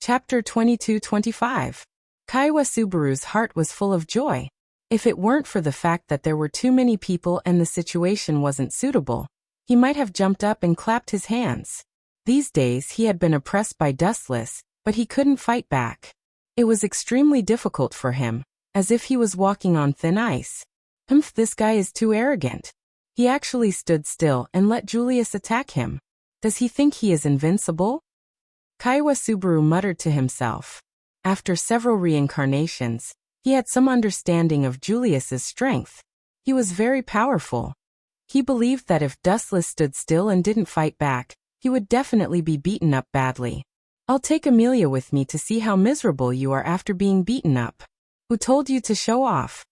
Chapter 22-25. Kaiwa Subaru's heart was full of joy. If it weren't for the fact that there were too many people and the situation wasn't suitable, he might have jumped up and clapped his hands. These days he had been oppressed by Dustless, but he couldn't fight back. It was extremely difficult for him, as if he was walking on thin ice. This guy is too arrogant. He actually stood still and let Julius attack him. Does he think he is invincible? Kaiwa Subaru muttered to himself. After several reincarnations, he had some understanding of Julius's strength. He was very powerful. He believed that if Dustless stood still and didn't fight back, he would definitely be beaten up badly. I'll take Amelia with me to see how miserable you are after being beaten up. Who told you to show off?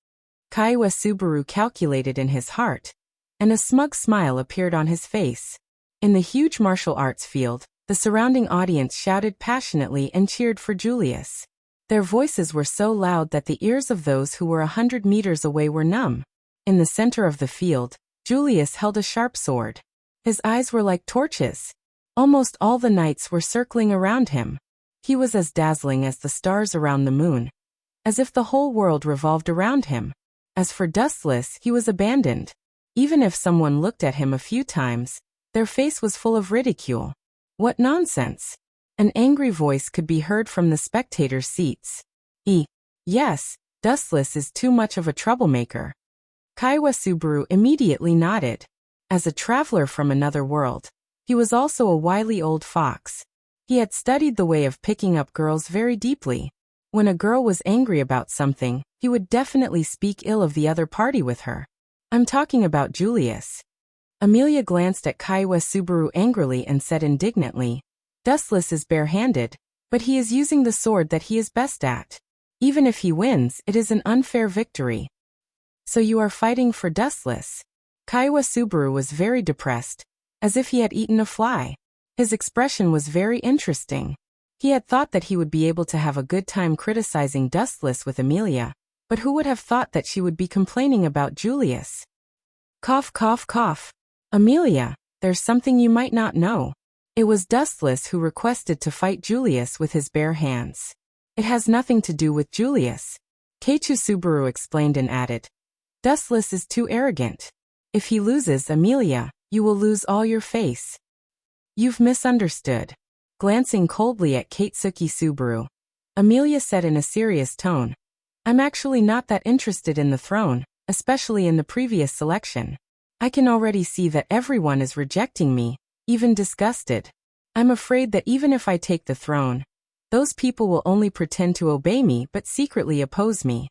Kaiwa Subaru calculated in his heart, and a smug smile appeared on his face. In the huge martial arts field, the surrounding audience shouted passionately and cheered for Julius. Their voices were so loud that the ears of those who were 100 meters away were numb. In the center of the field, Julius held a sharp sword. His eyes were like torches. Almost all the knights were circling around him. He was as dazzling as the stars around the moon, as if the whole world revolved around him. As for Dustless, he was abandoned. Even if someone looked at him a few times, their face was full of ridicule. What nonsense! An angry voice could be heard from the spectators' seats. Yes, Dustless is too much of a troublemaker. Kaiwa Subaru immediately nodded. As a traveler from another world, he was also a wily old fox. He had studied the way of picking up girls very deeply. When a girl was angry about something, he would definitely speak ill of the other party with her. I'm talking about Julius. Amelia glanced at Kaiwa Subaru angrily and said indignantly, Dustless is bare-handed, but he is using the sword that he is best at. Even if he wins, it is an unfair victory. So you are fighting for Dustless? Kaiwa Subaru was very depressed, as if he had eaten a fly. His expression was very interesting. He had thought that he would be able to have a good time criticizing Dustless with Amelia, but who would have thought that she would be complaining about Julius? Cough, cough, cough. Amelia, there's something you might not know. It was Dustless who requested to fight Julius with his bare hands. It has nothing to do with Julius. Keiichi Subaru explained and added, Dustless is too arrogant. If he loses Amelia, you will lose all your face. You've misunderstood. Glancing coldly at Keitsuki Subaru, Amelia said in a serious tone, I'm actually not that interested in the throne, especially in the previous selection. I can already see that everyone is rejecting me, even disgusted. I'm afraid that even if I take the throne, those people will only pretend to obey me but secretly oppose me.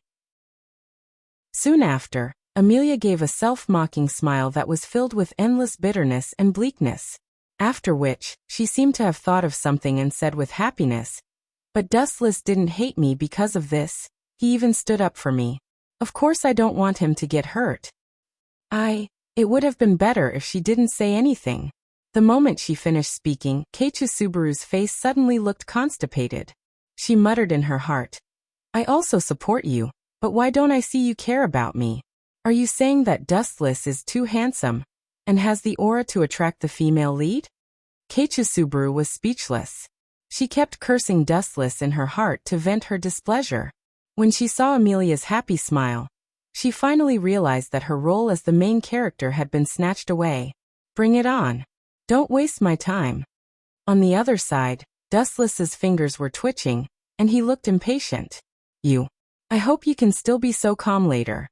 Soon after, Amelia gave a self-mocking smile that was filled with endless bitterness and bleakness. After which, she seemed to have thought of something and said with happiness, But Dustless didn't hate me because of this. He even stood up for me. Of course I don't want him to get hurt. It would have been better if she didn't say anything. The moment she finished speaking, Keiichi Subaru's face suddenly looked constipated. She muttered in her heart, I also support you, but why don't I see you care about me? Are you saying that Dustless is too handsome and has the aura to attract the female lead? Keiichi Subaru was speechless. She kept cursing Dustless in her heart to vent her displeasure. When she saw Amelia's happy smile, she finally realized that her role as the main character had been snatched away. Bring it on. Don't waste my time. On the other side, Dustless's fingers were twitching, and he looked impatient. I hope you can still be so calm later.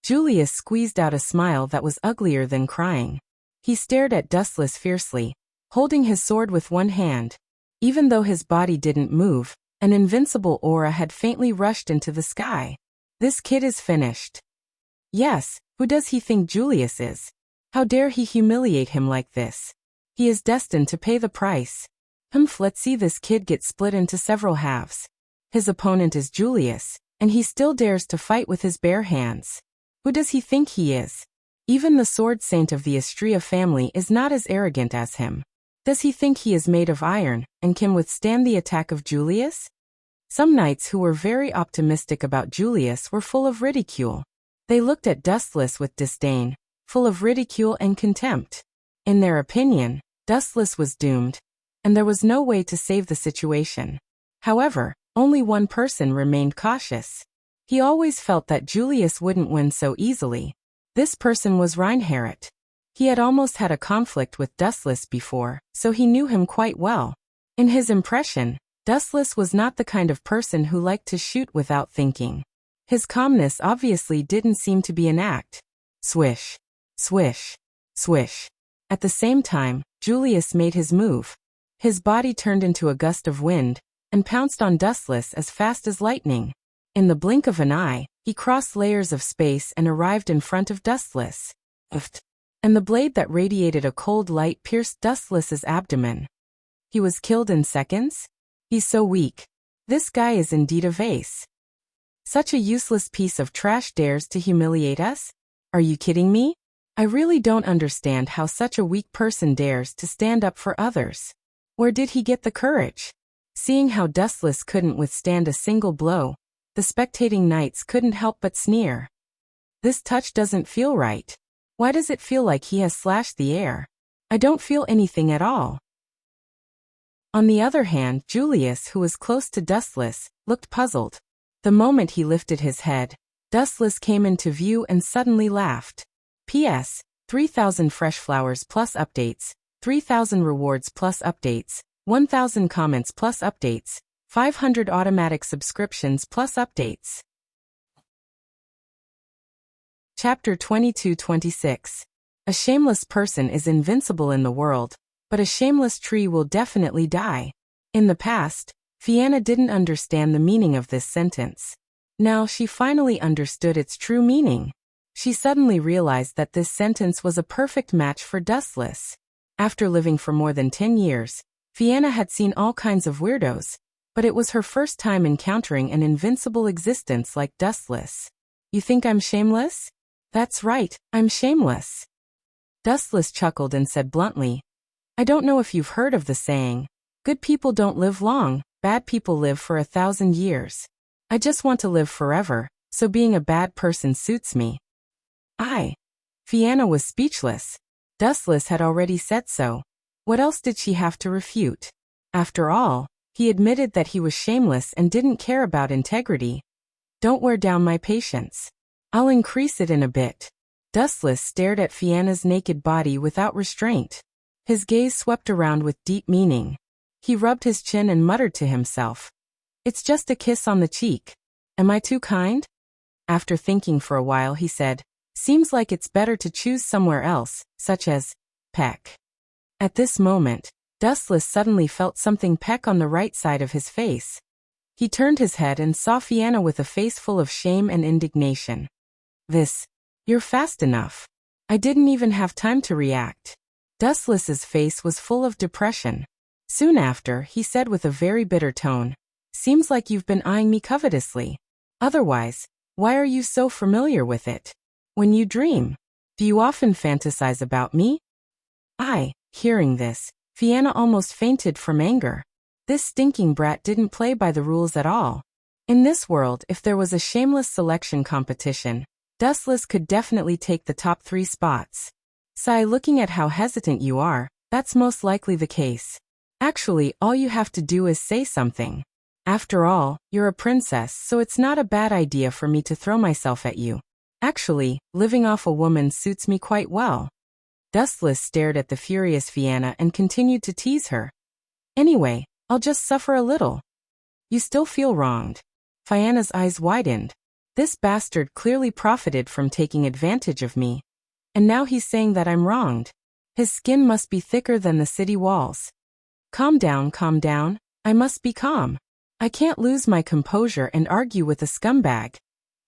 Julius squeezed out a smile that was uglier than crying. He stared at Dustless fiercely, holding his sword with one hand. Even though his body didn't move, an invincible aura had faintly rushed into the sky. This kid is finished. Yes, who does he think Julius is? How dare he humiliate him like this? He is destined to pay the price. Let's see this kid get split into several halves. His opponent is Julius, and he still dares to fight with his bare hands. Who does he think he is? Even the sword saint of the Astria family is not as arrogant as him. Does he think he is made of iron and can withstand the attack of Julius? Some knights who were very optimistic about Julius were full of ridicule. They looked at Dustless with disdain, full of ridicule and contempt. In their opinion, Dustless was doomed, and there was no way to save the situation. However, only one person remained cautious. He always felt that Julius wouldn't win so easily. This person was Reinhardt. He had almost had a conflict with Dustless before, so he knew him quite well. In his impression, Dustless was not the kind of person who liked to shoot without thinking. His calmness obviously didn't seem to be an act. Swish. Swish. Swish. At the same time, Julius made his move. His body turned into a gust of wind, and pounced on Dustless as fast as lightning. In the blink of an eye, he crossed layers of space and arrived in front of Dustless. And the blade that radiated a cold light pierced Dustless's abdomen. He was killed in seconds? He's so weak. This guy is indeed a vase. Such a useless piece of trash dares to humiliate us? Are you kidding me? I really don't understand how such a weak person dares to stand up for others. Where did he get the courage? Seeing how Dustless couldn't withstand a single blow, the spectating knights couldn't help but sneer. This touch doesn't feel right. Why does it feel like he has slashed the air? I don't feel anything at all. On the other hand, Julius, who was close to Dustless, looked puzzled. The moment he lifted his head, Dustless came into view and suddenly laughed. P.S. 3,000 fresh flowers plus updates, 3,000 rewards plus updates, 1,000 comments plus updates, 500 automatic subscriptions plus updates. Chapter 22-26. A shameless person is invincible in the world, but a shameless tree will definitely die. In the past, Fianna didn't understand the meaning of this sentence. Now she finally understood its true meaning. She suddenly realized that this sentence was a perfect match for Dustless. After living for more than 10 years, Fianna had seen all kinds of weirdos, but it was her first time encountering an invincible existence like Dustless. You think I'm shameless? That's right, I'm shameless. Dustless chuckled and said bluntly, I don't know if you've heard of the saying, good people don't live long, bad people live for 1,000 years. I just want to live forever, so being a bad person suits me. Fianna was speechless. Dustless had already said so. What else did she have to refute? After all, he admitted that he was shameless and didn't care about integrity. Don't wear down my patience. I'll increase it in a bit. Dustless stared at Fianna's naked body without restraint. His gaze swept around with deep meaning. He rubbed his chin and muttered to himself. It's just a kiss on the cheek. Am I too kind? After thinking for a while he said, Seems like it's better to choose somewhere else, such as peck. At this moment, Dustless suddenly felt something peck on the right side of his face. He turned his head and saw Fianna with a face full of shame and indignation. You're fast enough. I didn't even have time to react. Dustless's face was full of depression. Soon after, he said with a very bitter tone, Seems like you've been eyeing me covetously. Otherwise, why are you so familiar with it? When you dream, do you often fantasize about me? Hearing this, Fianna almost fainted from anger. This stinking brat didn't play by the rules at all. In this world, if there was a shameless selection competition, Dustless could definitely take the top 3 spots. Sigh, looking at how hesitant you are, that's most likely the case. Actually, all you have to do is say something. After all, you're a princess, so it's not a bad idea for me to throw myself at you. Actually, living off a woman suits me quite well. Dustless stared at the furious Fianna and continued to tease her. Anyway, I'll just suffer a little. You still feel wronged. Fianna's eyes widened. This bastard clearly profited from taking advantage of me. And now he's saying that I'm wronged. His skin must be thicker than the city walls. Calm down, I must be calm. I can't lose my composure and argue with a scumbag.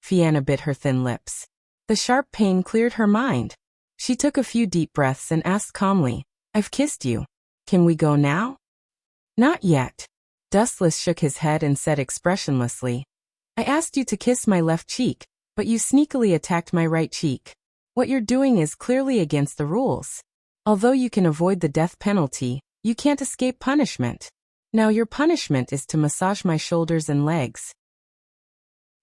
Fianna bit her thin lips. The sharp pain cleared her mind. She took a few deep breaths and asked calmly, I've kissed you. Can we go now? Not yet. Dustless shook his head and said expressionlessly, I asked you to kiss my left cheek, but you sneakily attacked my right cheek. What you're doing is clearly against the rules. Although you can avoid the death penalty, you can't escape punishment. Now your punishment is to massage my shoulders and legs.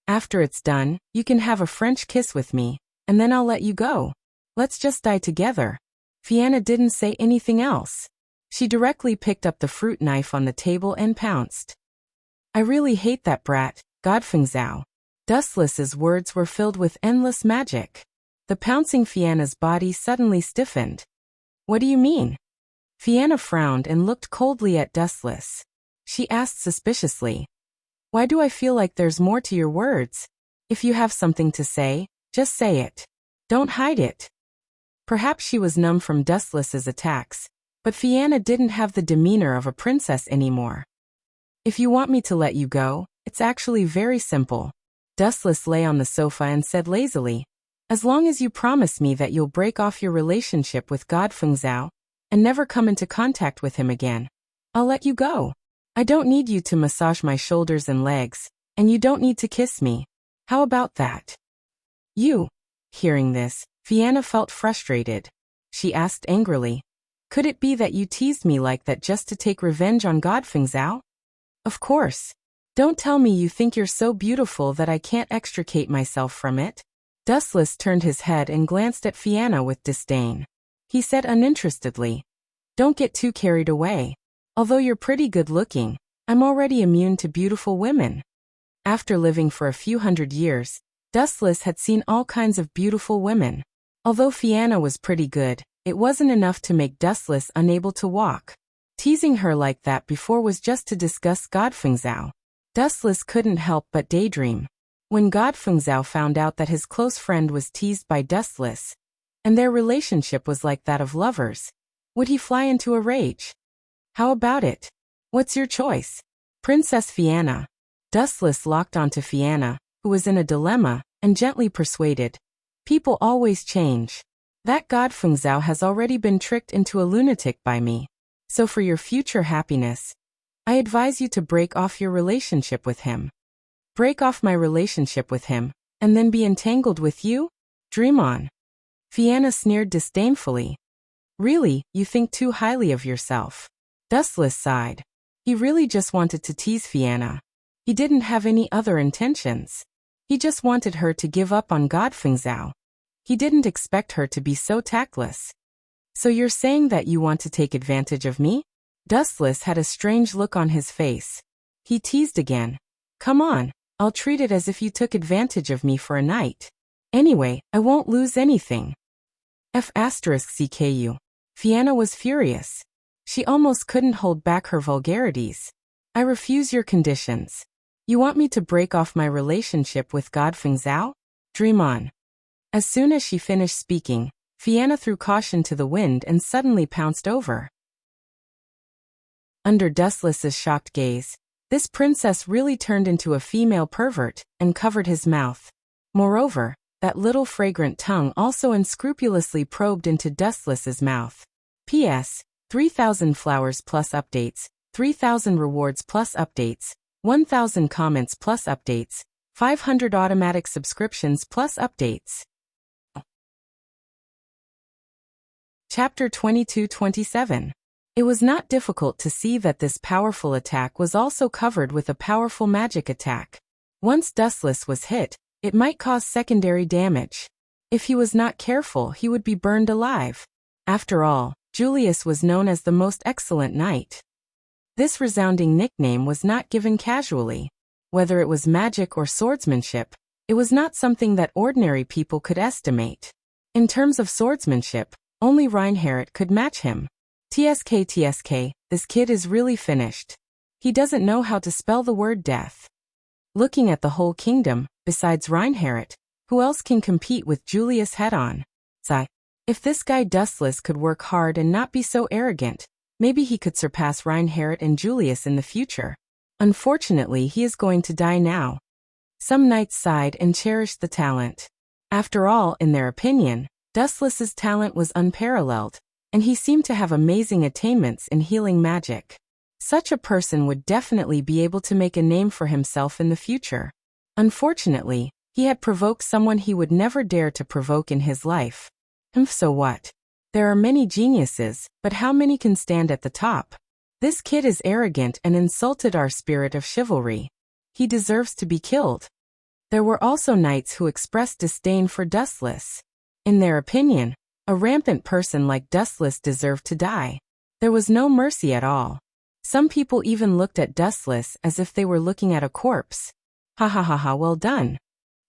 After it's done, you can have a French kiss with me, and then I'll let you go. Let's just die together. Fianna didn't say anything else. She directly picked up the fruit knife on the table and pounced. I really hate that brat, Godfengzao. Dustless's words were filled with endless magic. The pouncing Fianna's body suddenly stiffened. What do you mean? Fianna frowned and looked coldly at Dustless. She asked suspiciously. Why do I feel like there's more to your words? If you have something to say, just say it. Don't hide it. Perhaps she was numb from Dustless's attacks, but Fianna didn't have the demeanor of a princess anymore. If you want me to let you go, it's actually very simple. Dustless lay on the sofa and said lazily, as long as you promise me that you'll break off your relationship with Godfengzao and never come into contact with him again, I'll let you go. I don't need you to massage my shoulders and legs, and you don't need to kiss me. How about that? You. Hearing this, Fianna felt frustrated. She asked angrily, could it be that you teased me like that just to take revenge on Godfengzao? Of course. Don't tell me you think you're so beautiful that I can't extricate myself from it. Dustless turned his head and glanced at Fianna with disdain. He said uninterestedly, don't get too carried away. Although you're pretty good looking, I'm already immune to beautiful women. After living for a few hundred years, Dustless had seen all kinds of beautiful women. Although Fianna was pretty good, it wasn't enough to make Dustless unable to walk. Teasing her like that before was just to disgust Godfengzao. Dustless couldn't help but daydream. When Godfengzao found out that his close friend was teased by Dustless, and their relationship was like that of lovers, would he fly into a rage? How about it? What's your choice? Princess Fianna. Dustless locked onto Fianna, who was in a dilemma, and gently persuaded. People always change. That Godfengzao has already been tricked into a lunatic by me. So for your future happiness, I advise you to break off your relationship with him. Break off my relationship with him, and then be entangled with you? Dream on. Fianna sneered disdainfully. Really, you think too highly of yourself. Dustless sighed. He really just wanted to tease Fianna. He didn't have any other intentions. He just wanted her to give up on Godfengzao. He didn't expect her to be so tactless. So you're saying that you want to take advantage of me? Dustless had a strange look on his face. He teased again. Come on, I'll treat it as if you took advantage of me for a night. Anyway, I won't lose anything. F***CKU. Fianna was furious. She almost couldn't hold back her vulgarities. I refuse your conditions. You want me to break off my relationship with Godfengzao? Dream on. As soon as she finished speaking, Fianna threw caution to the wind and suddenly pounced over. Under Dustless's shocked gaze, this princess really turned into a female pervert and covered his mouth. Moreover, that little fragrant tongue also unscrupulously probed into Dustless's mouth. P.S. 3,000 flowers plus updates, 3,000 rewards plus updates, 1,000 comments plus updates, 500 automatic subscriptions plus updates. Chapter 22-27. It was not difficult to see that this powerful attack was also covered with a powerful magic attack. Once Dustless was hit, it might cause secondary damage. If he was not careful, he would be burned alive. After all, Julius was known as the most excellent knight. This resounding nickname was not given casually. Whether it was magic or swordsmanship, it was not something that ordinary people could estimate. In terms of swordsmanship, only Reinhardt could match him. TSK, this kid is really finished. He doesn't know how to spell the word death. Looking at the whole kingdom, besides Reinhardt, who else can compete with Julius head-on? If this guy Dustless could work hard and not be so arrogant, maybe he could surpass Reinhardt and Julius in the future. Unfortunately, he is going to die now. Some knights sighed and cherished the talent. After all, in their opinion, Dustless's talent was unparalleled, and he seemed to have amazing attainments in healing magic. Such a person would definitely be able to make a name for himself in the future. Unfortunately, he had provoked someone he would never dare to provoke in his life. So what? There are many geniuses, but how many can stand at the top? This kid is arrogant and insulted our spirit of chivalry. He deserves to be killed. There were also knights who expressed disdain for Dustless. In their opinion, a rampant person like Dustless deserved to die. There was no mercy at all. Some people even looked at Dustless as if they were looking at a corpse. Ha ha ha ha, well done.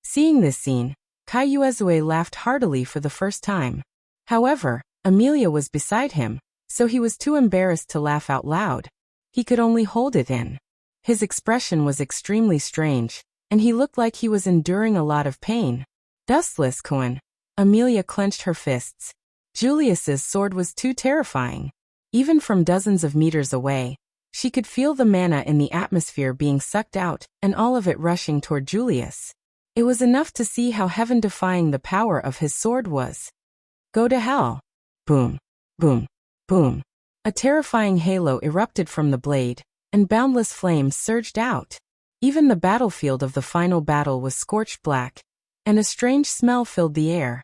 Seeing this scene, Kaiuezue laughed heartily for the first time. However, Amelia was beside him, so he was too embarrassed to laugh out loud. He could only hold it in. His expression was extremely strange, and he looked like he was enduring a lot of pain. Dustless Cohen. Amelia clenched her fists. Julius's sword was too terrifying. Even from dozens of meters away, she could feel the mana in the atmosphere being sucked out and all of it rushing toward Julius. It was enough to see how heaven-defying the power of his sword was. Go to hell. Boom, boom, boom. A terrifying halo erupted from the blade, and boundless flames surged out. Even the battlefield of the final battle was scorched black, and a strange smell filled the air.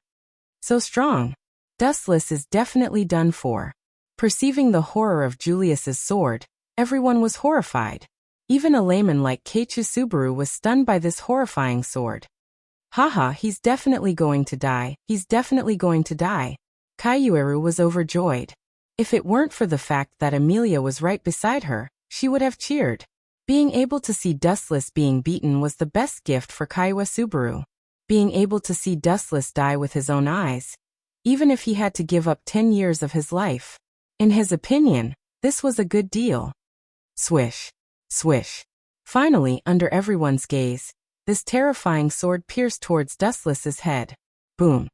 So strong. Dustless is definitely done for. Perceiving the horror of Julius's sword, everyone was horrified. Even a layman like Keiichi Subaru was stunned by this horrifying sword. Haha, he's definitely going to die, he's definitely going to die. Kaiueru was overjoyed. If it weren't for the fact that Amelia was right beside her, she would have cheered. Being able to see Dustless being beaten was the best gift for Kaiwa Subaru. Being able to see Dustless die with his own eyes, even if he had to give up 10 years of his life. In his opinion, this was a good deal. Swish. Swish. Finally, under everyone's gaze, this terrifying sword pierced towards Dustless's head. Boom.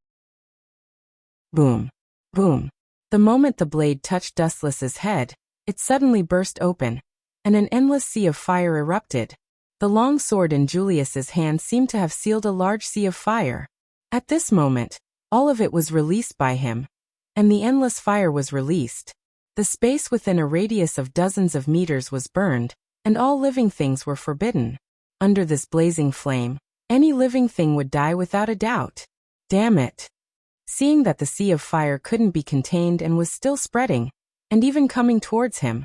Boom. Boom. The moment the blade touched Dustless's head, it suddenly burst open, and an endless sea of fire erupted. The long sword in Julius's hand seemed to have sealed a large sea of fire. At this moment, all of it was released by him, and the endless fire was released. The space within a radius of dozens of meters was burned, and all living things were forbidden. Under this blazing flame, any living thing would die without a doubt. Damn it. Seeing that the sea of fire couldn't be contained and was still spreading, and even coming towards him,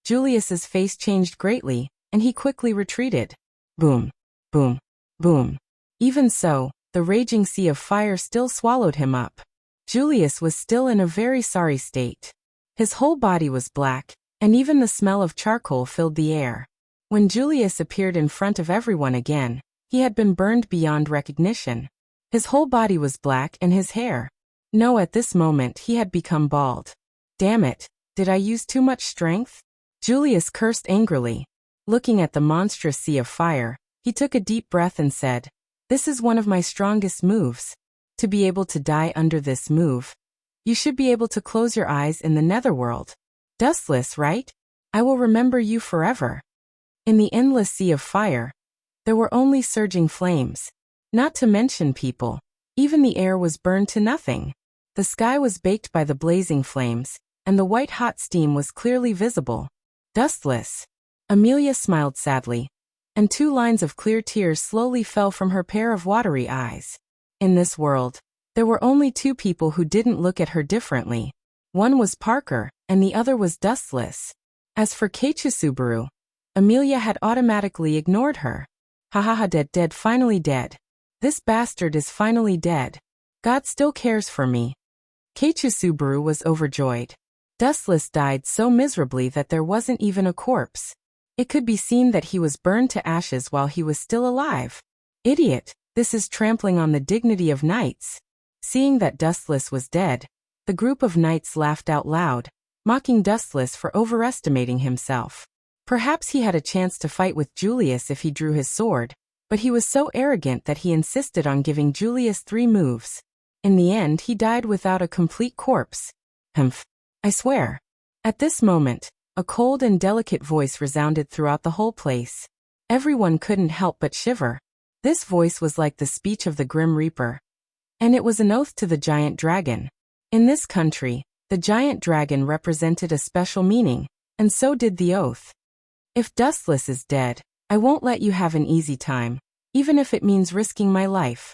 Julius's face changed greatly, and he quickly retreated. Boom. Boom. Boom. Even so, the raging sea of fire still swallowed him up. Julius was still in a very sorry state. His whole body was black, and even the smell of charcoal filled the air. When Julius appeared in front of everyone again, he had been burned beyond recognition. His whole body was black and his hair. No, at this moment he had become bald. Damn it, did I use too much strength? Julius cursed angrily. Looking at the monstrous sea of fire, he took a deep breath and said, "This is one of my strongest moves. To be able to die under this move, you should be able to close your eyes in the netherworld. Dustless, right? I will remember you forever." In the endless sea of fire, there were only surging flames. Not to mention people. Even the air was burned to nothing. The sky was baked by the blazing flames, and the white-hot steam was clearly visible. Dustless. Amelia smiled sadly, and 2 lines of clear tears slowly fell from her pair of watery eyes. In this world, there were only 2 people who didn't look at her differently. One was Parker, and the other was Dustless. As for Keiichi Subaru, Amelia had automatically ignored her. Ha ha ha, dead, finally dead. This bastard is finally dead. God still cares for me. Keiichi Subaru was overjoyed. Dustless died so miserably that there wasn't even a corpse. It could be seen that he was burned to ashes while he was still alive. Idiot, this is trampling on the dignity of knights. Seeing that Dustless was dead, the group of knights laughed out loud, mocking Dustless for overestimating himself. Perhaps he had a chance to fight with Julius if he drew his sword, but he was so arrogant that he insisted on giving Julius 3 moves. In the end, he died without a complete corpse. Humph. I swear. At this moment, a cold and delicate voice resounded throughout the whole place. Everyone couldn't help but shiver. This voice was like the speech of the Grim Reaper. And it was an oath to the giant dragon. In this country, the giant dragon represented a special meaning, and so did the oath. If Dustless is dead, I won't let you have an easy time, even if it means risking my life.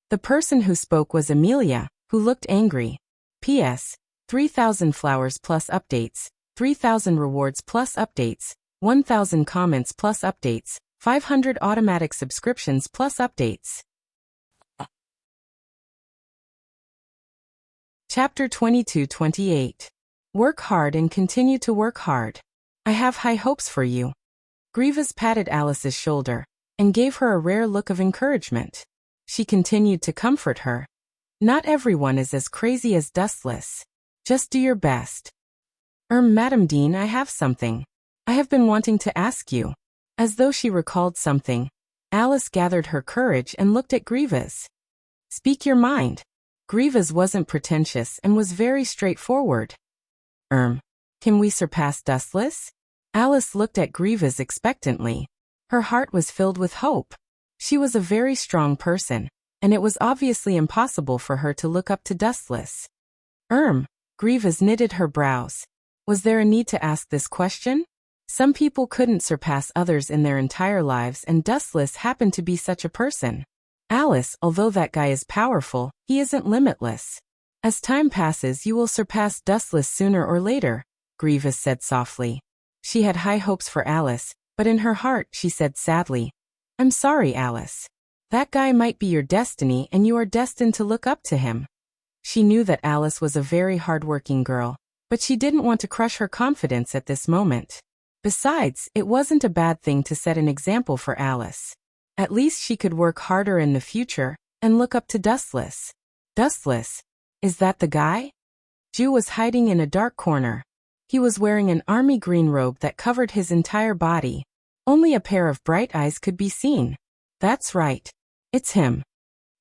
The person who spoke was Amelia, who looked angry. P.S. 3,000 flowers plus updates, 3,000 rewards plus updates, 1,000 comments plus updates, 500 automatic subscriptions plus updates. Chapter 22-28. Work hard and continue to work hard. I have high hopes for you. Grievous patted Alice's shoulder and gave her a rare look of encouragement. She continued to comfort her. Not everyone is as crazy as Dustless. Just do your best. Madam Dean, I have something. I have been wanting to ask you. As though she recalled something, Alice gathered her courage and looked at Grievous. Speak your mind. Grievous wasn't pretentious and was very straightforward. Can we surpass Dustless? Alice looked at Grievous expectantly. Her heart was filled with hope. She was a very strong person, and it was obviously impossible for her to look up to Dustless. Grievous knitted her brows. Was there a need to ask this question? Some people couldn't surpass others in their entire lives, and Dustless happened to be such a person. Alice, although that guy is powerful, he isn't limitless. As time passes, you will surpass Dustless sooner or later, Grievous said softly. She had high hopes for Alice, but in her heart she said sadly, I'm sorry, Alice. That guy might be your destiny and you are destined to look up to him. She knew that Alice was a very hard-working girl, but she didn't want to crush her confidence at this moment. Besides, it wasn't a bad thing to set an example for Alice. At least she could work harder in the future and look up to Dustless. Dustless? Is that the guy? Ju was hiding in a dark corner. He was wearing an army green robe that covered his entire body. Only a pair of bright eyes could be seen. That's right. It's him.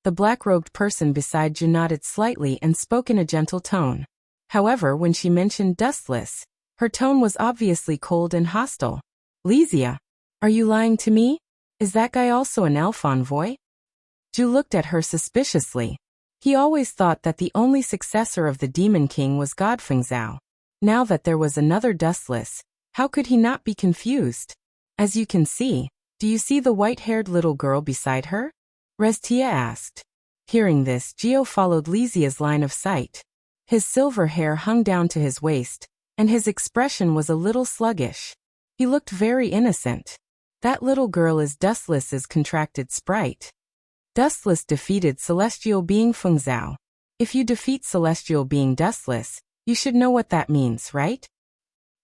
The black-robed person beside Ju nodded slightly and spoke in a gentle tone. However, when she mentioned Dustless, her tone was obviously cold and hostile. Lesia, are you lying to me? Is that guy also an elf envoy? Ju looked at her suspiciously. He always thought that the only successor of the Demon King was God Fengzhou. Now that there was another Dustless, how could he not be confused? As you can see, do you see the white-haired little girl beside her? Restia asked. Hearing this, Geo followed Lesia's line of sight. His silver hair hung down to his waist, and his expression was a little sluggish. He looked very innocent. That little girl is Dustless's contracted sprite. Dustless defeated celestial being Fengzhou. If you defeat celestial being Dustless, you should know what that means, right?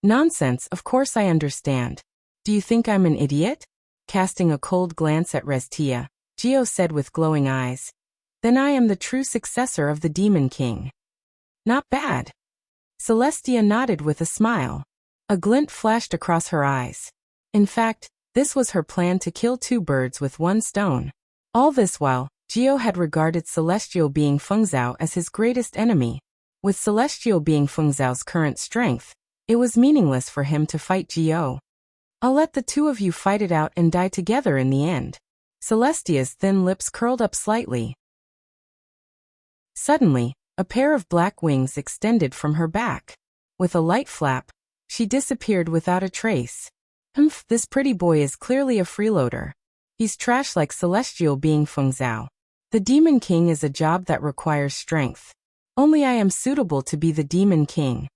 Nonsense, of course I understand. Do you think I'm an idiot? Casting a cold glance at Restia, Geo said with glowing eyes. Then I am the true successor of the Demon King. Not bad. Celestia nodded with a smile. A glint flashed across her eyes. In fact, this was her plan to kill two birds with one stone. All this while, Geo had regarded celestial being Fengzhou as his greatest enemy. With celestial being Fengzhou's current strength, it was meaningless for him to fight Geo. I'll let the two of you fight it out and die together in the end. Celestia's thin lips curled up slightly. Suddenly, a pair of black wings extended from her back. With a light flap, she disappeared without a trace. This pretty boy is clearly a freeloader. He's trash like celestial being Fengzhou. The Demon King is a job that requires strength. Only I am suitable to be the Demon King.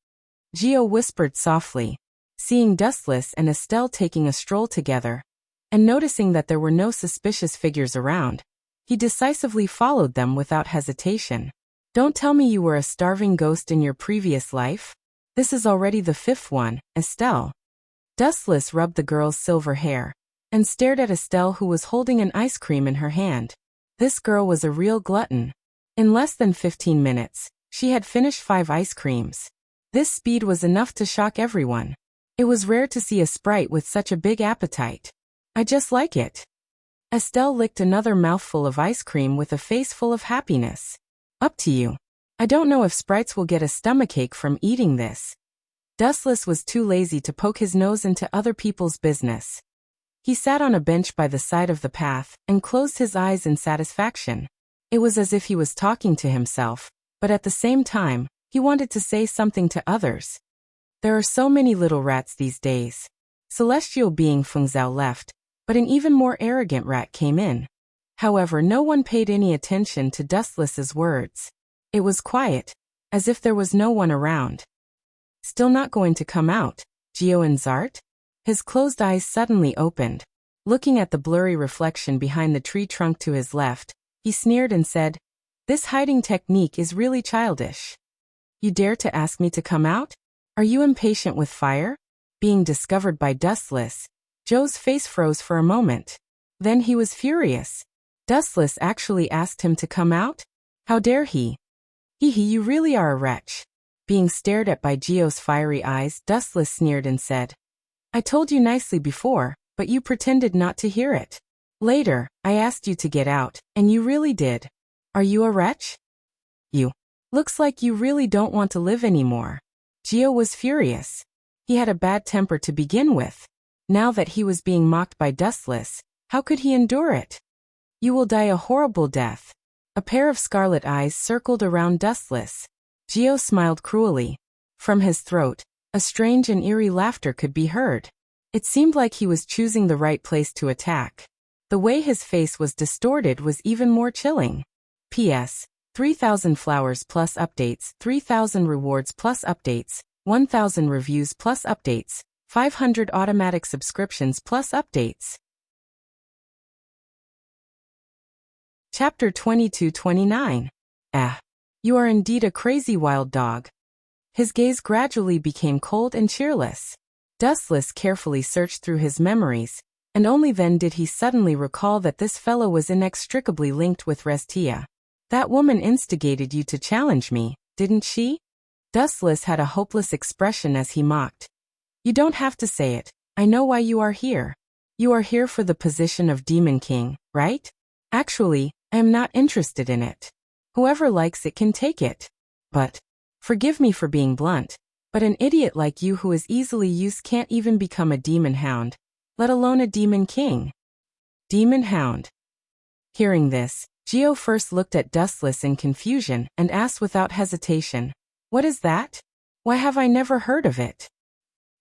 Geo whispered softly. Seeing Dustless and Estelle taking a stroll together, and noticing that there were no suspicious figures around, he decisively followed them without hesitation. Don't tell me you were a starving ghost in your previous life? This is already the 5th one, Estelle. Dustless rubbed the girl's silver hair, and stared at Estelle, who was holding an ice cream in her hand. This girl was a real glutton. In less than 15 minutes, she had finished 5 ice creams. This speed was enough to shock everyone. It was rare to see a sprite with such a big appetite. I just like it. Estelle licked another mouthful of ice cream with a face full of happiness. Up to you. I don't know if sprites will get a stomachache from eating this. Dustless was too lazy to poke his nose into other people's business. He sat on a bench by the side of the path and closed his eyes in satisfaction. It was as if he was talking to himself, but at the same time, he wanted to say something to others. There are so many little rats these days. Celestial being Fengzhou left, but an even more arrogant rat came in. However, no one paid any attention to Dustless's words. It was quiet, as if there was no one around. Still not going to come out, Geo and Zart? His closed eyes suddenly opened. Looking at the blurry reflection behind the tree trunk to his left, he sneered and said, This hiding technique is really childish. You dare to ask me to come out? Are you impatient with fire? being discovered by Dustless. Joe's face froze for a moment. Then he was furious. Dustless actually asked him to come out? How dare he? You really are a wretch. Being stared at by Gio's fiery eyes, Dustless sneered and said, I told you nicely before, but you pretended not to hear it. Later, I asked you to get out, and you really did. Are you a wretch? You. Looks like you really don't want to live anymore. Gio was furious. He had a bad temper to begin with. Now that he was being mocked by Dustless, how could he endure it? You will die a horrible death. A pair of scarlet eyes circled around Dustless. Gio smiled cruelly. From his throat, a strange and eerie laughter could be heard. It seemed like he was choosing the right place to attack. The way his face was distorted was even more chilling. P.S. 3,000 flowers plus updates, 3,000 rewards plus updates, 1,000 reviews plus updates, 500 automatic subscriptions plus updates. Chapter 22-29. You are indeed a crazy wild dog. His gaze gradually became cold and cheerless. Dustless carefully searched through his memories, and only then did he suddenly recall that this fellow was inextricably linked with Restia. That woman instigated you to challenge me, didn't she? Dustless had a hopeless expression as he mocked. You don't have to say it. I know why you are here. You are here for the position of Demon King, right? Actually, I am not interested in it. Whoever likes it can take it. But, forgive me for being blunt, but an idiot like you who is easily used can't even become a demon hound, let alone a demon king. Demon hound. Hearing this, Gio first looked at Dustless in confusion and asked without hesitation, what is that? Why have I never heard of it?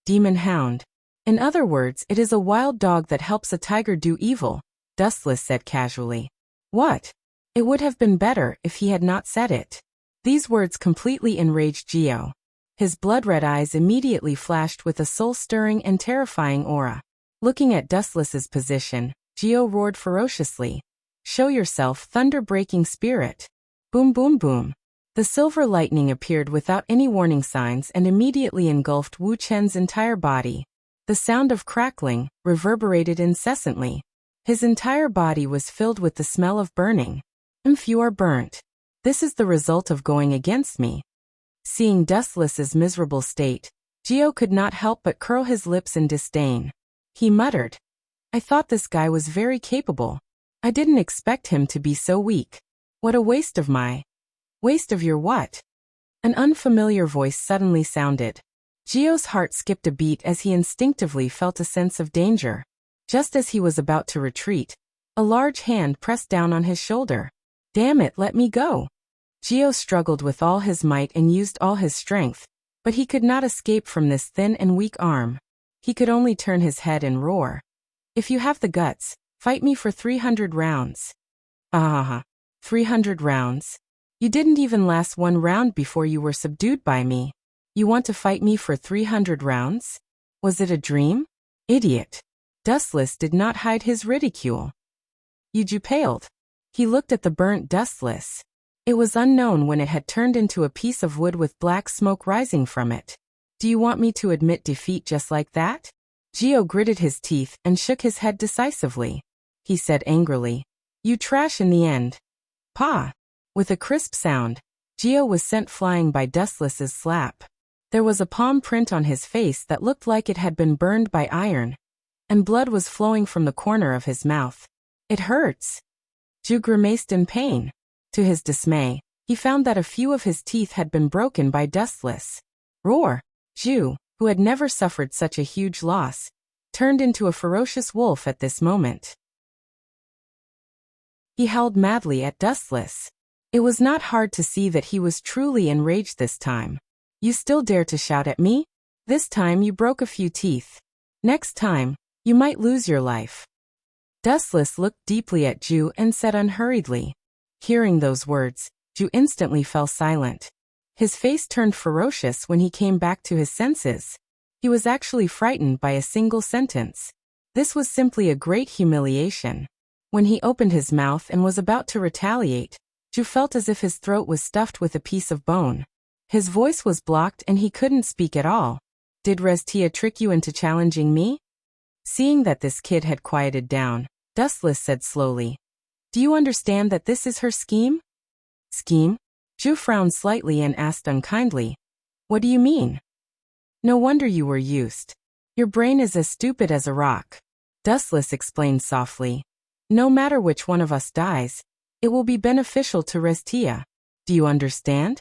Demon hound. In other words, it is a wild dog that helps a tiger do evil, Dustless said casually. What? It would have been better if he had not said it. These words completely enraged Gio. His blood-red eyes immediately flashed with a soul-stirring and terrifying aura. Looking at Dustless's position, Gio roared ferociously. Show yourself, thunder-breaking spirit. Boom boom boom. The silver lightning appeared without any warning signs and immediately engulfed Wu Chen's entire body. The sound of crackling reverberated incessantly. His entire body was filled with the smell of burning. You are burnt. This is the result of going against me. Seeing Dustless's miserable state, Gio could not help but curl his lips in disdain. He muttered, I thought this guy was very capable. I didn't expect him to be so weak. What a waste of my... Waste of your what? An unfamiliar voice suddenly sounded. Gio's heart skipped a beat as he instinctively felt a sense of danger. Just as he was about to retreat, a large hand pressed down on his shoulder. Damn it, let me go. Gio struggled with all his might and used all his strength, but he could not escape from this thin and weak arm. He could only turn his head and roar. If you have the guts, fight me for 300 rounds. 300 rounds? You didn't even last one round before you were subdued by me. You want to fight me for 300 rounds? Was it a dream? Idiot. Dustless did not hide his ridicule. Yuju paled. He looked at the burnt Dustless. It was unknown when it had turned into a piece of wood with black smoke rising from it. Do you want me to admit defeat just like that? Gio gritted his teeth and shook his head decisively. He said angrily, you trash in the end. Pa! With a crisp sound, Gio was sent flying by Dustless's slap. There was a palm print on his face that looked like it had been burned by iron, and blood was flowing from the corner of his mouth. It hurts. Ju grimaced in pain. To his dismay, he found that a few of his teeth had been broken by Dustless. Roar! Ju, who had never suffered such a huge loss, turned into a ferocious wolf at this moment. He howled madly at Dustless. It was not hard to see that he was truly enraged this time. You still dare to shout at me? This time you broke a few teeth. Next time, you might lose your life. Dustless looked deeply at Ju and said unhurriedly. Hearing those words, Ju instantly fell silent. His face turned ferocious when he came back to his senses. He was actually frightened by a single sentence. This was simply a great humiliation. When he opened his mouth and was about to retaliate, Ju felt as if his throat was stuffed with a piece of bone. His voice was blocked and he couldn't speak at all. Did Restia trick you into challenging me? Seeing that this kid had quieted down, Dustless said slowly. Do you understand that this is her scheme? Scheme? Zhu frowned slightly and asked unkindly. What do you mean? No wonder you were used. Your brain is as stupid as a rock. Dustless explained softly. No matter which one of us dies, it will be beneficial to Restia. Do you understand?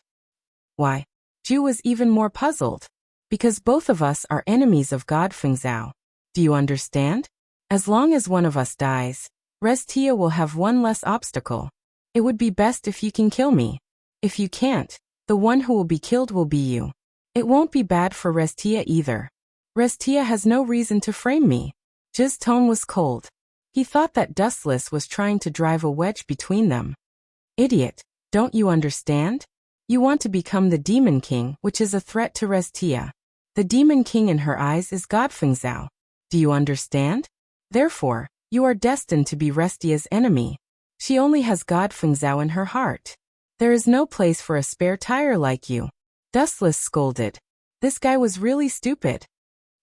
Why? Zhu was even more puzzled. Because both of us are enemies of God Fengzhao. Do you understand? As long as one of us dies, Restia will have one less obstacle. It would be best if you can kill me. If you can't, the one who will be killed will be you. It won't be bad for Restia either. Restia has no reason to frame me. Zhu's tone was cold. He thought that Dustless was trying to drive a wedge between them. Idiot, don't you understand? You want to become the Demon King, which is a threat to Restia. The Demon King in her eyes is God Fengzhao. Do you understand? Therefore, you are destined to be Restia's enemy. She only has God Fengzhao in her heart. There is no place for a spare tire like you. Dustless scolded. This guy was really stupid.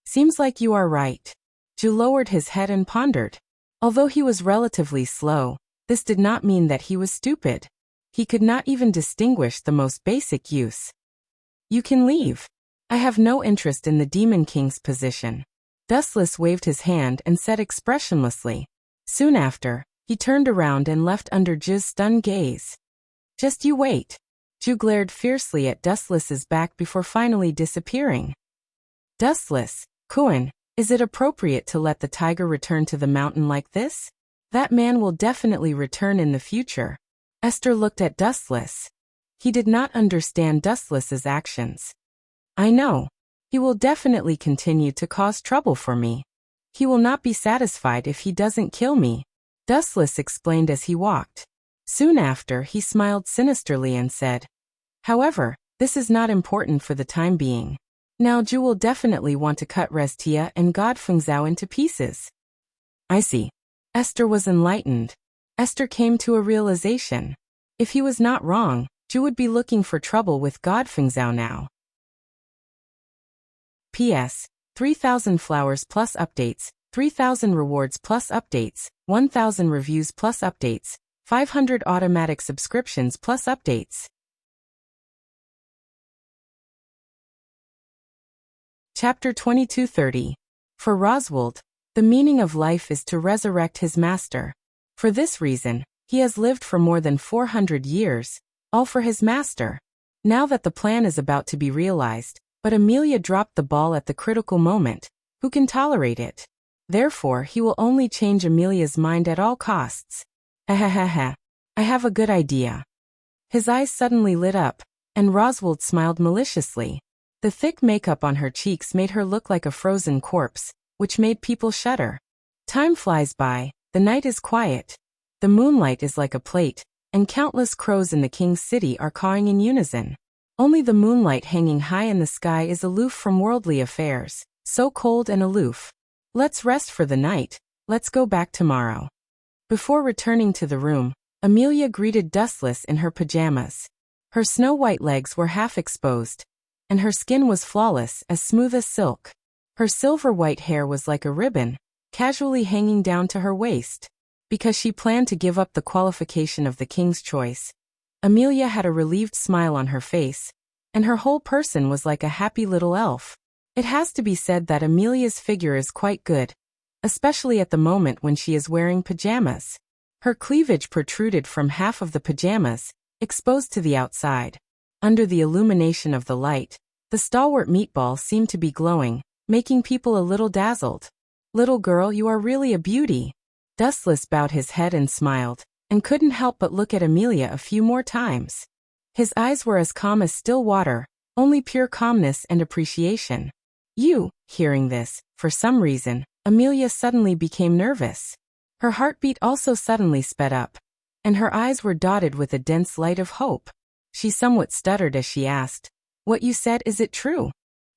Seems like you are right. Zhu lowered his head and pondered. Although he was relatively slow, this did not mean that he was stupid. He could not even distinguish the most basic use. You can leave. I have no interest in the Demon King's position. Dustless waved his hand and said expressionlessly. Soon after, he turned around and left under Zhu's stunned gaze. Just you wait. Zhu glared fiercely at Dustless's back before finally disappearing. Dustless, Kuan, is it appropriate to let the tiger return to the mountain like this? That man will definitely return in the future. Esther looked at Dustless. He did not understand Dustless's actions. I know. He will definitely continue to cause trouble for me. He will not be satisfied if he doesn't kill me, Dustless explained as he walked. Soon after, he smiled sinisterly and said, however, this is not important for the time being. Now Zhu will definitely want to cut Restia and God Fengzhao into pieces. I see. Esther was enlightened. Esther came to a realization. If he was not wrong, Zhu would be looking for trouble with God Fengzhao now. P.S. 3,000 flowers plus updates, 3,000 rewards plus updates, 1,000 reviews plus updates, 500 automatic subscriptions plus updates. Chapter 2230. For Roswald, the meaning of life is to resurrect his master. For this reason, he has lived for more than 400 years, all for his master. Now that the plan is about to be realized, but Amelia dropped the ball at the critical moment. Who can tolerate it? Therefore, he will only change Amelia's mind at all costs. I have a good idea. His eyes suddenly lit up, and Roswald smiled maliciously. The thick makeup on her cheeks made her look like a frozen corpse, which made people shudder. Time flies by, the night is quiet. The moonlight is like a plate, and countless crows in the king's city are cawing in unison. Only the moonlight hanging high in the sky is aloof from worldly affairs, so cold and aloof. Let's rest for the night, let's go back tomorrow. Before returning to the room, Amelia greeted Dustless in her pajamas. Her snow-white legs were half exposed, and her skin was flawless, as smooth as silk. Her silver-white hair was like a ribbon, casually hanging down to her waist. Because she planned to give up the qualification of the king's choice, Amelia had a relieved smile on her face, and her whole person was like a happy little elf. It has to be said that Amelia's figure is quite good, especially at the moment when she is wearing pajamas. Her cleavage protruded from half of the pajamas, exposed to the outside. Under the illumination of the light, the stalwart meatball seemed to be glowing, making people a little dazzled. Little girl, you are really a beauty. Dustless bowed his head and smiled, and couldn't help but look at Amelia a few more times. His eyes were as calm as still water, only pure calmness and appreciation. Hearing this, for some reason, Amelia suddenly became nervous. Her heartbeat also suddenly sped up, and her eyes were dotted with a dense light of hope. She somewhat stuttered as she asked, "What you said, is it true?"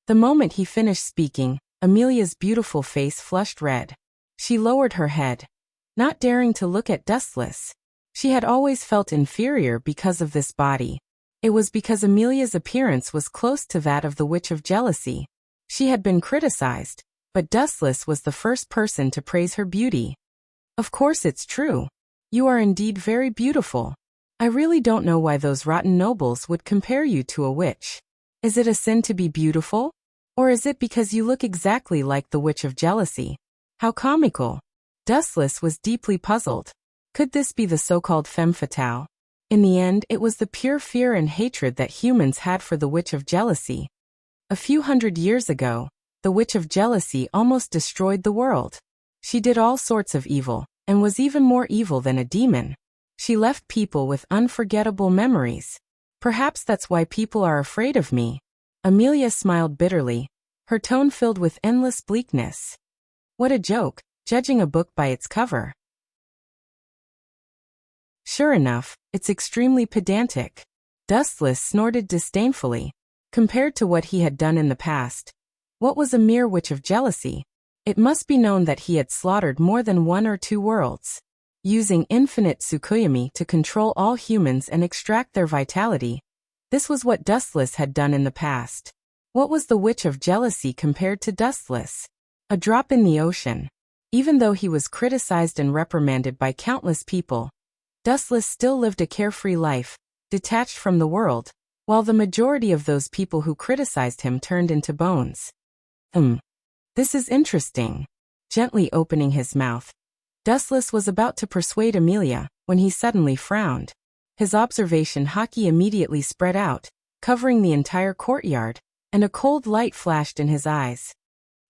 The moment he finished speaking, Amelia's beautiful face flushed red. She lowered her head, not daring to look at Dustless. She had always felt inferior because of this body. It was because Amelia's appearance was close to that of the Witch of Jealousy. She had been criticized, but Dustless was the first person to praise her beauty. Of course it's true. You are indeed very beautiful. I really don't know why those rotten nobles would compare you to a witch. Is it a sin to be beautiful? Or is it because you look exactly like the Witch of Jealousy? How comical. Dustless was deeply puzzled. Could this be the so-called femme fatale? In the end, it was the pure fear and hatred that humans had for the Witch of Jealousy. A few hundred years ago, the Witch of Jealousy almost destroyed the world. She did all sorts of evil, and was even more evil than a demon. She left people with unforgettable memories. Perhaps that's why people are afraid of me. Amelia smiled bitterly, her tone filled with endless bleakness. What a joke, judging a book by its cover. Sure enough, it's extremely pedantic. Dustless snorted disdainfully. Compared to what he had done in the past, what was a mere Witch of Jealousy? It must be known that he had slaughtered more than 1 or 2 worlds. Using infinite Tsukuyomi to control all humans and extract their vitality. This was what Dustless had done in the past. What was the Witch of Jealousy compared to Dustless? A drop in the ocean. Even though he was criticized and reprimanded by countless people, Dustless still lived a carefree life, detached from the world, while the majority of those people who criticized him turned into bones. This is interesting. Gently opening his mouth, Dustless was about to persuade Amelia, when he suddenly frowned. His observation haki immediately spread out, covering the entire courtyard, and a cold light flashed in his eyes.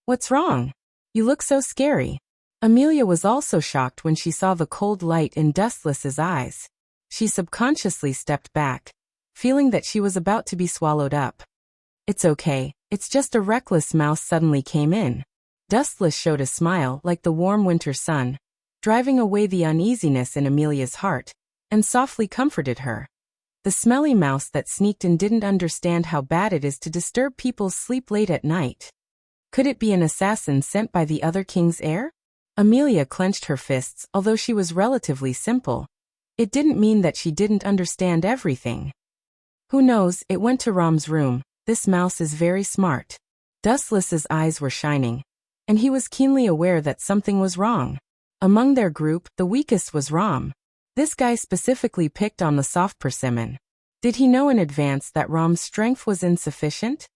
What's wrong? You look so scary. Amelia was also shocked when she saw the cold light in Dustless's eyes. She subconsciously stepped back, feeling that she was about to be swallowed up. It's okay, it's just a reckless mouse suddenly came in. Dustless showed a smile like the warm winter sun, driving away the uneasiness in Amelia's heart, and softly comforted her. The smelly mouse that sneaked in didn't understand how bad it is to disturb people's sleep late at night. Could it be an assassin sent by the other king's heir? Amelia clenched her fists, although she was relatively simple. It didn't mean that she didn't understand everything. Who knows, it went to Ram's room. This mouse is very smart. Dustless's eyes were shining, and he was keenly aware that something was wrong. Among their group, the weakest was Ram. This guy specifically picked on the soft persimmon. Did he know in advance that Ram's strength was insufficient?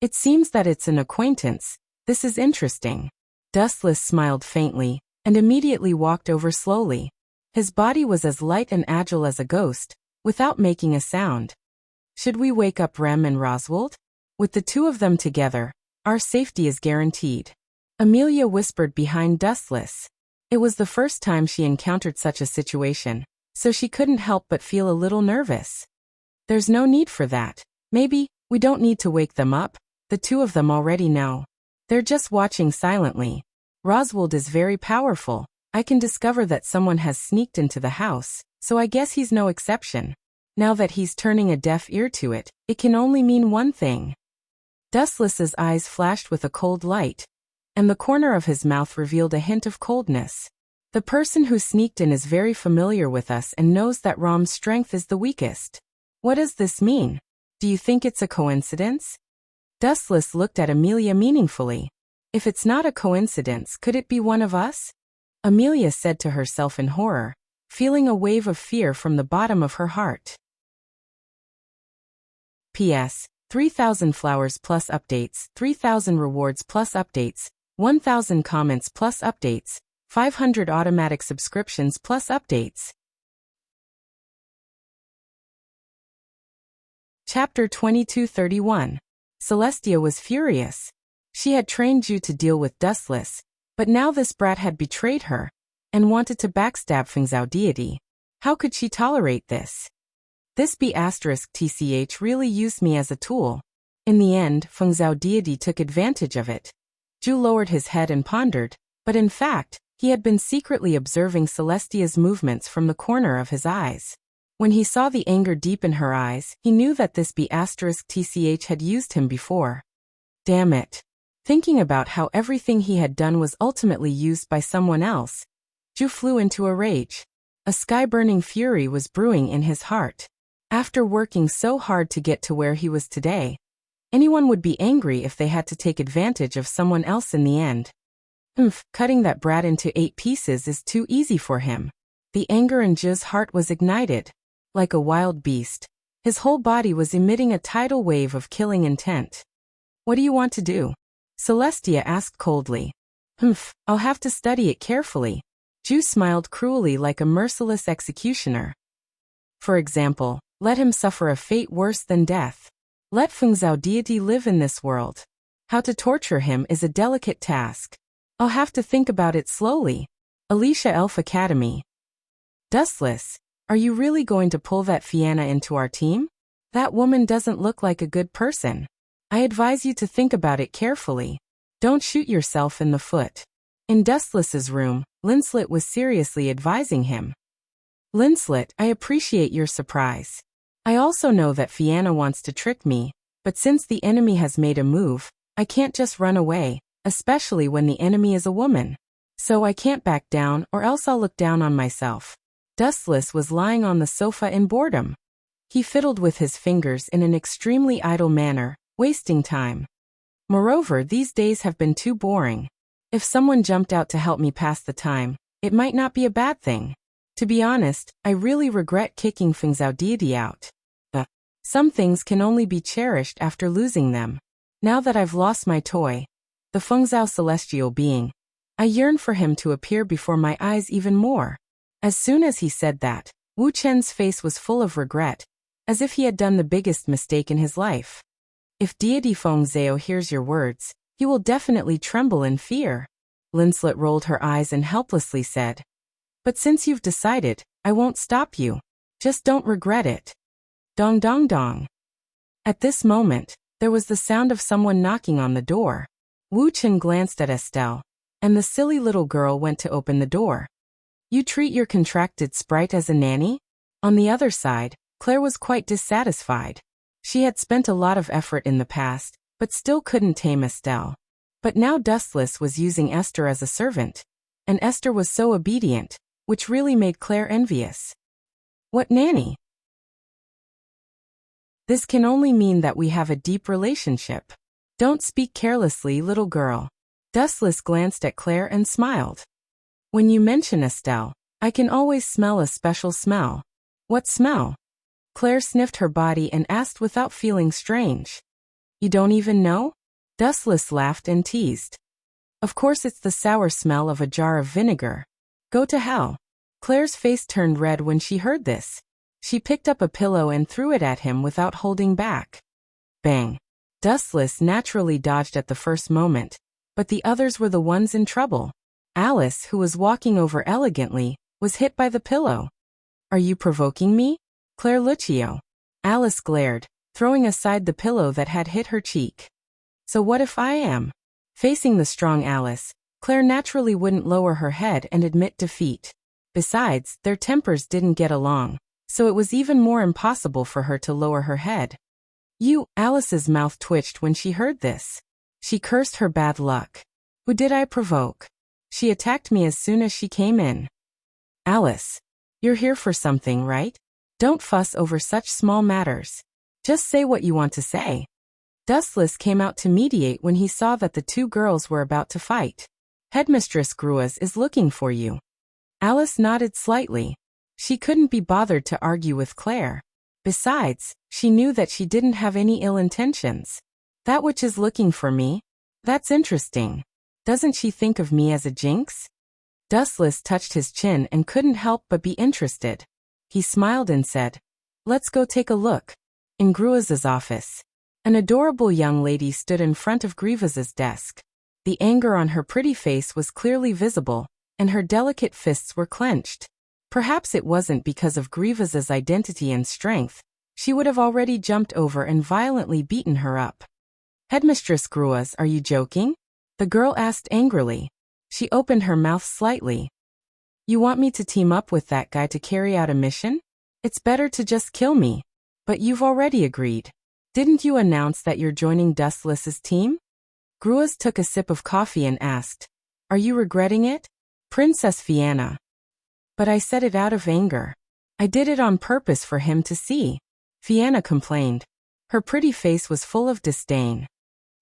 It seems that it's an acquaintance. This is interesting. Dustless smiled faintly, and immediately walked over slowly. His body was as light and agile as a ghost, without making a sound. Should we wake up Rem and Roswald? With the 2 of them together, our safety is guaranteed. Amelia whispered behind Dustless. It was the first time she encountered such a situation, so she couldn't help but feel a little nervous. There's no need for that. Maybe, we don't need to wake them up. The 2 of them already know. They're just watching silently. Roswald is very powerful. I can discover that someone has sneaked into the house, so I guess he's no exception. Now that he's turning a deaf ear to it, it can only mean one thing. Dustless's eyes flashed with a cold light, and the corner of his mouth revealed a hint of coldness. The person who sneaked in is very familiar with us and knows that Ram's strength is the weakest. What does this mean? Do you think it's a coincidence? Dustless looked at Amelia meaningfully. If it's not a coincidence, could it be one of us? Amelia said to herself in horror, feeling a wave of fear from the bottom of her heart. P.S. 3,000 flowers plus updates, 3,000 rewards plus updates, 1,000 comments plus updates, 500 automatic subscriptions plus updates. Chapter 2231. Celestia was furious. She had trained Ju to deal with Dustless, but now this brat had betrayed her, and wanted to backstab Fengzhou deity. How could she tolerate this? This B*TCH really used me as a tool. In the end, Fengzhou deity took advantage of it. Ju lowered his head and pondered, but in fact, he had been secretly observing Celestia's movements from the corner of his eyes. When he saw the anger deep in her eyes, he knew that this B*TCH had used him before. Damn it. Thinking about how everything he had done was ultimately used by someone else, Ju flew into a rage. A sky-burning fury was brewing in his heart. After working so hard to get to where he was today, Anyone would be angry if they had to take advantage of someone else in the end. Cutting that brat into 8 pieces is too easy for him. The anger in Zhi's heart was ignited. Like a wild beast, his whole body was emitting a tidal wave of killing intent. What do you want to do? Celestia asked coldly. I'll have to study it carefully. Zhu smiled cruelly like a merciless executioner. For example, let him suffer a fate worse than death. Let Fengzhao deity live in this world. How to torture him is a delicate task. I'll have to think about it slowly. Alicia Elf Academy. Dustless, are you really going to pull that Fianna into our team? That woman doesn't look like a good person. I advise you to think about it carefully. Don't shoot yourself in the foot. In Dustless's room, Linslet was seriously advising him. Linslet, I appreciate your surprise. I also know that Fianna wants to trick me, but since the enemy has made a move, I can't just run away, especially when the enemy is a woman. So I can't back down or else I'll look down on myself. Dustless was lying on the sofa in boredom. He fiddled with his fingers in an extremely idle manner, wasting time. Moreover, these days have been too boring. If someone jumped out to help me pass the time, it might not be a bad thing. To be honest, I really regret kicking Fengzhao deity out. Some things can only be cherished after losing them. Now that I've lost my toy, the Fengzhao celestial being, I yearn for him to appear before my eyes even more. As soon as he said that, Wu Chen's face was full of regret, as if he had done the biggest mistake in his life. If deity Fengzhao hears your words, he will definitely tremble in fear. Linslet rolled her eyes and helplessly said, But since you've decided, I won't stop you. Just don't regret it. Dong dong dong. At this moment, there was the sound of someone knocking on the door. Wu Chen glanced at Estelle, and the silly little girl went to open the door. You treat your contracted sprite as a nanny? On the other side, Claire was quite dissatisfied. She had spent a lot of effort in the past, but still couldn't tame Estelle. But now Dustless was using Esther as a servant, and Esther was so obedient, which really made Claire envious. What nanny? This can only mean that we have a deep relationship. Don't speak carelessly, little girl. Dustless glanced at Claire and smiled. When you mention Estelle, I can always smell a special smell. What smell? Claire sniffed her body and asked without feeling strange. You don't even know? Dustless laughed and teased. Of course it's the sour smell of a jar of vinegar. Go to hell. Claire's face turned red when she heard this. She picked up a pillow and threw it at him without holding back. Bang. Dustless naturally dodged at the first moment, but the others were the ones in trouble. Alice, who was walking over elegantly, was hit by the pillow. Are you provoking me? Claire Lucio. Alice glared, throwing aside the pillow that had hit her cheek. So what if I am? Facing the strong Alice, Claire naturally wouldn't lower her head and admit defeat. Besides, their tempers didn't get along, so it was even more impossible for her to lower her head. Alice's mouth twitched when she heard this. She cursed her bad luck. Who did I provoke? She attacked me as soon as she came in. Alice, you're here for something, right? Don't fuss over such small matters. Just say what you want to say. Dustless came out to mediate when he saw that the two girls were about to fight. Headmistress Gruas is looking for you. Alice nodded slightly. She couldn't be bothered to argue with Claire. Besides, she knew that she didn't have any ill intentions. That witch is looking for me? That's interesting. Doesn't she think of me as a jinx? Dustless touched his chin and couldn't help but be interested. He smiled and said, Let's go take a look. In Gruas's office, an adorable young lady stood in front of Grievous' desk. The anger on her pretty face was clearly visible, and her delicate fists were clenched. Perhaps it wasn't because of Grievous' identity and strength. She would have already jumped over and violently beaten her up. Headmistress Gruas, are you joking? The girl asked angrily. She opened her mouth slightly. You want me to team up with that guy to carry out a mission? It's better to just kill me. But you've already agreed. Didn't you announce that you're joining Dustless's team? Gruas took a sip of coffee and asked, Are you regretting it? Princess Fianna. But I said it out of anger. I did it on purpose for him to see. Fianna complained. Her pretty face was full of disdain.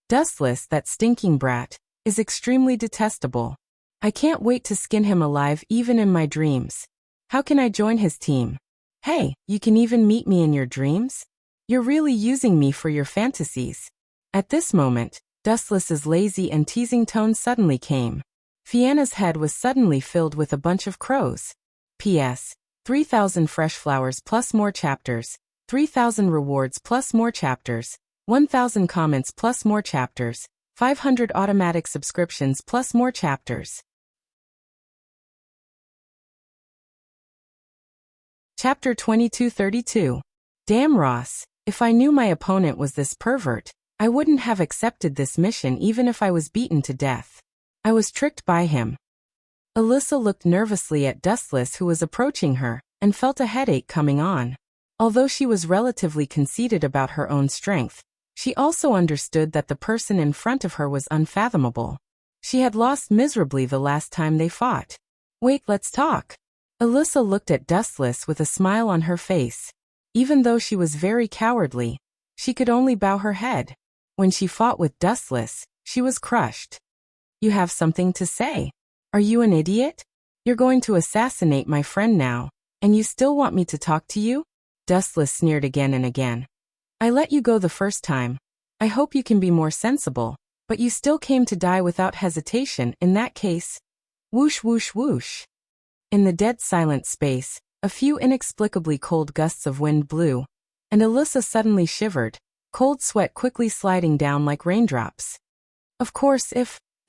"Dustless, that stinking brat, is extremely detestable. I can't wait to skin him alive even in my dreams. How can I join his team?" "Hey, you can even meet me in your dreams? You're really using me for your fantasies." At this moment, Dustless's lazy and teasing tone suddenly came. Fianna's head was suddenly filled with a bunch of crows. P.S. 3,000 fresh flowers plus more chapters, 3,000 rewards plus more chapters, 1,000 comments plus more chapters, 500 automatic subscriptions plus more chapters. Chapter 2232. Damn Ross, if I knew my opponent was this pervert, I wouldn't have accepted this mission even if I was beaten to death. I was tricked by him. Alyssa looked nervously at Dustless, who was approaching her, and felt a headache coming on. Although she was relatively conceited about her own strength, she also understood that the person in front of her was unfathomable. She had lost miserably the last time they fought. "Wait, let's talk." Alyssa looked at Dustless with a smile on her face. Even though she was very cowardly, she could only bow her head. When she fought with Dustless, she was crushed. "You have something to say? Are you an idiot? You're going to assassinate my friend now, and you still want me to talk to you?" Dustless sneered again and again. "I let you go the first time. I hope you can be more sensible, but you still came to die without hesitation in that case." Whoosh whoosh whoosh. In the dead silent space, a few inexplicably cold gusts of wind blew, and Alyssa suddenly shivered, cold sweat quickly sliding down like raindrops. "Of course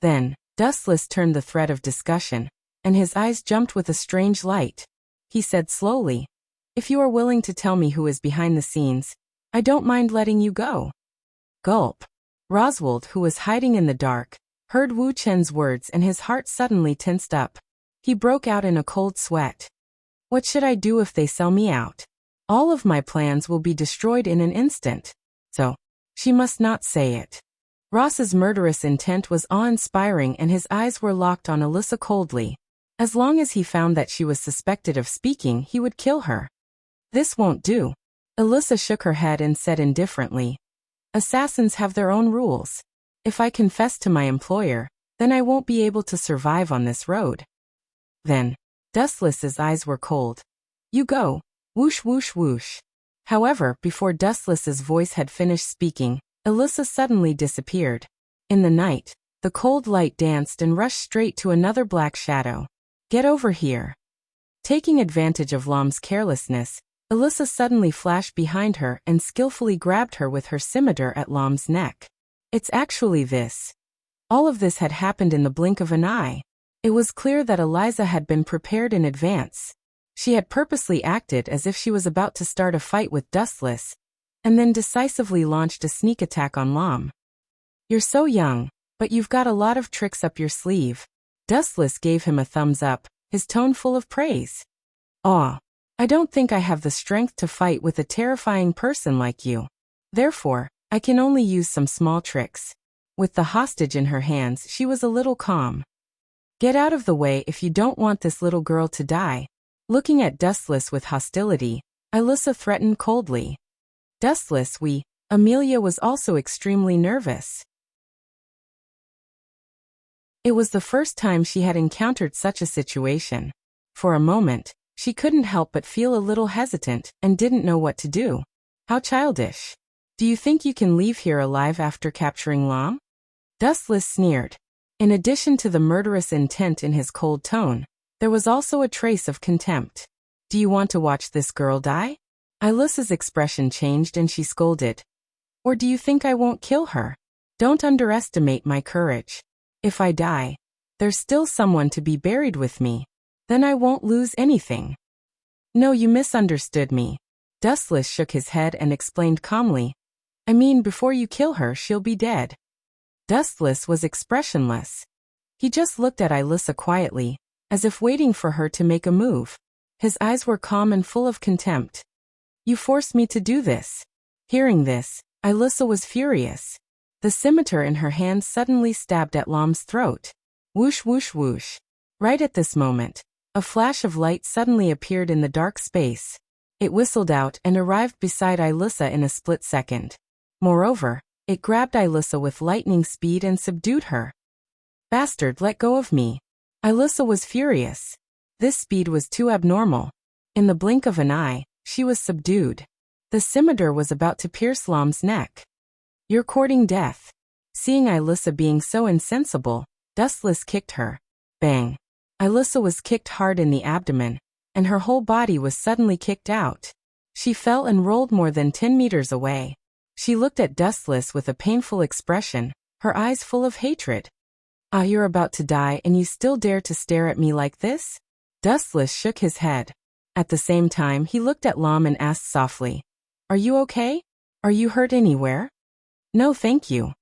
then," Dustless turned the thread of discussion, and his eyes jumped with a strange light. He said slowly, "If you are willing to tell me who is behind the scenes, I don't mind letting you go." Gulp. Roswald, who was hiding in the dark, heard Wu Chen's words and his heart suddenly tensed up. He broke out in a cold sweat. "What should I do if they sell me out? All of my plans will be destroyed in an instant." So, she must not say it. Ross's murderous intent was awe-inspiring and his eyes were locked on Alyssa coldly. As long as he found that she was suspected of speaking, he would kill her. "This won't do." Alyssa shook her head and said indifferently, "Assassins have their own rules. If I confess to my employer, then I won't be able to survive on this road." "Then," Dustless's eyes were cold. "You go." Whoosh whoosh whoosh. However, before Dustless's voice had finished speaking, Alyssa suddenly disappeared. In the night, the cold light danced and rushed straight to another black shadow. "Get over here." Taking advantage of Lom's carelessness, Alyssa suddenly flashed behind her and skillfully grabbed her with her scimitar at Lom's neck. "It's actually this." All of this had happened in the blink of an eye. It was clear that Eliza had been prepared in advance. She had purposely acted as if she was about to start a fight with Dustless, and then decisively launched a sneak attack on Lom. "You're so young, but you've got a lot of tricks up your sleeve." Dustless gave him a thumbs up, his tone full of praise. "Aw, I don't think I have the strength to fight with a terrifying person like you. Therefore, I can only use some small tricks." With the hostage in her hands, she was a little calm. "Get out of the way if you don't want this little girl to die." Looking at Dustless with hostility, Alyssa threatened coldly. Dustless, Amelia was also extremely nervous. It was the first time she had encountered such a situation. For a moment, she couldn't help but feel a little hesitant and didn't know what to do. How childish. "Do you think you can leave here alive after capturing Lom?" Dustless sneered. In addition to the murderous intent in his cold tone, there was also a trace of contempt. "Do you want to watch this girl die?" Alyssa's expression changed and she scolded. "Or do you think I won't kill her? Don't underestimate my courage. If I die, there's still someone to be buried with me. Then I won't lose anything." "No, you misunderstood me." Dustless shook his head and explained calmly. "I mean, before you kill her, she'll be dead." Dustless was expressionless. He just looked at Alyssa quietly, as if waiting for her to make a move. His eyes were calm and full of contempt. "You forced me to do this." Hearing this, Alyssa was furious. The scimitar in her hand suddenly stabbed at Lom's throat. Whoosh whoosh whoosh. Right at this moment, a flash of light suddenly appeared in the dark space. It whistled out and arrived beside Alyssa in a split second. Moreover, it grabbed Alyssa with lightning speed and subdued her. Bastard, let go of me. Alyssa was furious. This speed was too abnormal. In the blink of an eye, she was subdued. The scimitar was about to pierce Lom's neck. You're courting death. Seeing Alyssa being so insensible, Dustless kicked her. Bang. Alyssa was kicked hard in the abdomen, and her whole body was suddenly kicked out. She fell and rolled more than 10 meters away. She looked at Dustless with a painful expression, her eyes full of hatred. Ah, you're about to die and you still dare to stare at me like this? Dustless shook his head. At the same time, he looked at Lom and asked softly, Are you okay? Are you hurt anywhere? No, thank you.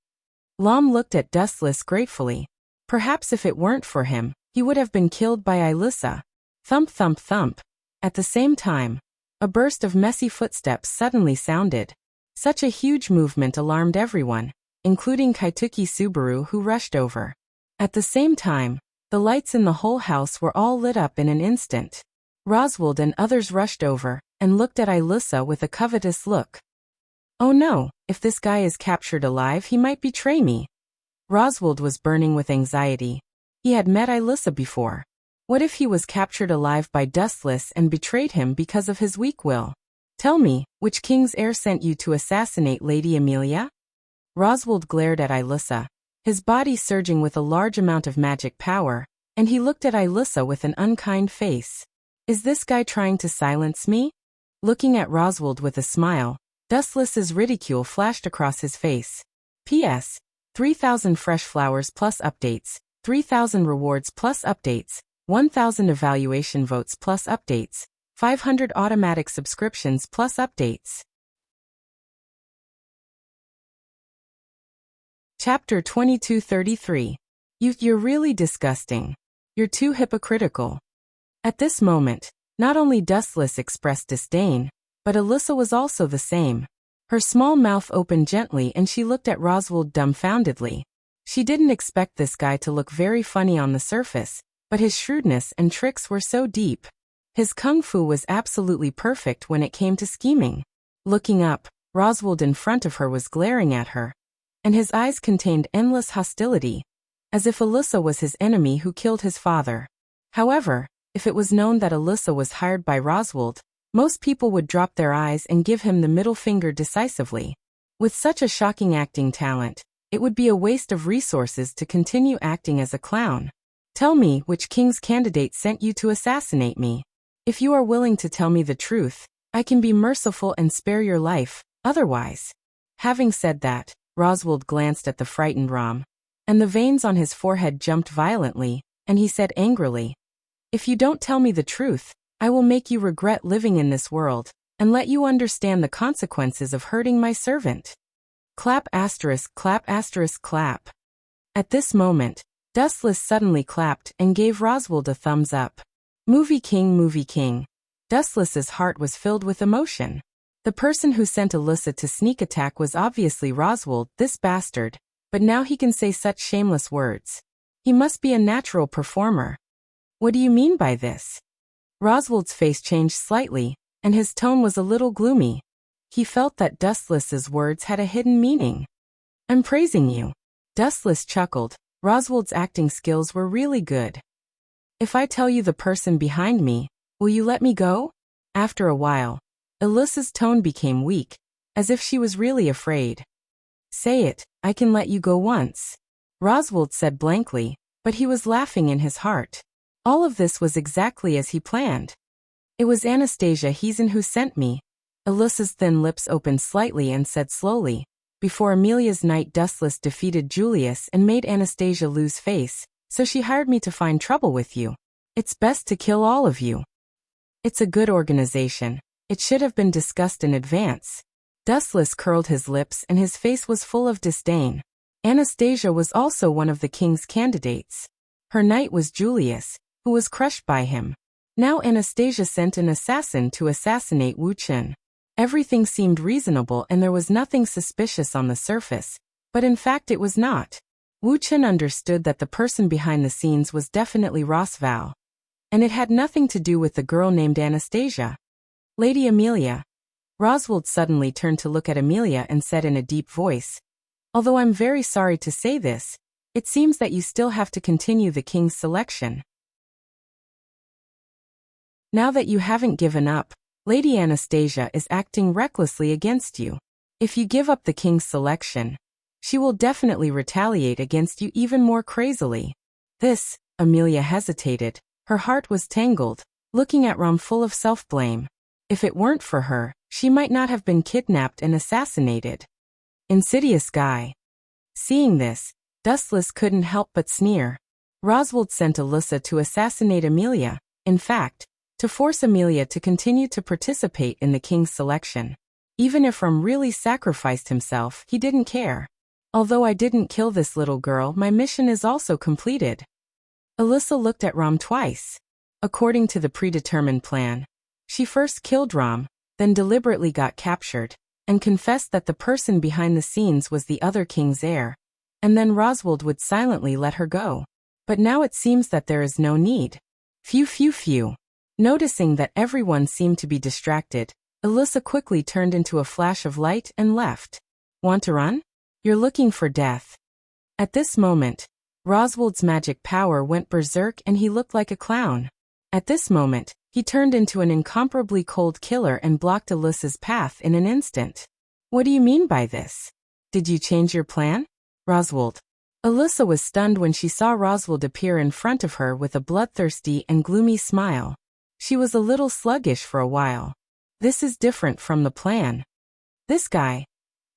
Lom looked at Dustless gratefully. Perhaps if it weren't for him, he would have been killed by Alyssa. Thump, thump, thump. At the same time, a burst of messy footsteps suddenly sounded. Such a huge movement alarmed everyone, including Kaituki Subaru, who rushed over. At the same time, the lights in the whole house were all lit up in an instant. Roswald and others rushed over and looked at Alyssa with a covetous look. Oh no, if this guy is captured alive, he might betray me. Roswald was burning with anxiety. He had met Alyssa before. What if he was captured alive by Dustless and betrayed him because of his weak will? Tell me, which king's heir sent you to assassinate Lady Amelia? Roswald glared at Alyssa, his body surging with a large amount of magic power, and he looked at Alyssa with an unkind face. Is this guy trying to silence me? Looking at Roswald with a smile, Dustless's ridicule flashed across his face. P.S. 3,000 fresh flowers plus updates, 3,000 rewards plus updates, 1,000 evaluation votes plus updates, 500 automatic subscriptions plus updates. Chapter 2233. You're really disgusting. You're too hypocritical. At this moment, not only Dustless expressed disdain, but Alyssa was also the same. Her small mouth opened gently and she looked at Roswald dumbfoundedly. She didn't expect this guy to look very funny on the surface, but his shrewdness and tricks were so deep. His kung fu was absolutely perfect when it came to scheming. Looking up, Roswald in front of her was glaring at her, and his eyes contained endless hostility, as if Alyssa was his enemy who killed his father. However, if it was known that Alyssa was hired by Roswald, most people would drop their eyes and give him the middle finger decisively. With such a shocking acting talent, it would be a waste of resources to continue acting as a clown. Tell me which king's candidate sent you to assassinate me. If you are willing to tell me the truth, I can be merciful and spare your life, otherwise. Having said that, Roswald glanced at the frightened Rom, and the veins on his forehead jumped violently, and he said angrily, If you don't tell me the truth, I will make you regret living in this world, and let you understand the consequences of hurting my servant. Clap asterisk clap asterisk clap. At this moment, Dustless suddenly clapped and gave Roswald a thumbs up. Movie king, movie king. Dustless's heart was filled with emotion. The person who sent Alyssa to sneak attack was obviously Roswald, this bastard, but now he can say such shameless words. He must be a natural performer. What do you mean by this? Roswald's face changed slightly, and his tone was a little gloomy. He felt that Dustless's words had a hidden meaning. I'm praising you. Dustless chuckled. Roswald's acting skills were really good. If I tell you the person behind me, will you let me go? After a while, Alyssa's tone became weak, as if she was really afraid. Say it, I can let you go once. Roswald said blankly, but he was laughing in his heart. All of this was exactly as he planned. It was Anastasia Heason who sent me. Alyssa's thin lips opened slightly and said slowly, Before Amelia's night Dustless defeated Julius and made Anastasia lose face, so she hired me to find trouble with you. It's best to kill all of you. It's a good organization. It should have been discussed in advance. Dustless curled his lips and his face was full of disdain. Anastasia was also one of the king's candidates. Her knight was Julius, who was crushed by him. Now Anastasia sent an assassin to assassinate Wu Chen. Everything seemed reasonable and there was nothing suspicious on the surface, but in fact it was not. Wu Chen understood that the person behind the scenes was definitely Rosval. And it had nothing to do with the girl named Anastasia. Lady Amelia. Roswald suddenly turned to look at Amelia and said in a deep voice, "Although I'm very sorry to say this, it seems that you still have to continue the king's selection. Now that you haven't given up, Lady Anastasia is acting recklessly against you. If you give up the king's selection, she will definitely retaliate against you even more crazily." This, Amelia hesitated. Her heart was tangled, looking at Rom full of self-blame. If it weren't for her, she might not have been kidnapped and assassinated. Insidious guy. Seeing this, Dustless couldn't help but sneer. Roswald sent Alyssa to assassinate Amelia, in fact, to force Amelia to continue to participate in the king's selection. Even if Rom really sacrificed himself, he didn't care. "Although I didn't kill this little girl, my mission is also completed." Alyssa looked at Rom twice. According to the predetermined plan, she first killed Rom, then deliberately got captured, and confessed that the person behind the scenes was the other king's heir, and then Roswald would silently let her go. But now it seems that there is no need. Phew. Noticing that everyone seemed to be distracted, Alyssa quickly turned into a flash of light and left. "Want to run? You're looking for death." At this moment, Roswald's magic power went berserk and he looked like a clown. At this moment, he turned into an incomparably cold killer and blocked Alyssa's path in an instant. "What do you mean by this? Did you change your plan, Roswald?" Alyssa was stunned when she saw Roswald appear in front of her with a bloodthirsty and gloomy smile. She was a little sluggish for a while. "This is different from the plan. This guy."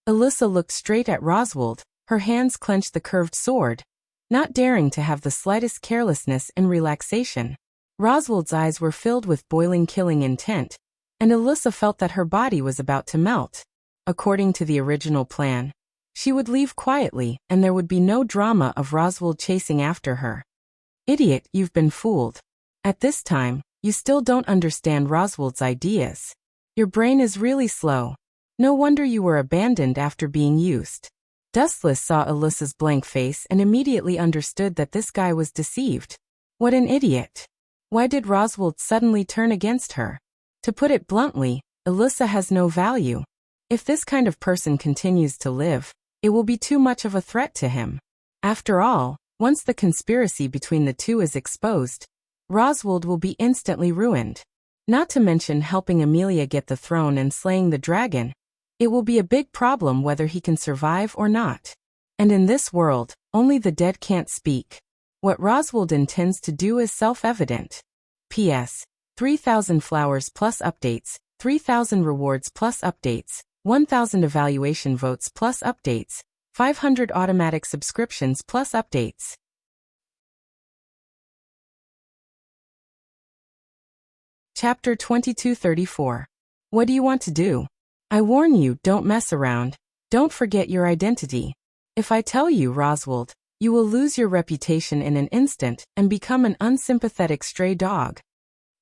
Alyssa looked straight at Roswald, her hands clenched the curved sword, not daring to have the slightest carelessness and relaxation. Roswald's eyes were filled with boiling killing intent, and Alyssa felt that her body was about to melt. According to the original plan, she would leave quietly and there would be no drama of Roswald chasing after her. "Idiot, you've been fooled. At this time, you still don't understand Roswald's ideas. Your brain is really slow. No wonder you were abandoned after being used." Dustless saw Alyssa's blank face and immediately understood that this guy was deceived. What an idiot. Why did Roswald suddenly turn against her? To put it bluntly, Alyssa has no value. If this kind of person continues to live, it will be too much of a threat to him. After all, once the conspiracy between the two is exposed, Roswald will be instantly ruined. Not to mention helping Amelia get the throne and slaying the dragon. It will be a big problem whether he can survive or not. And in this world, only the dead can't speak. What Roswald intends to do is self-evident. P.S. 3,000 flowers plus updates, 3,000 rewards plus updates, 1,000 evaluation votes plus updates, 500 automatic subscriptions plus updates. Chapter 2234. What do you want to do? I warn you, don't mess around. Don't forget your identity. If I tell you, Roswald, you will lose your reputation in an instant and become an unsympathetic stray dog.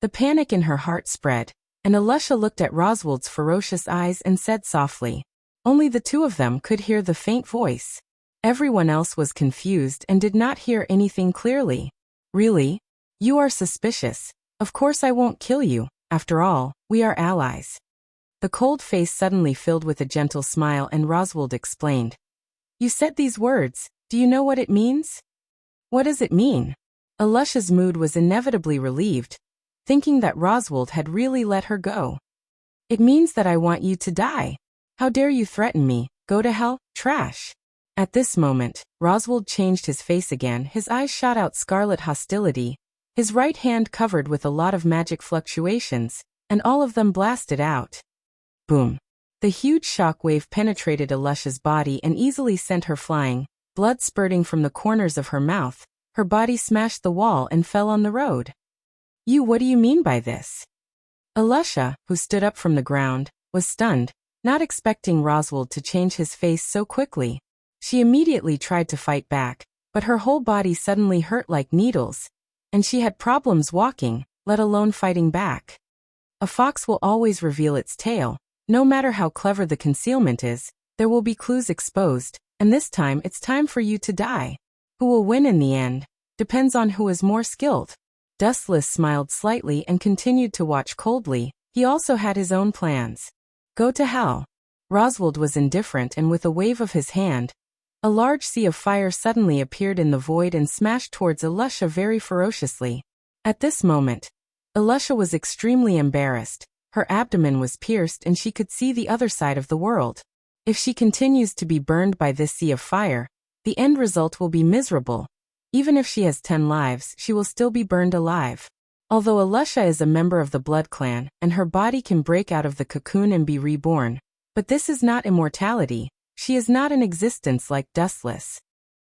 The panic in her heart spread, and Alyssa looked at Roswald's ferocious eyes and said softly. Only the two of them could hear the faint voice. Everyone else was confused and did not hear anything clearly. Really? You are suspicious. Of course I won't kill you. After all, we are allies. The cold face suddenly filled with a gentle smile and Roswald explained. You said these words. Do you know what it means? What does it mean? Alyssa's mood was inevitably relieved, thinking that Roswald had really let her go. It means that I want you to die. How dare you threaten me? Go to hell, trash. At this moment, Roswald changed his face again. His eyes shot out scarlet hostility, his right hand covered with a lot of magic fluctuations, and all of them blasted out. Boom. The huge shock wave penetrated Alyssa's body and easily sent her flying, blood spurting from the corners of her mouth. Her body smashed the wall and fell on the road. What do you mean by this? Alyssa, who stood up from the ground, was stunned, not expecting Roswald to change his face so quickly. She immediately tried to fight back, but her whole body suddenly hurt like needles, and she had problems walking, let alone fighting back. A fox will always reveal its tail. No matter how clever the concealment is, there will be clues exposed, and this time it's time for you to die. Who will win in the end depends on who is more skilled. Dustless smiled slightly and continued to watch coldly. He also had his own plans. Go to hell. Roswald was indifferent, and with a wave of his hand, a large sea of fire suddenly appeared in the void and smashed towards Elisha very ferociously. At this moment, Elisha was extremely embarrassed. Her abdomen was pierced and she could see the other side of the world. If she continues to be burned by this sea of fire, the end result will be miserable. Even if she has 10 lives, she will still be burned alive. Although Elisha is a member of the Blood Clan, and her body can break out of the cocoon and be reborn, but this is not immortality. She is not an existence like Dustless.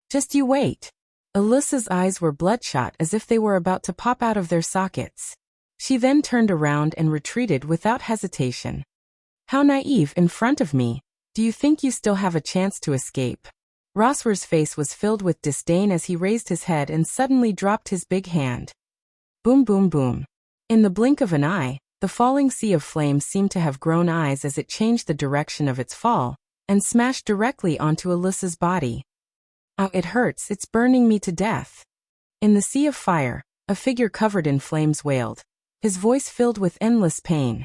Just you wait. Alyssa's eyes were bloodshot as if they were about to pop out of their sockets. She then turned around and retreated without hesitation. How naive in front of me. Do you think you still have a chance to escape? Roswer's face was filled with disdain as he raised his head and suddenly dropped his big hand. Boom, boom, boom. In the blink of an eye, the falling sea of flames seemed to have grown eyes as it changed the direction of its fall and smashed directly onto Alyssa's body. Ow, it hurts, it's burning me to death. In the sea of fire, a figure covered in flames wailed, his voice filled with endless pain.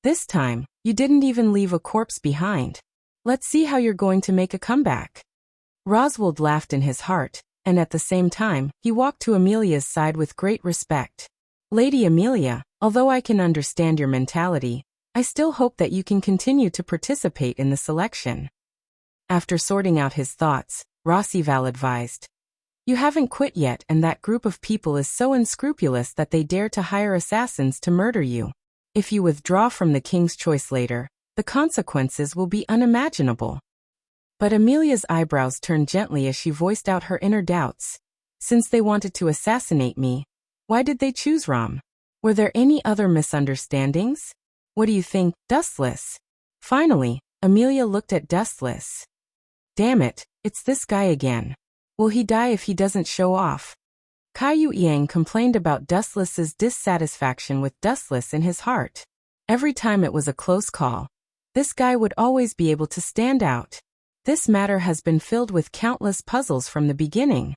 This time, you didn't even leave a corpse behind. Let's see how you're going to make a comeback. Roswald laughed in his heart, and at the same time, he walked to Amelia's side with great respect. Lady Amelia, although I can understand your mentality, I still hope that you can continue to participate in the selection. After sorting out his thoughts, Rossival advised. You haven't quit yet, and that group of people is so unscrupulous that they dare to hire assassins to murder you. If you withdraw from the king's choice later, the consequences will be unimaginable. But Amelia's eyebrows turned gently as she voiced out her inner doubts. Since they wanted to assassinate me, why did they choose Ram? Were there any other misunderstandings? What do you think, Dustless? Finally, Amelia looked at Dustless. Damn it, it's this guy again. Will he die if he doesn't show off? Caillou Yang complained about Dustless's dissatisfaction with Dustless in his heart. Every time it was a close call, this guy would always be able to stand out. This matter has been filled with countless puzzles from the beginning.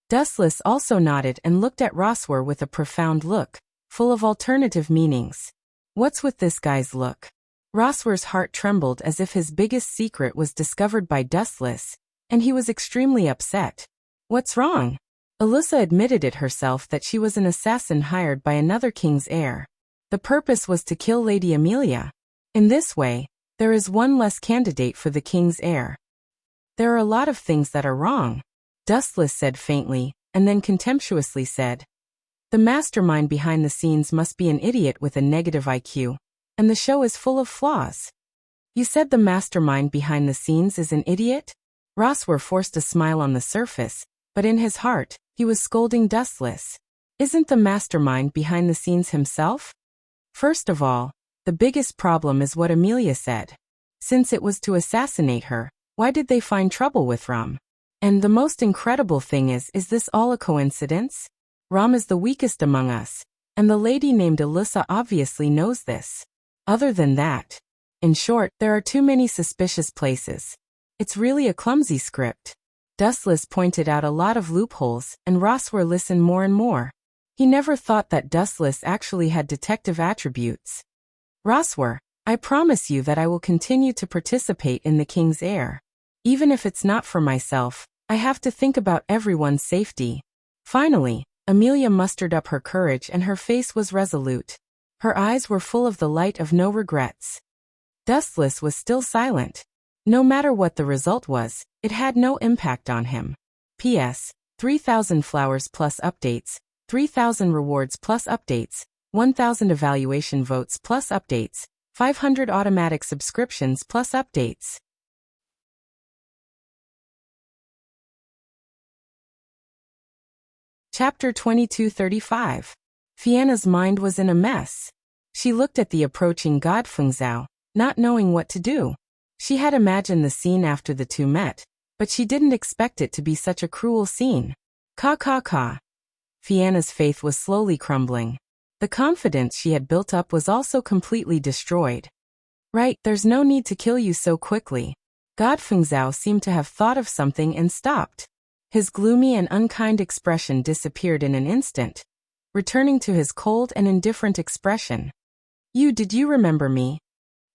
Dustless also nodded and looked at Roswer with a profound look, full of alternative meanings. What's with this guy's look? Roswer's heart trembled as if his biggest secret was discovered by Dustless, and he was extremely upset. What's wrong? Alyssa admitted it herself that she was an assassin hired by another king's heir. The purpose was to kill Lady Amelia. In this way, there is one less candidate for the king's heir. There are a lot of things that are wrong, Dustless said faintly, and then contemptuously said. The mastermind behind the scenes must be an idiot with a negative IQ, and the show is full of flaws. You said the mastermind behind the scenes is an idiot? Roswer forced a smile on the surface, but in his heart, he was scolding Dustless. Isn't the mastermind behind the scenes himself? First of all, the biggest problem is what Amelia said. Since it was to assassinate her, why did they find trouble with Ram? And the most incredible thing is this all a coincidence? Ram is the weakest among us, and the lady named Alyssa obviously knows this. Other than that, in short, there are too many suspicious places. It's really a clumsy script. Dustless pointed out a lot of loopholes, and Roswer listened more and more. He never thought that Dustless actually had detective attributes. Roswer, I promise you that I will continue to participate in the king's heir. Even if it's not for myself, I have to think about everyone's safety. Finally, Amelia mustered up her courage and her face was resolute. Her eyes were full of the light of no regrets. Dustless was still silent. No matter what the result was, it had no impact on him. P.S. 3,000 flowers plus updates, 3,000 rewards plus updates, 1,000 evaluation votes plus updates, 500 automatic subscriptions plus updates. Chapter 2235. Fianna's mind was in a mess. She looked at the approaching Godfengzhou, not knowing what to do. She had imagined the scene after the two met, but she didn't expect it to be such a cruel scene. Ka. Fianna's faith was slowly crumbling. The confidence she had built up was also completely destroyed. Right, there's no need to kill you so quickly. Godfengzhou seemed to have thought of something and stopped. His gloomy and unkind expression disappeared in an instant, returning to his cold and indifferent expression. Did you remember me?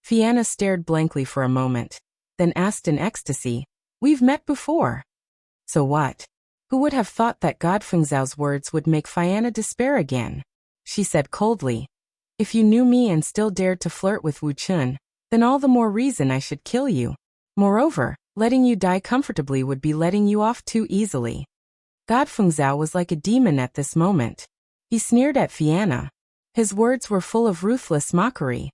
Fianna stared blankly for a moment, then asked in ecstasy, We've met before. So what? Who would have thought that Godfeng Zhao's words would make Fianna despair again? She said coldly, If you knew me and still dared to flirt with Wu Chun, then all the more reason I should kill you. Moreover, letting you die comfortably would be letting you off too easily. Godfeng Zhao was like a demon at this moment. He sneered at Fianna. His words were full of ruthless mockery.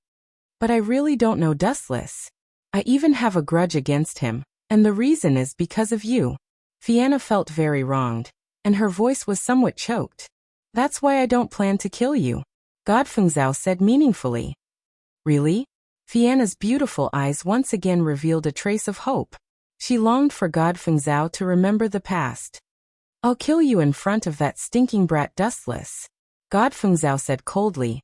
But I really don't know Dustless. I even have a grudge against him, and the reason is because of you. Fianna felt very wronged, and her voice was somewhat choked. That's why I don't plan to kill you, Godfeng Zhao said meaningfully. Really? Fianna's beautiful eyes once again revealed a trace of hope. She longed for Godfeng Zhao to remember the past. I'll kill you in front of that stinking brat Dustless, Godfeng Zhao said coldly.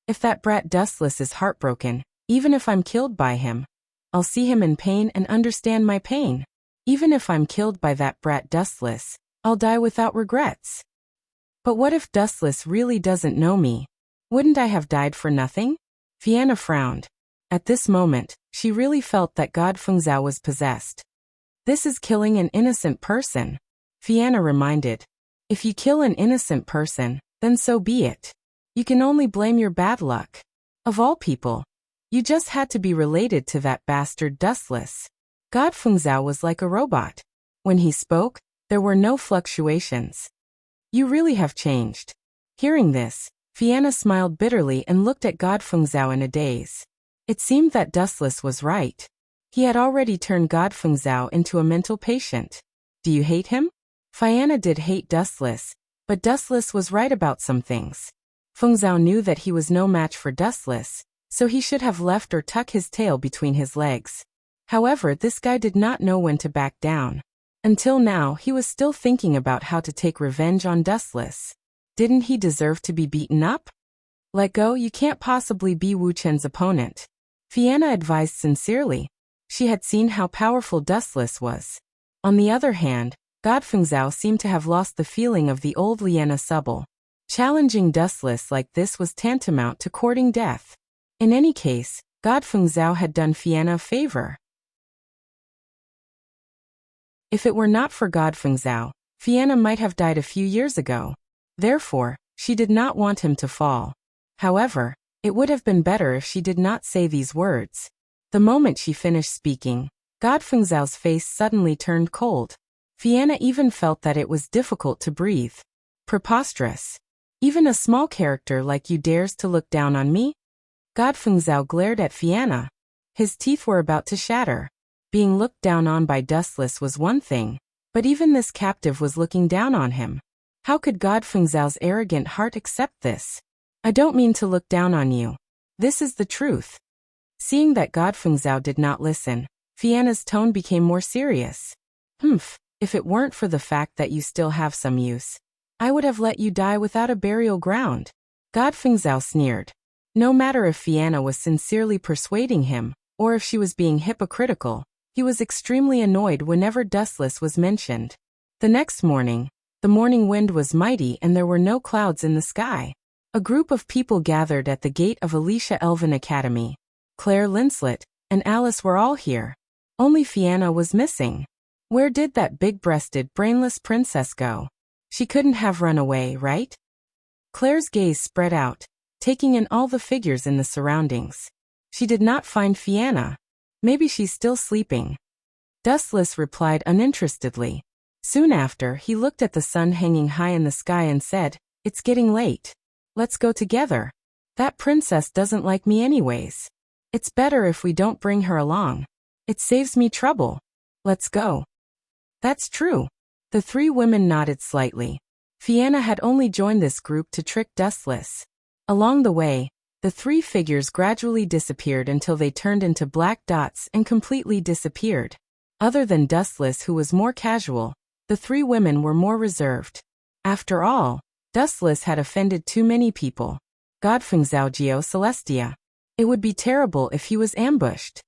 If that brat Dustless is heartbroken, even if I'm killed by him, I'll see him in pain and understand my pain. Even if I'm killed by that brat Dustless, I'll die without regrets. But what if Dustless really doesn't know me? Wouldn't I have died for nothing? Fianna frowned. At this moment, she really felt that Godfeng Zhao was possessed. This is killing an innocent person, Fianna reminded. If you kill an innocent person, then so be it. You can only blame your bad luck. Of all people, you just had to be related to that bastard Dustless. Godfeng Zhao was like a robot. When he spoke, there were no fluctuations. You really have changed. Hearing this, Fianna smiled bitterly and looked at Godfeng Zhao in a daze. It seemed that Dustless was right. He had already turned Godfeng Zhao into a mental patient. Do you hate him? Fianna did hate Dustless, but Dustless was right about some things. Feng Zhao knew that he was no match for Dustless, so he should have left or tuck his tail between his legs. However, this guy did not know when to back down. Until now, he was still thinking about how to take revenge on Dustless. Didn't he deserve to be beaten up? Let go, you can't possibly be Wu Chen's opponent, Fianna advised sincerely. She had seen how powerful Dustless was. On the other hand, Godfeng Zhao seemed to have lost the feeling of the old Liena Subble. Challenging Dustless like this was tantamount to courting death. In any case, Godfeng Zhao had done Fianna a favor. If it were not for Godfeng Zhao, Fianna might have died a few years ago. Therefore, she did not want him to fall. However, it would have been better if she did not say these words. The moment she finished speaking, Godfeng Zhao's face suddenly turned cold. Fianna even felt that it was difficult to breathe. Preposterous. Even a small character like you dares to look down on me? Godfeng Zhao glared at Fianna. His teeth were about to shatter. Being looked down on by Dustless was one thing, but even this captive was looking down on him. How could Godfeng Zhao's arrogant heart accept this? I don't mean to look down on you. This is the truth. Seeing that Godfeng Zhao did not listen, Fianna's tone became more serious. If it weren't for the fact that you still have some use, I would have let you die without a burial ground. Godfeng Zhao sneered. No matter if Fianna was sincerely persuading him, or if she was being hypocritical, he was extremely annoyed whenever Dustless was mentioned. The next morning, the morning wind was mighty and there were no clouds in the sky. A group of people gathered at the gate of Alicia Elven Academy. Claire Linslet and Alice were all here. Only Fianna was missing. Where did that big-breasted, brainless princess go? She couldn't have run away, right? Claire's gaze spread out, taking in all the figures in the surroundings. She did not find Fianna. Maybe she's still sleeping. Dustless replied uninterestedly. Soon after, he looked at the sun hanging high in the sky and said, It's getting late. Let's go together. That princess doesn't like me anyways. It's better if we don't bring her along. It saves me trouble. Let's go. That's true. The three women nodded slightly. Fianna had only joined this group to trick Dustless. Along the way, the three figures gradually disappeared until they turned into black dots and completely disappeared. Other than Dustless, who was more casual, the three women were more reserved. After all, Dustless had offended too many people. Godfeng Zhao Geo Celestia. It would be terrible if he was ambushed.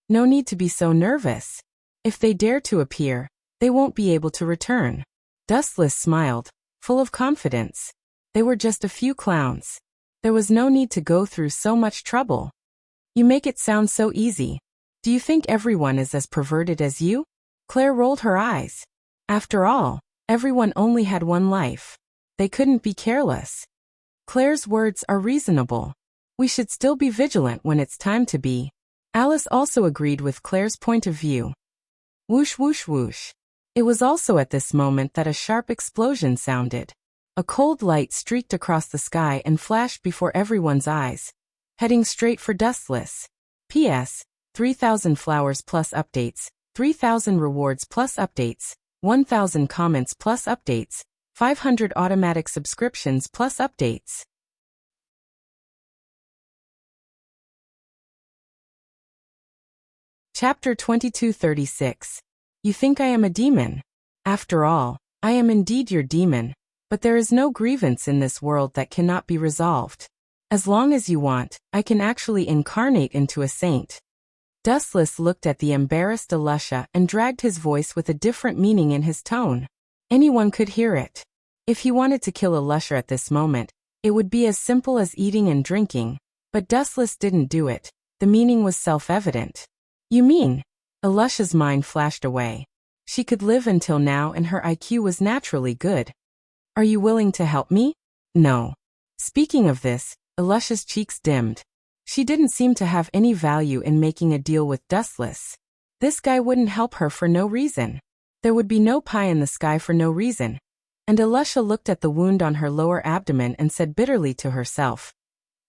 No need to be so nervous. If they dare to appear, they won't be able to return. Dustless smiled, full of confidence. They were just a few clowns. There was no need to go through so much trouble. You make it sound so easy. Do you think everyone is as perverted as you? Claire rolled her eyes. After all, everyone only had one life. They couldn't be careless. Claire's words are reasonable. We should still be vigilant when it's time to be. Alice also agreed with Claire's point of view. Whoosh whoosh whoosh. It was also at this moment that a sharp explosion sounded. A cold light streaked across the sky and flashed before everyone's eyes. Heading straight for Dustless. P.S. 3,000 flowers plus updates, 3,000 rewards plus updates, 1,000 comments plus updates, 500 automatic subscriptions plus updates. Chapter 2236. You think I am a demon? After all, I am indeed your demon, but there is no grievance in this world that cannot be resolved. As long as you want, I can actually incarnate into a saint. Dustless looked at the embarrassed Alusha and dragged his voice with a different meaning in his tone. Anyone could hear it. If he wanted to kill Alusha at this moment, it would be as simple as eating and drinking, but Dustless didn't do it. The meaning was self-evident. You mean? Alusha's mind flashed away. She could live until now and her IQ was naturally good. Are you willing to help me? No. Speaking of this, Alusha's cheeks dimmed. She didn't seem to have any value in making a deal with Dustless. This guy wouldn't help her for no reason. There would be no pie in the sky for no reason. And Alusha looked at the wound on her lower abdomen and said bitterly to herself,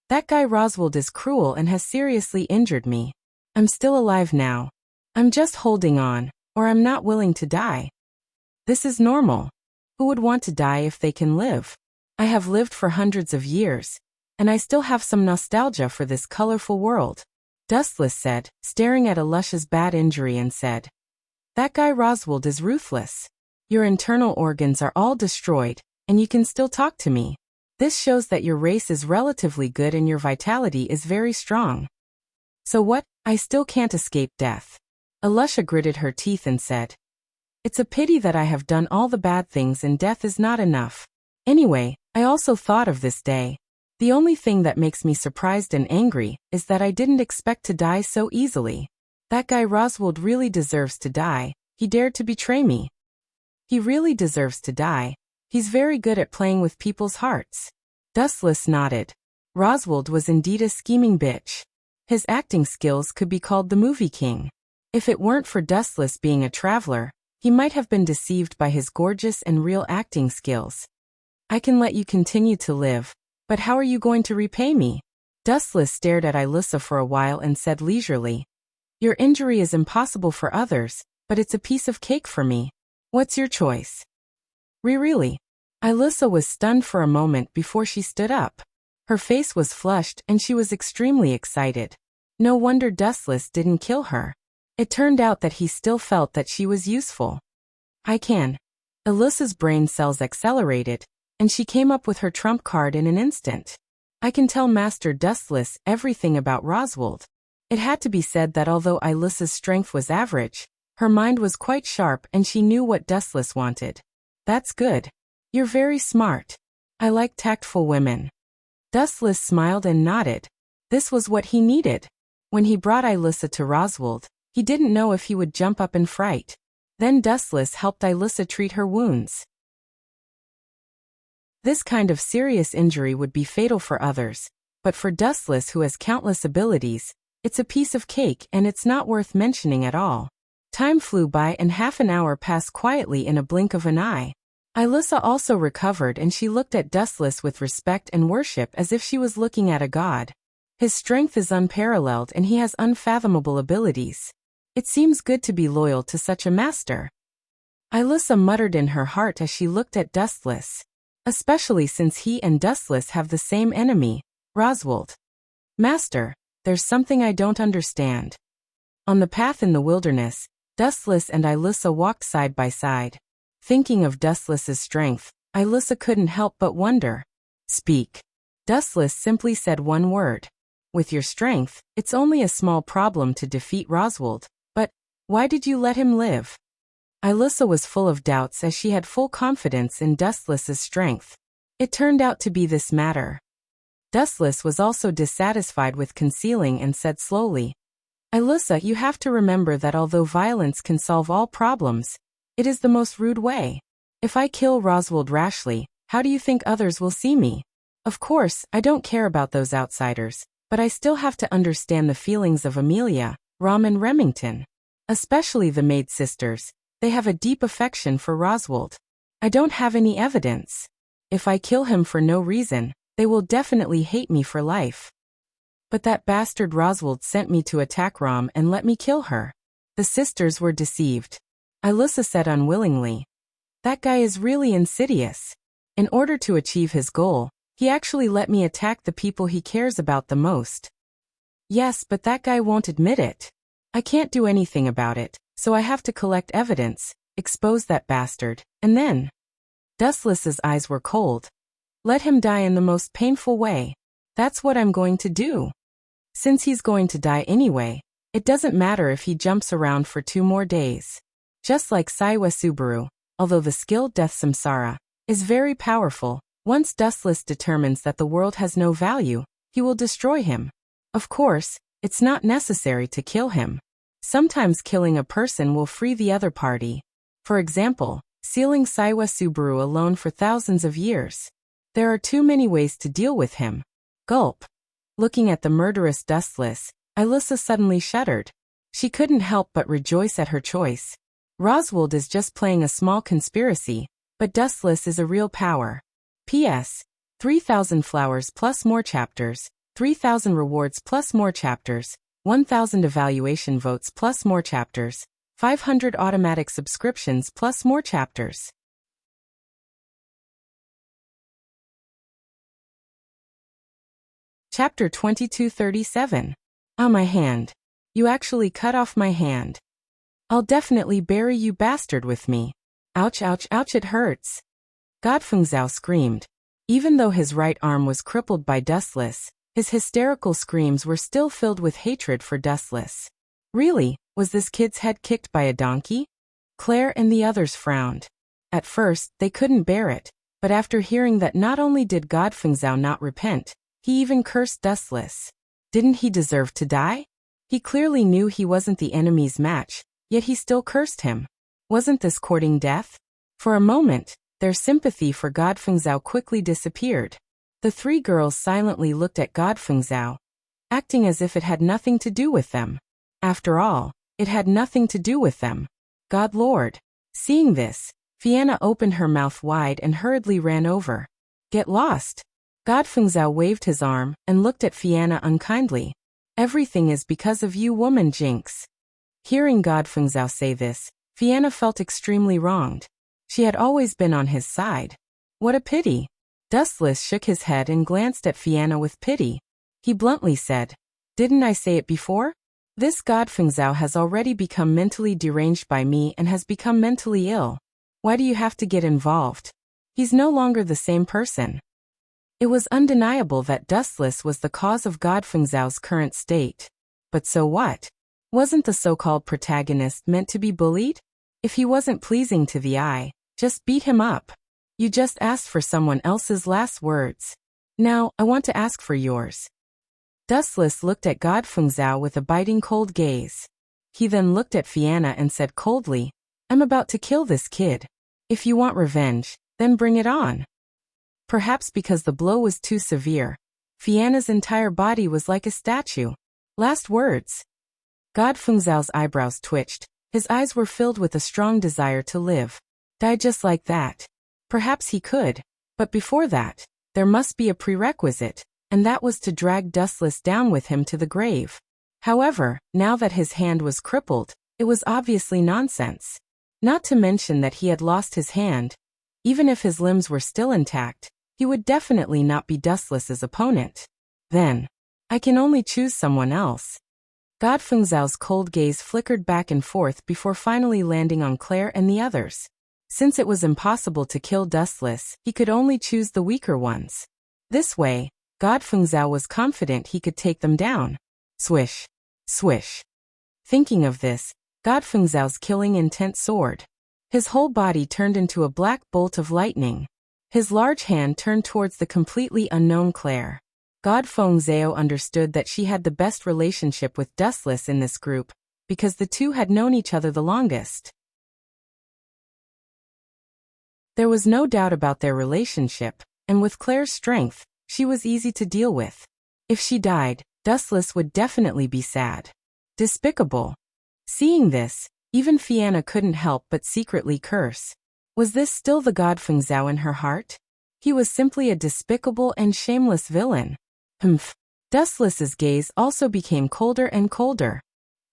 that guy Roswald is cruel and has seriously injured me. I'm still alive now. I'm just holding on, or I'm not willing to die. This is normal. Who would want to die if they can live? I have lived for hundreds of years, and I still have some nostalgia for this colorful world. Dustless said, staring at Alusha's bad injury and said, that guy Roswald is ruthless. Your internal organs are all destroyed, and you can still talk to me. This shows that your race is relatively good and your vitality is very strong. So what? I still can't escape death. Alusha gritted her teeth and said, it's a pity that I have done all the bad things and death is not enough. Anyway, I also thought of this day. The only thing that makes me surprised and angry is that I didn't expect to die so easily. That guy Roswald really deserves to die. He dared to betray me. He really deserves to die. He's very good at playing with people's hearts. Dustless nodded. Roswald was indeed a scheming bitch. His acting skills could be called the movie king. If it weren't for Dustless being a traveler, he might have been deceived by his gorgeous and real acting skills. I can let you continue to live, but how are you going to repay me? Dustless stared at Alyssa for a while and said leisurely, your injury is impossible for others, but it's a piece of cake for me. What's your choice? Really? Alyssa was stunned for a moment before she stood up. Her face was flushed and she was extremely excited. No wonder Dustless didn't kill her. It turned out that he still felt that she was useful. I can. Alyssa's brain cells accelerated, and she came up with her trump card in an instant. I can tell Master Dustless everything about Roswald. It had to be said that although Alyssa's strength was average, her mind was quite sharp and she knew what Dustless wanted. That's good. You're very smart. I like tactful women. Dustless smiled and nodded. This was what he needed. When he brought Alyssa to Roswald, he didn't know if he would jump up in fright. Then Dustless helped Alyssa treat her wounds. This kind of serious injury would be fatal for others, but for Dustless, who has countless abilities, it's a piece of cake and it's not worth mentioning at all. Time flew by and half an hour passed quietly in a blink of an eye. Alyssa also recovered and she looked at Dustless with respect and worship as if she was looking at a god. His strength is unparalleled and he has unfathomable abilities. It seems good to be loyal to such a master. Alyssa muttered in her heart as she looked at Dustless. Especially since he and Dustless have the same enemy, Roswald. Master, there's something I don't understand. On the path in the wilderness, Dustless and Alyssa walked side by side. Thinking of Dustless's strength, Alyssa couldn't help but wonder. Speak. Dustless simply said one word. With your strength, it's only a small problem to defeat Roswald. But, why did you let him live? Alyssa was full of doubts as she had full confidence in Dustless's strength. It turned out to be this matter. Dustless was also dissatisfied with concealing and said slowly, Alyssa, you have to remember that although violence can solve all problems, it is the most rude way. If I kill Roswald rashly, how do you think others will see me? Of course, I don't care about those outsiders, but I still have to understand the feelings of Amelia, Rom and Remington. Especially the maid sisters. They have a deep affection for Roswald. I don't have any evidence. If I kill him for no reason, they will definitely hate me for life. But that bastard Roswald sent me to attack Rom and let me kill her. The sisters were deceived. Alyssa said unwillingly. That guy is really insidious. In order to achieve his goal, he actually let me attack the people he cares about the most. Yes, but that guy won't admit it. I can't do anything about it, so I have to collect evidence, expose that bastard, and then. Dustless's eyes were cold. Let him die in the most painful way. That's what I'm going to do. Since he's going to die anyway, it doesn't matter if he jumps around for 2 more days. Just like Saiwa Subaru, although the skilled Death Samsara is very powerful, once Dustless determines that the world has no value, he will destroy him. Of course, it's not necessary to kill him. Sometimes killing a person will free the other party. For example, sealing Saiwa Subaru alone for thousands of years. There are too many ways to deal with him. Gulp. Looking at the murderous Dustless, Alyssa suddenly shuddered. She couldn't help but rejoice at her choice. Roswald is just playing a small conspiracy, but Dustless is a real power. P.S. 3,000 flowers plus more chapters, 3,000 rewards plus more chapters, 1,000 evaluation votes plus more chapters, 500 automatic subscriptions plus more chapters. Chapter 2237. Ah, my hand. You actually cut off my hand. I'll definitely bury you bastard with me. Ouch, ouch, ouch, it hurts. Godfengzhao screamed. Even though his right arm was crippled by Dustless, his hysterical screams were still filled with hatred for Dustless. Really, was this kid's head kicked by a donkey? Claire and the others frowned. At first, they couldn't bear it, but after hearing that not only did Godfengzhao not repent, he even cursed Dustless. Didn't he deserve to die? He clearly knew he wasn't the enemy's match, yet he still cursed him. Wasn't this courting death? For a moment, their sympathy for Godfengzhao quickly disappeared. The 3 girls silently looked at Godfengzhao, acting as if it had nothing to do with them. After all, it had nothing to do with them. God Lord. Seeing this, Fianna opened her mouth wide and hurriedly ran over. Get lost. Godfengzhao waved his arm and looked at Fianna unkindly. Everything is because of you, woman Jinx. Hearing Godfengzhao say this, Fianna felt extremely wronged. She had always been on his side. What a pity. Dustless shook his head and glanced at Fianna with pity. He bluntly said, Didn't I say it before? This Godfengzhao has already become mentally deranged by me and has become mentally ill. Why do you have to get involved? He's no longer the same person. It was undeniable that Dustless was the cause of Godfengzhao's current state. But so what? Wasn't the so-called protagonist meant to be bullied? If he wasn't pleasing to the eye, just beat him up. You just asked for someone else's last words. Now, I want to ask for yours. Dustless looked at Godfengzhao with a biting cold gaze. He then looked at Fianna and said coldly, I'm about to kill this kid. If you want revenge, then bring it on. Perhaps because the blow was too severe, Fianna's entire body was like a statue. Last words. Godfengzhao's eyebrows twitched. His eyes were filled with a strong desire to live. Die just like that. Perhaps he could, but before that, there must be a prerequisite, and that was to drag Dustless down with him to the grave. However, now that his hand was crippled, it was obviously nonsense. Not to mention that he had lost his hand. Even if his limbs were still intact, he would definitely not be Dustless's opponent. Then, I can only choose someone else. Godfengzhao's cold gaze flickered back and forth before finally landing on Claire and the others. Since it was impossible to kill Dustless, he could only choose the weaker ones. This way, Godfengzhao was confident he could take them down. Swish. Swish. Thinking of this, Godfengzhao's killing intent soared. His whole body turned into a black bolt of lightning. His large hand turned towards the completely unknown Claire. God Feng Zhao understood that she had the best relationship with Dustless in this group, because the two had known each other the longest. There was no doubt about their relationship, and with Claire's strength, she was easy to deal with. If she died, Dustless would definitely be sad. Despicable. Seeing this, even Fianna couldn't help but secretly curse. Was this still the God Feng Zhao in her heart? He was simply a despicable and shameless villain. Humph. Dustless's gaze also became colder and colder.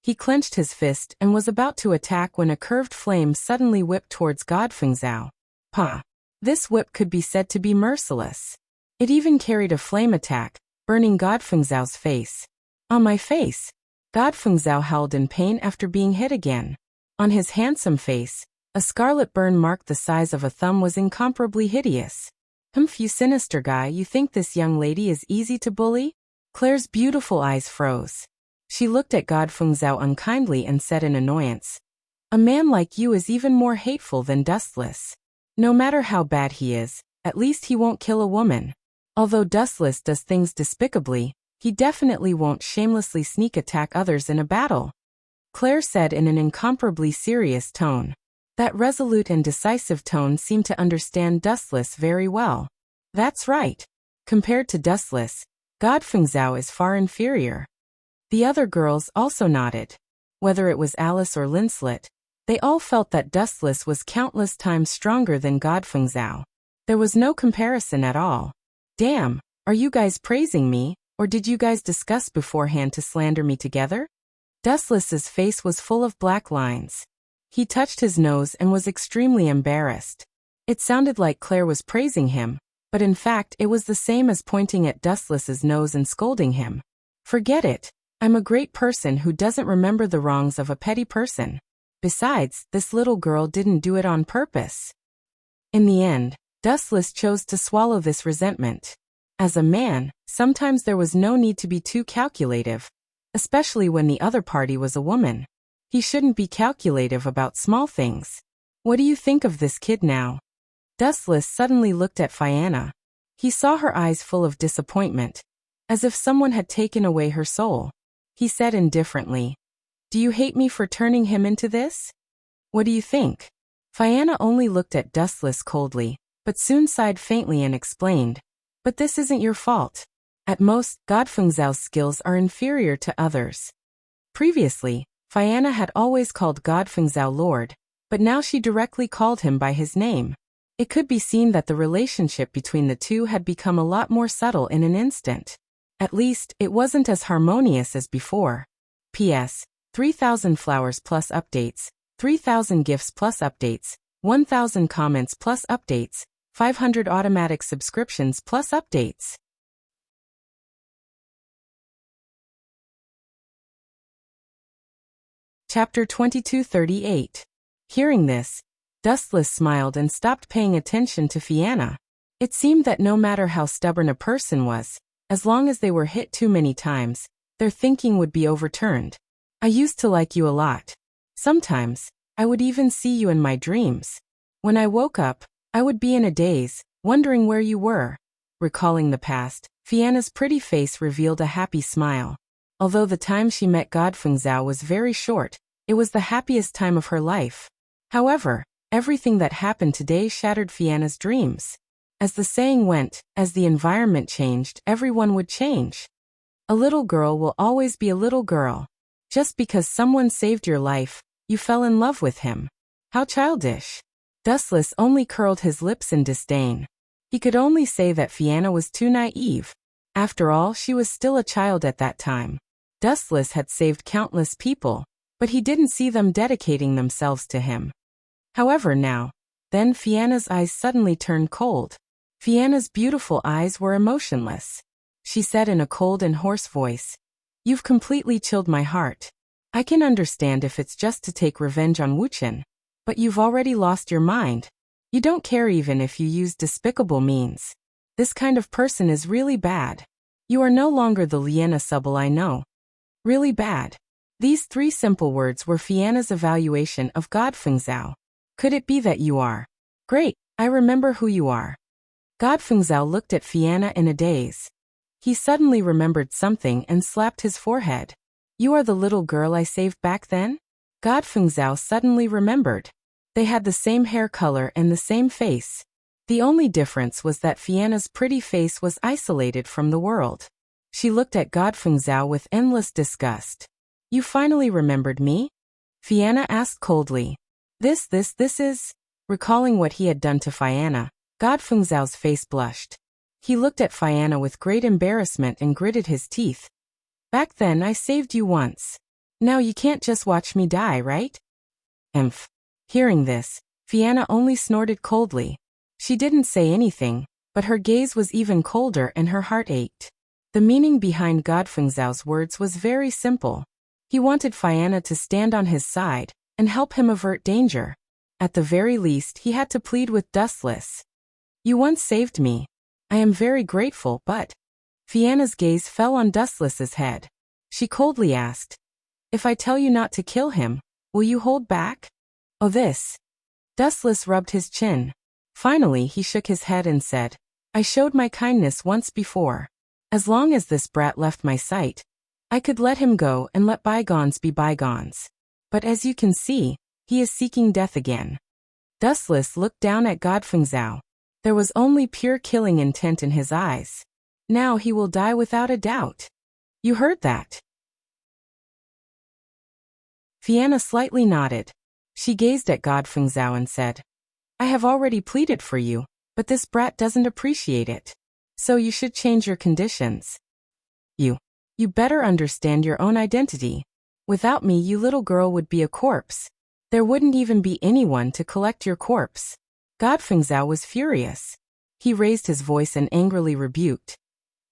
He clenched his fist and was about to attack when a curved flame suddenly whipped towards God Feng Zhao. Pah! This whip could be said to be merciless. It even carried a flame attack, burning God Feng Zhao's face. On my face! God Feng Zhao howled in pain after being hit again. On his handsome face, a scarlet burn marked the size of a thumb was incomparably hideous. Humph, you sinister guy, you think this young lady is easy to bully? Claire's beautiful eyes froze. She looked at God Feng Zhao unkindly and said in annoyance, "A man like you is even more hateful than Dustless. No matter how bad he is, at least he won't kill a woman. Although Dustless does things despicably, he definitely won't shamelessly sneak attack others in a battle," Claire said in an incomparably serious tone. That resolute and decisive tone seemed to understand Dustless very well. That's right. Compared to Dustless, God Feng Zhao is far inferior. The other girls also nodded. Whether it was Alice or Linslet, they all felt that Dustless was countless times stronger than God Feng Zhao. There was no comparison at all. Damn, are you guys praising me, or did you guys discuss beforehand to slander me together? Dustless's face was full of black lines. He touched his nose and was extremely embarrassed. It sounded like Claire was praising him, but in fact it was the same as pointing at Dustless's nose and scolding him. Forget it. I'm a great person who doesn't remember the wrongs of a petty person. Besides, this little girl didn't do it on purpose. In the end, Dustless chose to swallow this resentment. As a man, sometimes there was no need to be too calculative, especially when the other party was a woman. He shouldn't be calculative about small things. What do you think of this kid now? Dustless suddenly looked at Fianna. He saw her eyes full of disappointment, as if someone had taken away her soul. He said indifferently, "Do you hate me for turning him into this? What do you think?" Fianna only looked at Dustless coldly, but soon sighed faintly and explained, "But this isn't your fault. At most, God Feng Zhao's skills are inferior to others." Previously, Fianna had always called God Feng Zhao Lord, but now she directly called him by his name. It could be seen that the relationship between the two had become a lot more subtle in an instant. At least, it wasn't as harmonious as before. P.S. 3,000 flowers plus updates, 3,000 gifts plus updates, 1,000 comments plus updates, 500 automatic subscriptions plus updates. Chapter 2238. Hearing this, Dustless smiled and stopped paying attention to Fianna. It seemed that no matter how stubborn a person was, as long as they were hit too many times, their thinking would be overturned. "I used to like you a lot. Sometimes, I would even see you in my dreams. When I woke up, I would be in a daze, wondering where you were." Recalling the past, Fianna's pretty face revealed a happy smile. Although the time she met God Feng Zhao was very short, it was the happiest time of her life. However, everything that happened today shattered Fianna's dreams. As the saying went, as the environment changed, everyone would change. A little girl will always be a little girl. Just because someone saved your life, you fell in love with him. How childish. Dustless only curled his lips in disdain. He could only say that Fianna was too naive. After all, she was still a child at that time. Dustless had saved countless people, but he didn't see them dedicating themselves to him. However then Fianna's eyes suddenly turned cold. Fianna's beautiful eyes were emotionless. She said in a cold and hoarse voice, "You've completely chilled my heart. I can understand if it's just to take revenge on Wuchen, but you've already lost your mind. You don't care even if you use despicable means. This kind of person is really bad. You are no longer the Liena Subble I know. Really bad." These three simple words were Fianna's evaluation of God Feng Zhao. "Could it be that you are? Great, I remember who you are." God Feng Zhao looked at Fianna in a daze. He suddenly remembered something and slapped his forehead. You are the little girl I saved back then? Godfeng Zhao suddenly remembered. They had the same hair color and the same face. The only difference was that Fianna's pretty face was isolated from the world. She looked at Godfeng Zhao with endless disgust. You finally remembered me? Fianna asked coldly. This is... Recalling what he had done to Fianna, Godfeng Zhao's face blushed. He looked at Fianna with great embarrassment and gritted his teeth. Back then I saved you once. Now you can't just watch me die, right? Emph. Hearing this, Fianna only snorted coldly. She didn't say anything, but her gaze was even colder and her heart ached. The meaning behind Godfeng Zhao's words was very simple. He wanted Fianna to stand on his side and help him avert danger. At the very least, he had to plead with Dustless. You once saved me. I am very grateful, but... Fianna's gaze fell on Dustless's head. She coldly asked, if I tell you not to kill him, will you hold back? Oh, this. Dustless rubbed his chin. Finally, he shook his head and said, I showed my kindness once before. As long as this brat left my sight, I could let him go and let bygones be bygones. But as you can see, he is seeking death again. Dustless looked down at Godfeng Zhao. There was only pure killing intent in his eyes. Now he will die without a doubt. You heard that? Fianna slightly nodded. She gazed at Godfeng Zhao and said, I have already pleaded for you, but this brat doesn't appreciate it. So you should change your conditions. You better understand your own identity. Without me, you little girl would be a corpse. There wouldn't even be anyone to collect your corpse. Godfeng Zhao was furious. He raised his voice and angrily rebuked.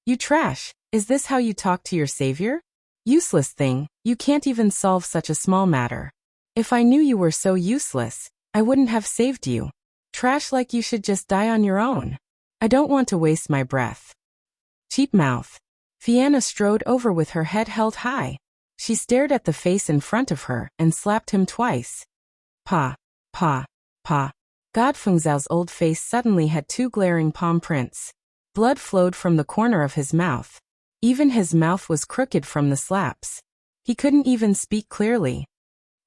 You trash, is this how you talk to your savior? Useless thing, you can't even solve such a small matter. If I knew you were so useless, I wouldn't have saved you. Trash like you should just die on your own. I don't want to waste my breath. Cheap mouth. Fianna strode over with her head held high. She stared at the face in front of her and slapped him twice. Pa. Godfeng Zhao's old face suddenly had two glaring palm prints. Blood flowed from the corner of his mouth. Even his mouth was crooked from the slaps. He couldn't even speak clearly.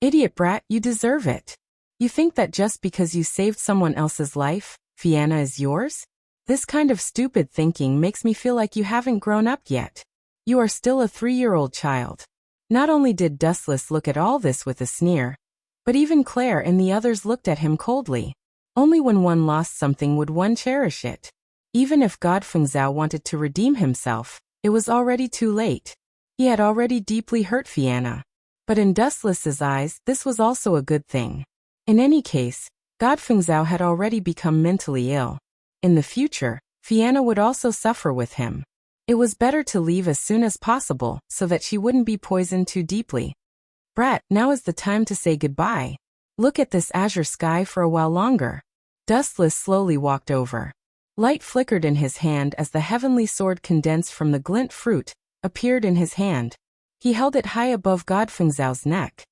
Idiot brat, you deserve it. You think that just because you saved someone else's life, Fianna is yours? This kind of stupid thinking makes me feel like you haven't grown up yet. You are still a 3-year-old child. Not only did Dustless look at all this with a sneer, but even Claire and the others looked at him coldly. Only when one lost something would one cherish it. Even if Godfeng Zhao wanted to redeem himself, it was already too late. He had already deeply hurt Fianna. But in Dustless's eyes, this was also a good thing. In any case, Godfeng Zhao had already become mentally ill. In the future, Fianna would also suffer with him. It was better to leave as soon as possible so that she wouldn't be poisoned too deeply. Brat, now is the time to say goodbye. Look at this azure sky for a while longer. Dustless slowly walked over. Light flickered in his hand as the heavenly sword condensed from the glint fruit appeared in his hand. He held it high above Godfeng Zhao's neck.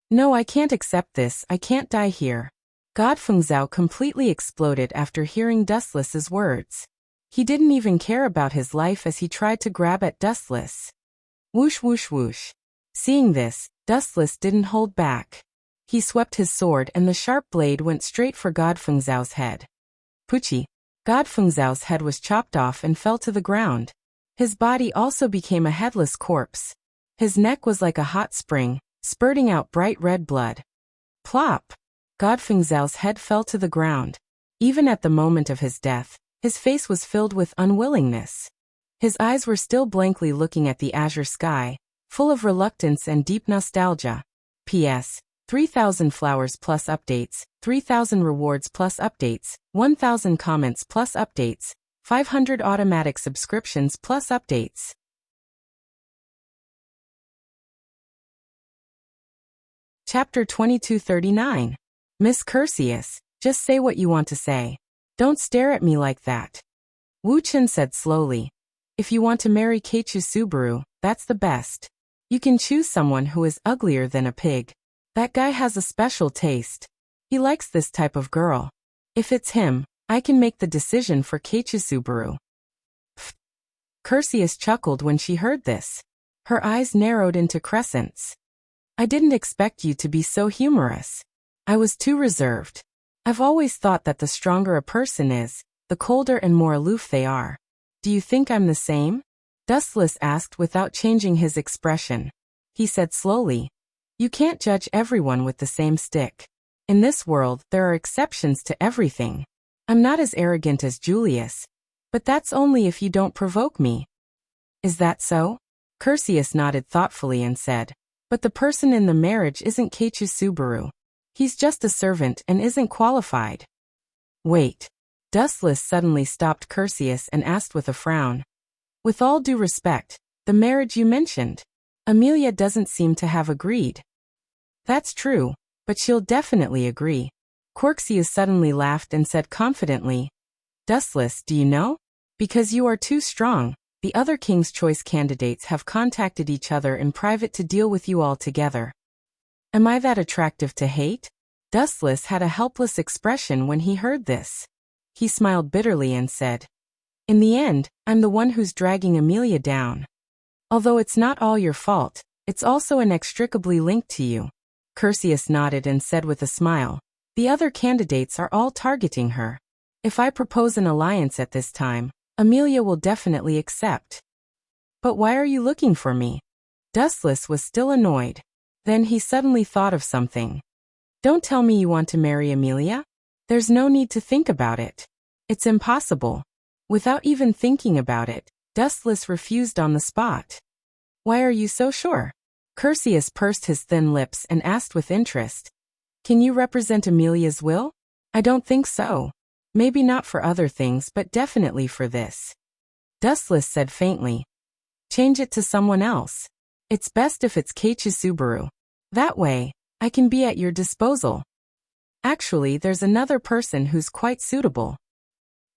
No, I can't accept this, I can't die here. Godfeng Zhao completely exploded after hearing Dustless's words. He didn't even care about his life as he tried to grab at Dustless. Whoosh whoosh whoosh. Seeing this, Dustless didn't hold back. He swept his sword and the sharp blade went straight for Godfeng Zhao's head. Poochie. Godfeng Zhao's head was chopped off and fell to the ground. His body also became a headless corpse. His neck was like a hot spring, spurting out bright red blood. Plop! Godfeng Zhao's head fell to the ground. Even at the moment of his death, his face was filled with unwillingness. His eyes were still blankly looking at the azure sky, full of reluctance and deep nostalgia. P.S. 3,000 flowers plus updates, 3,000 rewards plus updates, 1,000 comments plus updates, 500 automatic subscriptions plus updates. Chapter 2239. Miss Cursius, just say what you want to say. Don't stare at me like that. Wu Chen said slowly. If you want to marry Keiichi Subaru, that's the best. You can choose someone who is uglier than a pig. That guy has a special taste. He likes this type of girl. If it's him, I can make the decision for Keiichi Subaru. Pfft. Perseus chuckled when she heard this. Her eyes narrowed into crescents. I didn't expect you to be so humorous. I was too reserved. I've always thought that the stronger a person is, the colder and more aloof they are. Do you think I'm the same? Dustless asked without changing his expression. He said slowly, you can't judge everyone with the same stick. In this world, there are exceptions to everything. I'm not as arrogant as Julius, but that's only if you don't provoke me. Is that so? Perseus nodded thoughtfully and said, but the person in the marriage isn't Keiichi Subaru. He's just a servant and isn't qualified. Wait. Dustless suddenly stopped Perseus and asked with a frown. With all due respect, the marriage you mentioned, Amelia doesn't seem to have agreed. That's true, but she'll definitely agree. Perseus suddenly laughed and said confidently, Dustless, do you know? Because you are too strong, the other King's Choice candidates have contacted each other in private to deal with you all together. Am I that attractive to hate? Dustless had a helpless expression when he heard this. He smiled bitterly and said, in the end, I'm the one who's dragging Amelia down. Although it's not all your fault, it's also inextricably linked to you. Perseus nodded and said with a smile, the other candidates are all targeting her. If I propose an alliance at this time, Amelia will definitely accept. But why are you looking for me? Dustless was still annoyed. Then he suddenly thought of something. Don't tell me you want to marry Amelia? There's no need to think about it. It's impossible. Without even thinking about it, Dustless refused on the spot. Why are you so sure? Perseus pursed his thin lips and asked with interest. Can you represent Amelia's will? I don't think so. Maybe not for other things, but definitely for this. Dustless said faintly. Change it to someone else. It's best if it's Keiichi Subaru. That way, I can be at your disposal. Actually, there's another person who's quite suitable.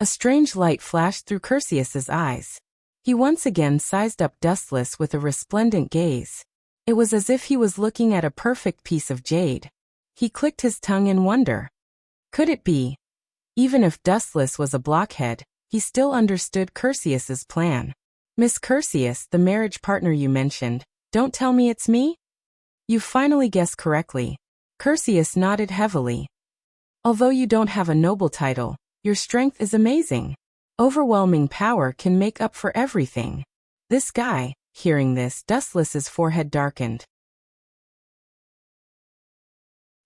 A strange light flashed through Perseus's eyes. He once again sized up Dustless with a resplendent gaze. It was as if he was looking at a perfect piece of jade. He clicked his tongue in wonder. Could it be? Even if Dustless was a blockhead, he still understood Perseus's plan. Miss Perseus, the marriage partner you mentioned, don't tell me it's me? You finally guessed correctly. Perseus nodded heavily. Although you don't have a noble title, your strength is amazing. Overwhelming power can make up for everything. This guy, hearing this, Dustless's forehead darkened.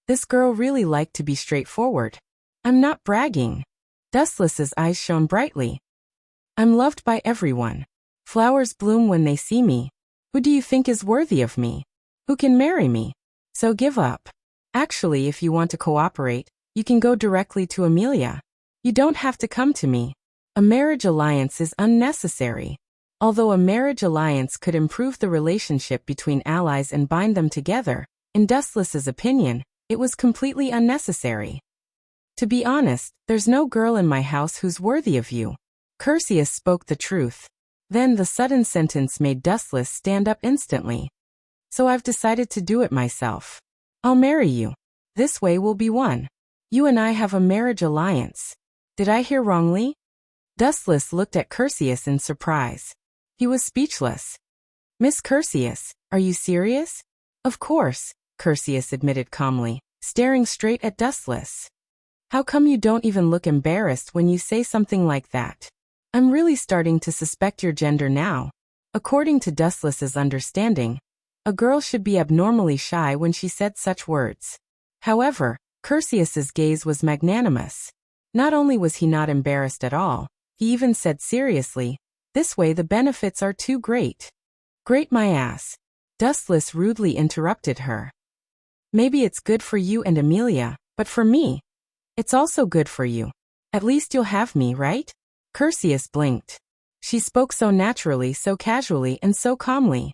This girl really liked to be straightforward. I'm not bragging. Dustless's eyes shone brightly. I'm loved by everyone. Flowers bloom when they see me. Who do you think is worthy of me? Who can marry me? So give up. Actually, if you want to cooperate, you can go directly to Amelia. You don't have to come to me. A marriage alliance is unnecessary. Although a marriage alliance could improve the relationship between allies and bind them together, in Dustless's opinion, it was completely unnecessary. To be honest, there's no girl in my house who's worthy of you. Perseus spoke the truth. Then the sudden sentence made Dustless stand up instantly. So I've decided to do it myself. I'll marry you. This way we'll be one. You and I have a marriage alliance. Did I hear wrongly? Dustless looked at Perseus in surprise. He was speechless. Miss Perseus, are you serious? Of course, Perseus admitted calmly, staring straight at Dustless. How come you don't even look embarrassed when you say something like that? I'm really starting to suspect your gender now. According to Dustless's understanding, a girl should be abnormally shy when she said such words. However, Perseus's gaze was magnanimous. Not only was he not embarrassed at all, he even said seriously, this way the benefits are too great. Great my ass. Dustless rudely interrupted her. Maybe it's good for you and Amelia, but for me, it's also good for you. At least you'll have me, right? Perseus blinked. She spoke so naturally, so casually, and so calmly.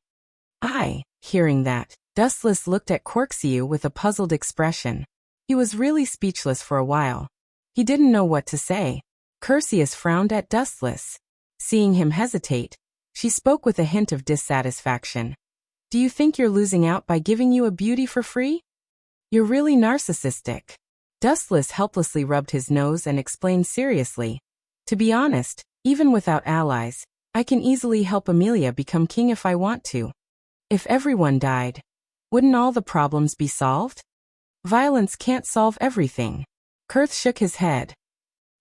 Hearing that, Dustless looked at Perseus with a puzzled expression. He was really speechless for a while. He didn't know what to say. Perseus frowned at Dustless. Seeing him hesitate, she spoke with a hint of dissatisfaction. Do you think you're losing out by giving you a beauty for free? You're really narcissistic. Dustless helplessly rubbed his nose and explained seriously. To be honest, even without allies, I can easily help Amelia become king if I want to. If everyone died, wouldn't all the problems be solved? Violence can't solve everything. Kurth shook his head.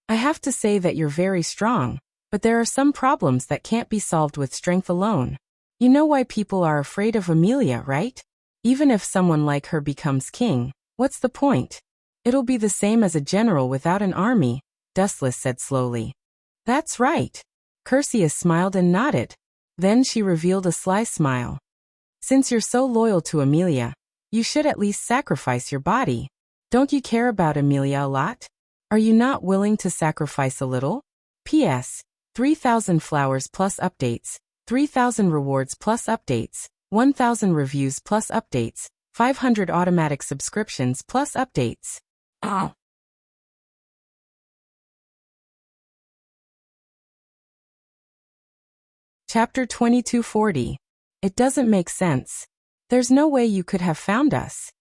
I have to say that you're very strong, but there are some problems that can't be solved with strength alone. You know why people are afraid of Amelia, right? Even if someone like her becomes king, what's the point? It'll be the same as a general without an army, Dustless said slowly. That's right. Cursius smiled and nodded. Then she revealed a sly smile. Since you're so loyal to Amelia, you should at least sacrifice your body. Don't you care about Amelia a lot? Are you not willing to sacrifice a little? P.S. 3,000 flowers plus updates, 3,000 rewards plus updates, 1,000 reviews plus updates, 500 automatic subscriptions plus updates. Oh. Chapter 2240. It doesn't make sense. There's no way you could have found us.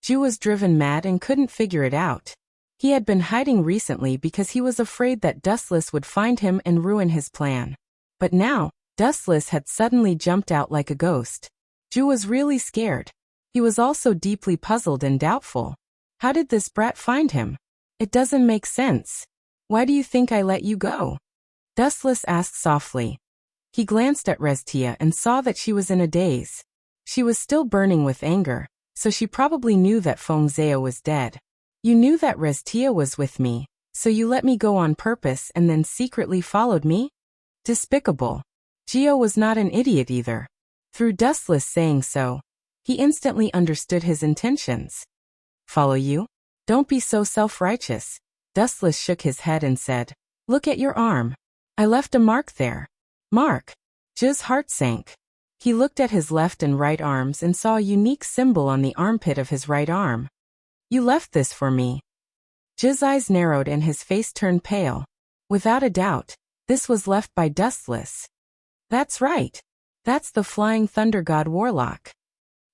Ju was driven mad and couldn't figure it out. He had been hiding recently because he was afraid that Dustless would find him and ruin his plan. But now, Dustless had suddenly jumped out like a ghost. Ju was really scared. He was also deeply puzzled and doubtful. How did this brat find him? It doesn't make sense. Why do you think I let you go? Dustless asked softly. He glanced at Restia and saw that she was in a daze. She was still burning with anger, so she probably knew that Fengzeo was dead. You knew that Restia was with me, so you let me go on purpose and then secretly followed me? Despicable. Geo was not an idiot either. Through Dustless saying so, he instantly understood his intentions. Follow you? Don't be so self-righteous. Dustless shook his head and said, Look at your arm. I left a mark there. Mark. Jiz's heart sank. He looked at his left and right arms and saw a unique symbol on the armpit of his right arm. You left this for me. Jiz's eyes narrowed and his face turned pale. Without a doubt, this was left by Dustless. That's right. That's the Flying Thunder God Warlock.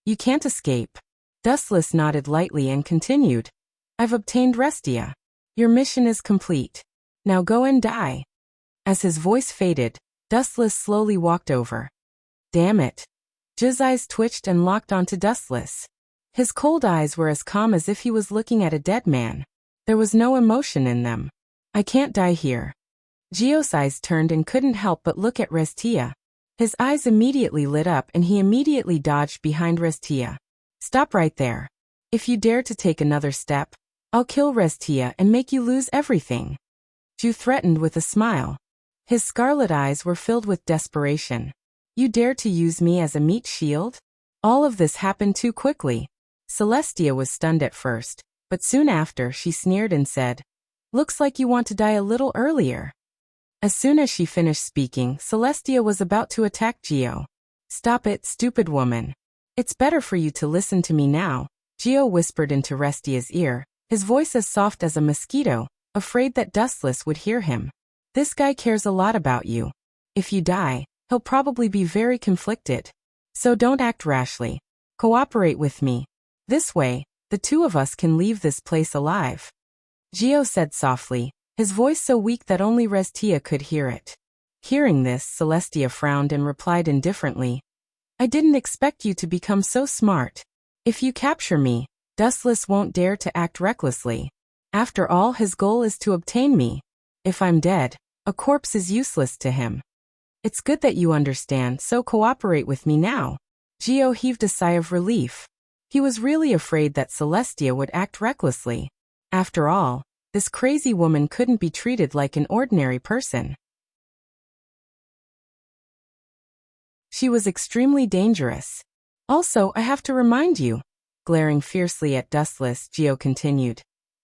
You can't escape. Dustless nodded lightly and continued. I've obtained Restia. Your mission is complete. Now go and die. As his voice faded, Dustless slowly walked over. Damn it. Jiz's eyes twitched and locked onto Dustless. His cold eyes were as calm as if he was looking at a dead man. There was no emotion in them. I can't die here. Geo's eyes turned and couldn't help but look at Restia. His eyes immediately lit up and he immediately dodged behind Restia. Stop right there. If you dare to take another step, I'll kill Restia and make you lose everything. Ju threatened with a smile. His scarlet eyes were filled with desperation. You dare to use me as a meat shield? All of this happened too quickly. Celestia was stunned at first, but soon after she sneered and said, Looks like you want to die a little earlier. As soon as she finished speaking, Celestia was about to attack Geo. Stop it, stupid woman. It's better for you to listen to me now, Geo whispered into Restia's ear, his voice as soft as a mosquito, afraid that Dustless would hear him. This guy cares a lot about you. If you die, he'll probably be very conflicted. So don't act rashly. Cooperate with me. This way, the two of us can leave this place alive. Geo said softly, his voice so weak that only Restia could hear it. Hearing this, Celestia frowned and replied indifferently, I didn't expect you to become so smart. If you capture me, Dustless won't dare to act recklessly. After all, his goal is to obtain me. If I'm dead, a corpse is useless to him. It's good that you understand, so cooperate with me now. Geo heaved a sigh of relief. He was really afraid that Celestia would act recklessly. After all, this crazy woman couldn't be treated like an ordinary person. She was extremely dangerous. Also, I have to remind you. Glaring fiercely at Dustless, Geo continued.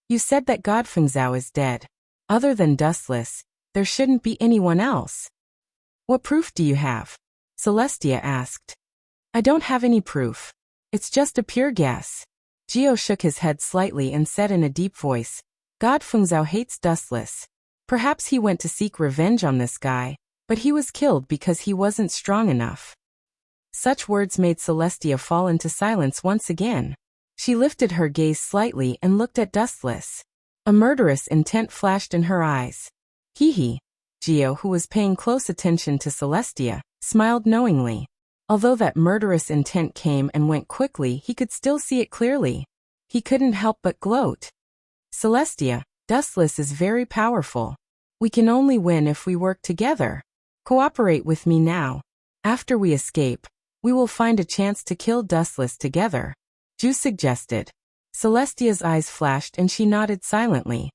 You said that God Fengzao is dead. Other than Dustless, there shouldn't be anyone else. What proof do you have? Celestia asked. I don't have any proof. It's just a pure guess. Geo shook his head slightly and said in a deep voice, God Fengzao hates Dustless. Perhaps he went to seek revenge on this guy, but he was killed because he wasn't strong enough. Such words made Celestia fall into silence once again. She lifted her gaze slightly and looked at Dustless. A murderous intent flashed in her eyes. Hee hee. Gio, who was paying close attention to Celestia, smiled knowingly. Although that murderous intent came and went quickly, he could still see it clearly. He couldn't help but gloat. Celestia, Dustless is very powerful. We can only win if we work together. Cooperate with me now. After we escape, we will find a chance to kill Dustless together. Ju suggested. Celestia's eyes flashed and she nodded silently.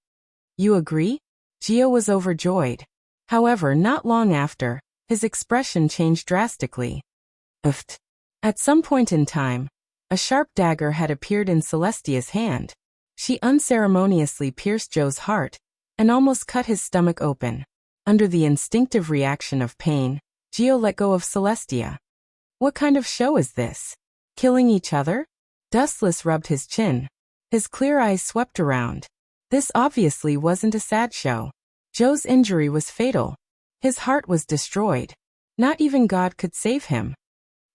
You agree? Gio was overjoyed. However, not long after, his expression changed drastically. Uft. At some point in time, a sharp dagger had appeared in Celestia's hand. She unceremoniously pierced Joe's heart and almost cut his stomach open. Under the instinctive reaction of pain, Gio let go of Celestia. What kind of show is this? Killing each other? Dustless rubbed his chin. His clear eyes swept around. This obviously wasn't a sad show. Joe's injury was fatal. His heart was destroyed. Not even God could save him.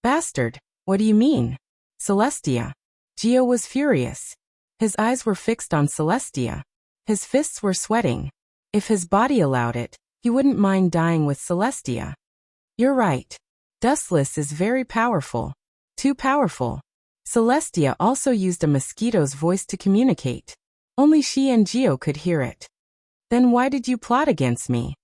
Bastard, what do you mean? Celestia. Gio was furious. His eyes were fixed on Celestia. His fists were sweating. If his body allowed it, he wouldn't mind dying with Celestia. You're right. Dustless is very powerful. Too powerful. Celestia also used a mosquito's voice to communicate. Only she and Gio could hear it. Then why did you plot against me?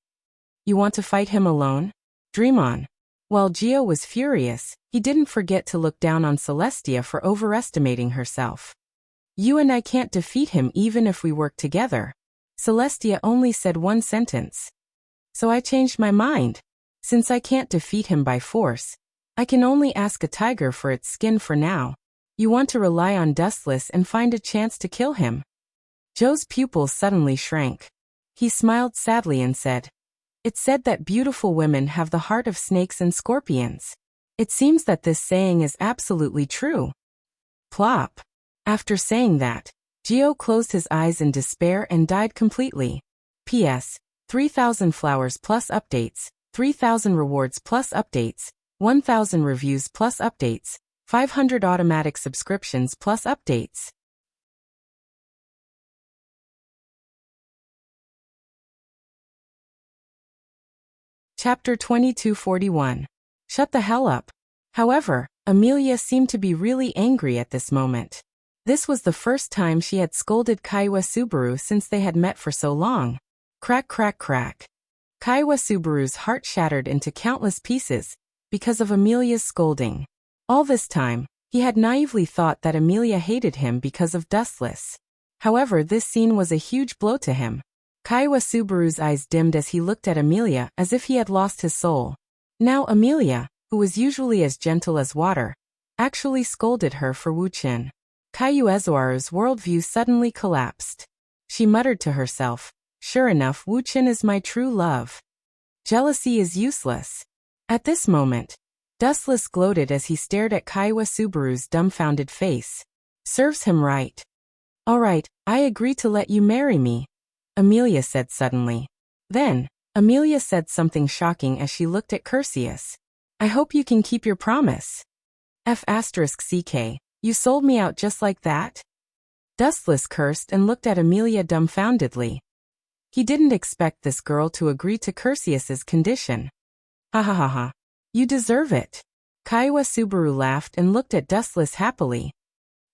You want to fight him alone? Dream on. While Gio was furious, he didn't forget to look down on Celestia for overestimating herself. You and I can't defeat him even if we work together. Celestia only said one sentence. So I changed my mind. Since I can't defeat him by force, I can only ask a tiger for its skin for now. You want to rely on Dustless and find a chance to kill him. Joe's pupils suddenly shrank. He smiled sadly and said, It's said that beautiful women have the heart of snakes and scorpions. It seems that this saying is absolutely true. Plop. After saying that, Gio closed his eyes in despair and died completely. P.S. 3,000 flowers plus updates, 3,000 rewards plus updates, 1,000 reviews plus updates, 500 automatic subscriptions plus updates. Chapter 2241. Shut the hell up. However, Amelia seemed to be really angry at this moment. This was the first time she had scolded Kaiwa Subaru since they had met for so long. Crack, crack, crack. Kaiwa Subaru's heart shattered into countless pieces because of Amelia's scolding. All this time, he had naively thought that Amelia hated him because of Dustless. However, this scene was a huge blow to him. Kaiwa Subaru's eyes dimmed as he looked at Amelia as if he had lost his soul. Now Amelia, who was usually as gentle as water, actually scolded her for Wu Qin. Kaiwa worldview suddenly collapsed. She muttered to herself, Sure enough, Wu Qin is my true love. Jealousy is useless. At this moment, Dustless gloated as he stared at Kaiwa Subaru's dumbfounded face. Serves him right. All right, I agree to let you marry me, Amelia said suddenly. Then, Amelia said something shocking as she looked at Cursius. I hope you can keep your promise. F***ck, you sold me out just like that? Dustless cursed and looked at Amelia dumbfoundedly. He didn't expect this girl to agree to Cursius's condition. Ha ha ha ha. You deserve it. Kaiwa Subaru laughed and looked at Dustless happily.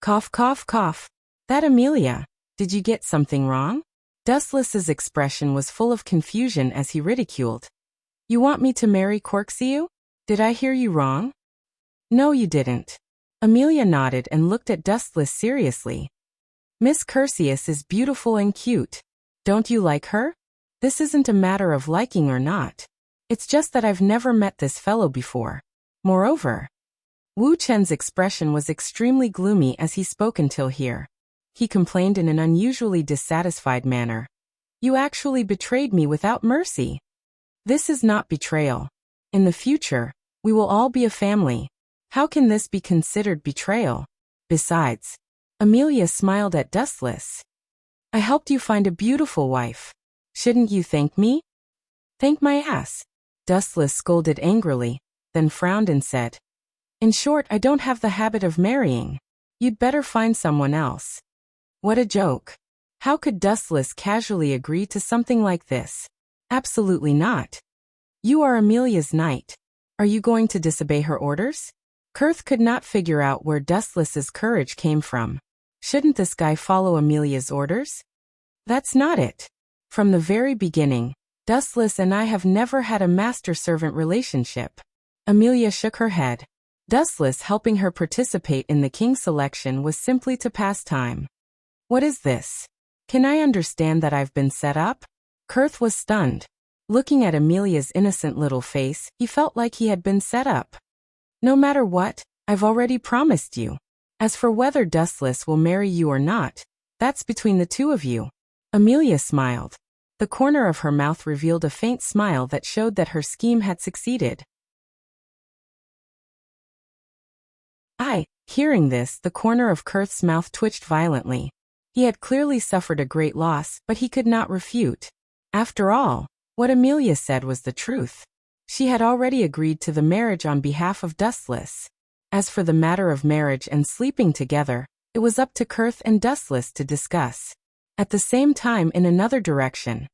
Cough, cough, cough. That Amelia, did you get something wrong? Dustless's expression was full of confusion as he ridiculed. You want me to marry Corksiu? Did I hear you wrong? No, you didn't. Amelia nodded and looked at Dustless seriously. Miss Cursius is beautiful and cute. Don't you like her? This isn't a matter of liking or not. It's just that I've never met this fellow before. Moreover, Wu Chen's expression was extremely gloomy as he spoke until here. He complained in an unusually dissatisfied manner. You actually betrayed me without mercy. This is not betrayal. In the future, we will all be a family. How can this be considered betrayal? Besides, Amelia smiled at Dustless. I helped you find a beautiful wife. Shouldn't you thank me? Thank my ass. Dustless scolded angrily, then frowned and said, In short, I don't have the habit of marrying. You'd better find someone else. What a joke. How could Dustless casually agree to something like this? Absolutely not. You are Amelia's knight. Are you going to disobey her orders? Kurth could not figure out where Dustless's courage came from. Shouldn't this guy follow Amelia's orders? That's not it. From the very beginning, Dustless and I have never had a master-servant relationship. Amelia shook her head. Dustless helping her participate in the king's selection was simply to pass time. What is this? Can I understand that I've been set up? Kurth was stunned. Looking at Amelia's innocent little face, he felt like he had been set up. No matter what, I've already promised you. As for whether Dustless will marry you or not, that's between the two of you. Amelia smiled. The corner of her mouth revealed a faint smile that showed that her scheme had succeeded. Hearing this, the corner of Kurth's mouth twitched violently. He had clearly suffered a great loss, but he could not refute. After all, what Amelia said was the truth. She had already agreed to the marriage on behalf of Dustless. As for the matter of marriage and sleeping together, it was up to Kurth and Dustless to discuss. At the same time, in another direction.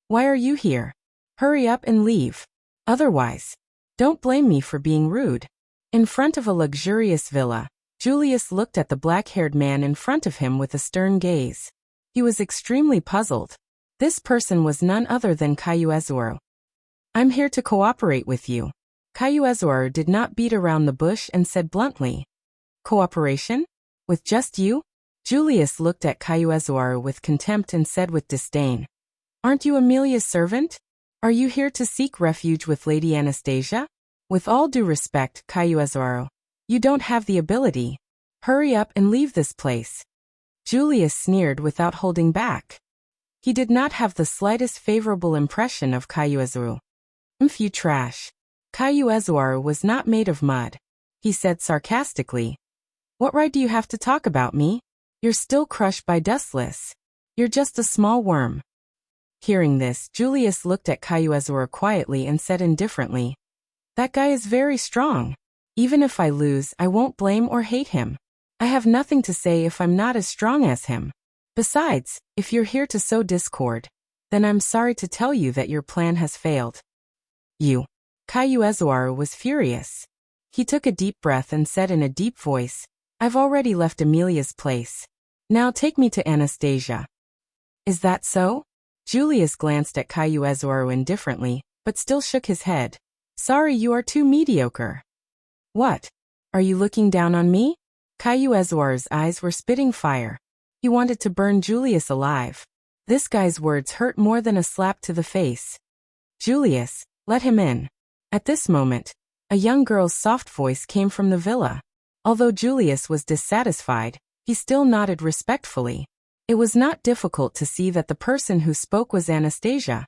Why are you here? Hurry up and leave. Otherwise, don't blame me for being rude. In front of a luxurious villa, Julius looked at the black-haired man in front of him with a stern gaze. He was extremely puzzled. This person was none other than Kayuezuru. I'm here to cooperate with you. Kayuezuru did not beat around the bush and said bluntly. Cooperation? With just you? Julius looked at Kayuezuru with contempt and said with disdain. Aren't you Amelia's servant? Are you here to seek refuge with Lady Anastasia? With all due respect, Kayuezuru, you don't have the ability. Hurry up and leave this place. Julius sneered without holding back. He did not have the slightest favorable impression of Kayuezuru. You trash. Kayuezuru was not made of mud. He said sarcastically. What right do you have to talk about me? You're still crushed by Dustless. You're just a small worm. Hearing this, Julius looked at Kayuezuru quietly and said indifferently. That guy is very strong. Even if I lose, I won't blame or hate him. I have nothing to say if I'm not as strong as him. Besides, if you're here to sow discord, then I'm sorry to tell you that your plan has failed. You. Kayuezuru was furious. He took a deep breath and said in a deep voice, I've already left Amelia's place. Now take me to Anastasia. Is that so? Julius glanced at Kayuezuru indifferently, but still shook his head. Sorry, you are too mediocre. What? Are you looking down on me? Kayuezuru's eyes were spitting fire. He wanted to burn Julius alive. This guy's words hurt more than a slap to the face. Julius, let him in. At this moment, a young girl's soft voice came from the villa. Although Julius was dissatisfied, he still nodded respectfully. It was not difficult to see that the person who spoke was Anastasia.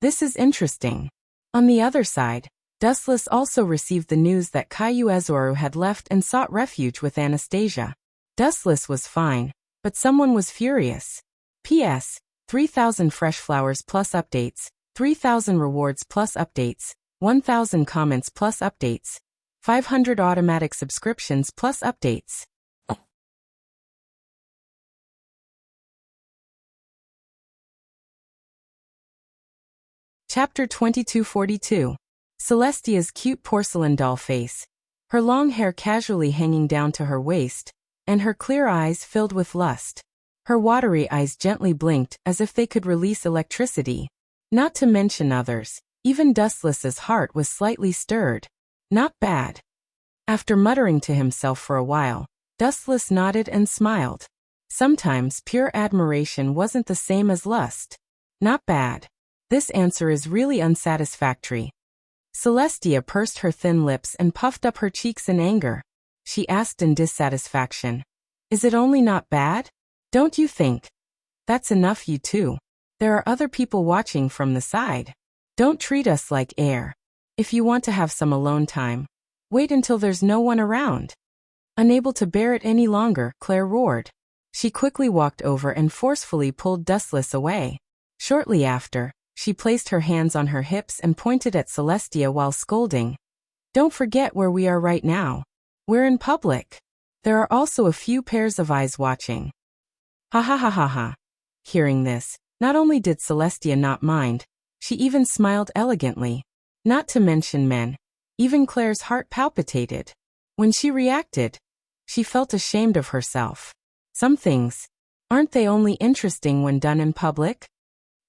This is interesting. On the other side, Dustless also received the news that Kayuezuru had left and sought refuge with Anastasia. Dustless was fine, but someone was furious. P.S. 3,000 fresh flowers plus updates, 3,000 rewards plus updates, 1,000 comments plus updates, 500 automatic subscriptions plus updates. Chapter 2242. Celestia's cute porcelain doll face, her long hair casually hanging down to her waist, and her clear eyes filled with lust. Her watery eyes gently blinked as if they could release electricity. Not to mention others, even Dustless's heart was slightly stirred. Not bad. After muttering to himself for a while, Dustless nodded and smiled. Sometimes pure admiration wasn't the same as lust. Not bad. This answer is really unsatisfactory. Celestia pursed her thin lips and puffed up her cheeks in anger. She asked in dissatisfaction. Is it only not bad? Don't you think? That's enough, you two. There are other people watching from the side. Don't treat us like air. If you want to have some alone time, wait until there's no one around. Unable to bear it any longer, Claire roared. She quickly walked over and forcefully pulled Dustless away. Shortly after, she placed her hands on her hips and pointed at Celestia while scolding. Don't forget where we are right now. We're in public. There are also a few pairs of eyes watching. Ha ha ha ha ha. Hearing this, not only did Celestia not mind, She even smiled elegantly. Not to mention men. Even Claire's heart palpitated. When she reacted, she felt ashamed of herself. Some things, aren't they only interesting when done in public?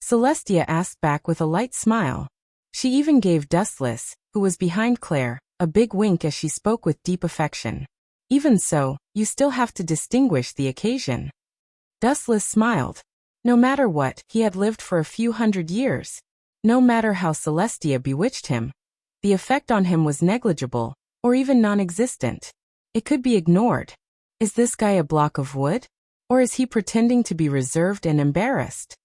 Celestia asked back with a light smile. She even gave Dustless, who was behind Claire, a big wink as she spoke with deep affection. Even so, you still have to distinguish the occasion. Dustless smiled. No matter what, he had lived for a few hundred years. No matter how Celestia bewitched him, the effect on him was negligible, or even non-existent. It could be ignored. Is this guy a block of wood? Or is he pretending to be reserved and embarrassed?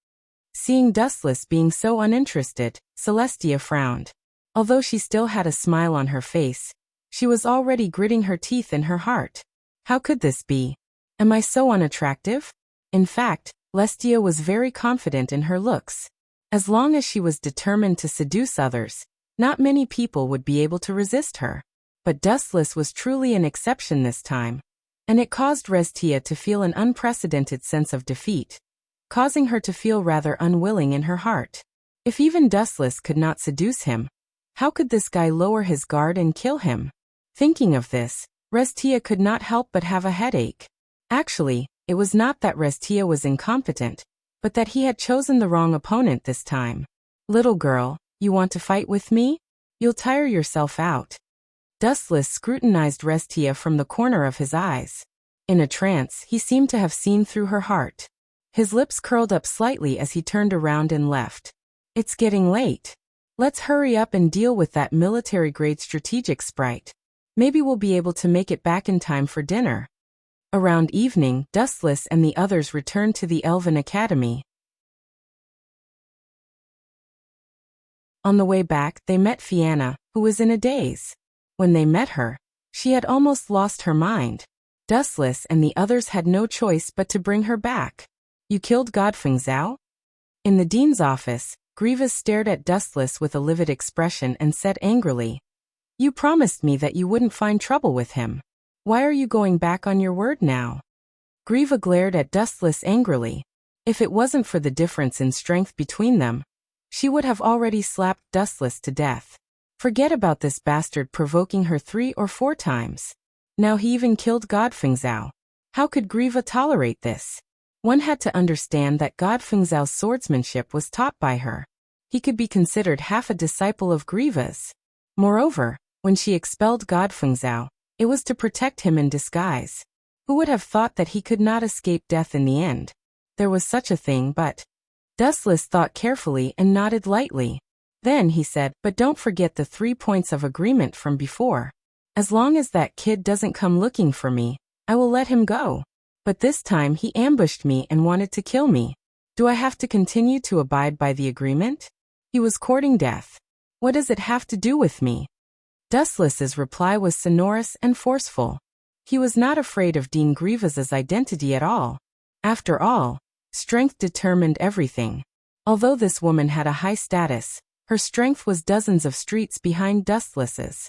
Seeing Dustless being so uninterested, Celestia frowned. Although she still had a smile on her face, she was already gritting her teeth in her heart. How could this be? Am I so unattractive? In fact, Celestia was very confident in her looks. As long as she was determined to seduce others, not many people would be able to resist her. But Dustless was truly an exception this time, and it caused Restia to feel an unprecedented sense of defeat, causing her to feel rather unwilling in her heart. If even Dustless could not seduce him, how could this guy lower his guard and kill him? Thinking of this, Restia could not help but have a headache. Actually, it was not that Restia was incompetent, but that he had chosen the wrong opponent this time. Little girl, you want to fight with me? You'll tire yourself out. Dustless scrutinized Restia from the corner of his eyes. In a trance, he seemed to have seen through her heart. His lips curled up slightly as he turned around and left. It's getting late. Let's hurry up and deal with that military-grade strategic sprite. Maybe we'll be able to make it back in time for dinner. Around evening, Dustless and the others returned to the Elven Academy. On the way back, they met Fianna, who was in a daze. When they met her, she had almost lost her mind. Dustless and the others had no choice but to bring her back. You killed Godfeng Zhao? In the dean's office, Grievous stared at Dustless with a livid expression and said angrily, You promised me that you wouldn't find trouble with him. Why are you going back on your word now? Grieva glared at Dustless angrily. If it wasn't for the difference in strength between them, she would have already slapped Dustless to death. Forget about this bastard provoking her 3 or 4 times. Now he even killed Godfeng Zhao. How could Grieva tolerate this? One had to understand that Godfeng Zhao's swordsmanship was taught by her. He could be considered half a disciple of Grieva's. Moreover, when she expelled Godfeng Zhao, it was to protect him in disguise. Who would have thought that he could not escape death in the end? There was such a thing, but... Dustless thought carefully and nodded lightly. Then he said, But don't forget the 3 points of agreement from before. As long as that kid doesn't come looking for me, I will let him go. But this time he ambushed me and wanted to kill me. Do I have to continue to abide by the agreement? He was courting death. What does it have to do with me? Dustless's reply was sonorous and forceful. He was not afraid of Dean Grievous's identity at all. After all, strength determined everything. Although this woman had a high status, her strength was dozens of streets behind Dustless's.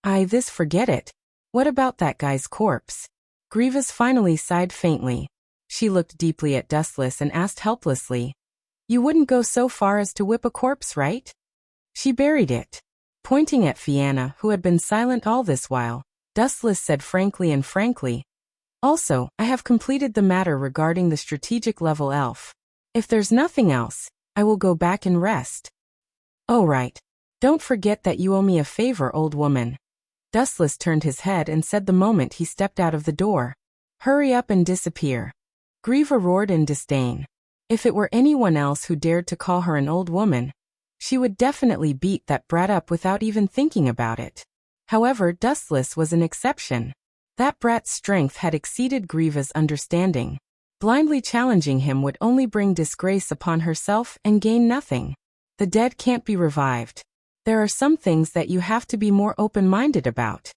Forget it. What about that guy's corpse? Grievous finally sighed faintly. She looked deeply at Dustless and asked helplessly, You wouldn't go so far as to whip a corpse, right? She buried it. Pointing at Fianna, who had been silent all this while, Dustless said frankly, Also, I have completed the matter regarding the strategic level elf. If there's nothing else, I will go back and rest. Oh right. Don't forget that you owe me a favor, old woman. Dustless turned his head and said the moment he stepped out of the door. Hurry up and disappear. Grieva roared in disdain. If it were anyone else who dared to call her an old woman, she would definitely beat that brat up without even thinking about it. However, Dustless was an exception. That brat's strength had exceeded Grieva's understanding. Blindly challenging him would only bring disgrace upon herself and gain nothing. The dead can't be revived. There are some things that you have to be more open-minded about.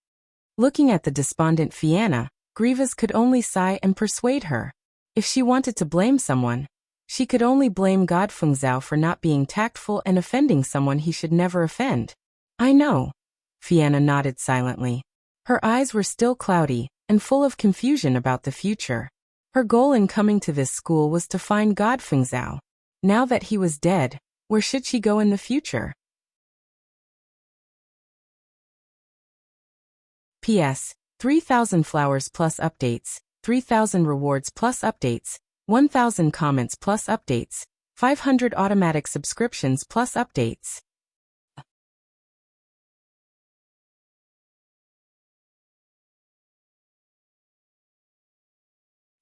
Looking at the despondent Fianna, Grievous could only sigh and persuade her. If she wanted to blame someone, she could only blame Godfeng Zhao for not being tactful and offending someone he should never offend. I know. Fianna nodded silently. Her eyes were still cloudy and full of confusion about the future. Her goal in coming to this school was to find Godfeng Zhao. Now that he was dead, Where should she go in the future? P.S. 3,000 flowers plus updates, 3,000 rewards plus updates, 1,000 comments plus updates, 500 automatic subscriptions plus updates.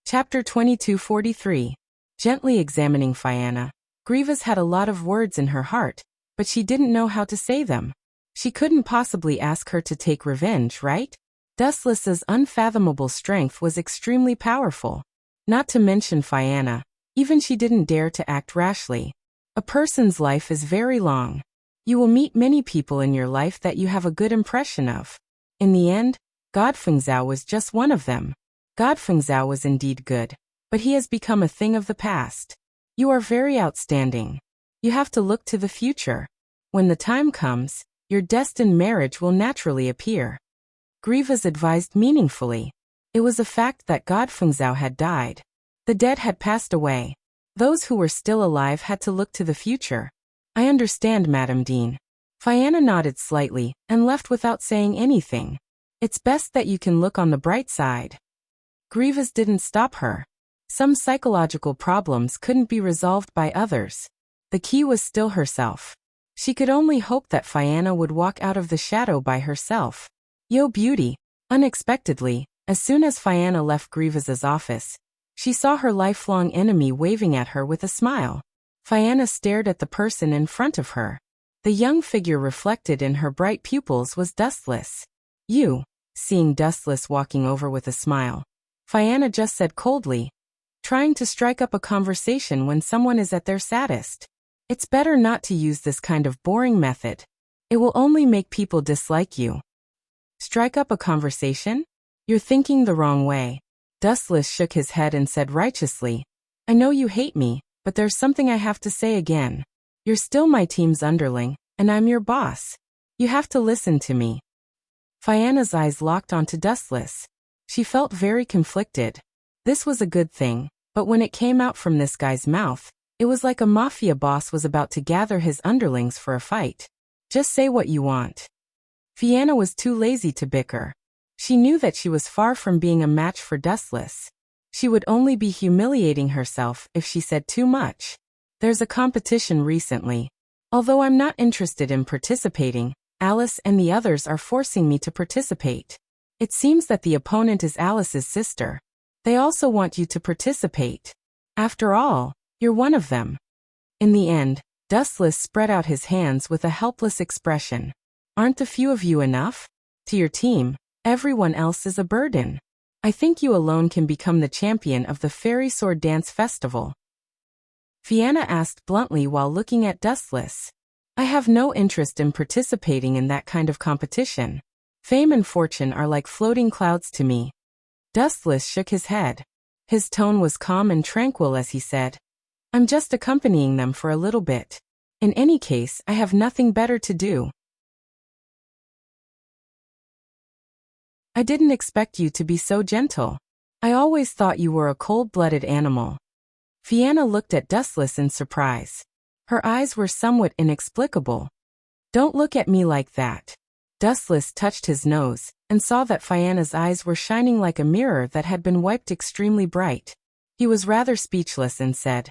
Chapter 2243. Gently examining Fianna. Grievous had a lot of words in her heart, but she didn't know how to say them. She couldn't possibly ask her to take revenge, right? Dustless's unfathomable strength was extremely powerful. Not to mention Fianna, even she didn't dare to act rashly. A person's life is very long. You will meet many people in your life that you have a good impression of. In the end, Godfengzhao was just one of them. Godfengzhao was indeed good, but he has become a thing of the past. You are very outstanding. You have to look to the future. When the time comes, your destined marriage will naturally appear. Grievous advised meaningfully. It was a fact that Godfengzhao had died. The dead had passed away. Those who were still alive had to look to the future. I understand, Madam Dean. Fianna nodded slightly and left without saying anything. It's best that you can look on the bright side. Grievous didn't stop her. Some psychological problems couldn't be resolved by others. The key was still herself. She could only hope that Fianna would walk out of the shadow by herself. Yo beauty! Unexpectedly, as soon as Fianna left Grievous's office, she saw her lifelong enemy waving at her with a smile. Fianna stared at the person in front of her. The young figure reflected in her bright pupils was Dustless. You, seeing Dustless walking over with a smile, Fianna just said coldly, trying to strike up a conversation when someone is at their saddest. It's better not to use this kind of boring method. It will only make people dislike you. Strike up a conversation? You're thinking the wrong way. Dustless shook his head and said righteously, I know you hate me, but there's something I have to say again. You're still my team's underling, and I'm your boss. You have to listen to me. Fianna's eyes locked onto Dustless. She felt very conflicted. This was a good thing, but when it came out from this guy's mouth, it was like a mafia boss was about to gather his underlings for a fight. Just say what you want. Fianna was too lazy to bicker. She knew that she was far from being a match for Dustless. She would only be humiliating herself if she said too much. There's a competition recently. Although I'm not interested in participating, Alice and the others are forcing me to participate. It seems that the opponent is Alice's sister. They also want you to participate. After all, you're one of them. In the end, Dustless spread out his hands with a helpless expression. Aren't a few of you enough? To your team, everyone else is a burden. I think you alone can become the champion of the Fairy Sword Dance Festival. Fianna asked bluntly while looking at Dustless. I have no interest in participating in that kind of competition. Fame and fortune are like floating clouds to me. Dustless shook his head. His tone was calm and tranquil as he said, I'm just accompanying them for a little bit. In any case, I have nothing better to do. I didn't expect you to be so gentle. I always thought you were a cold-blooded animal. Fianna looked at Dustless in surprise. Her eyes were somewhat inexplicable. Don't look at me like that. Dustless touched his nose, and saw that Fianna's eyes were shining like a mirror that had been wiped extremely bright. He was rather speechless and said,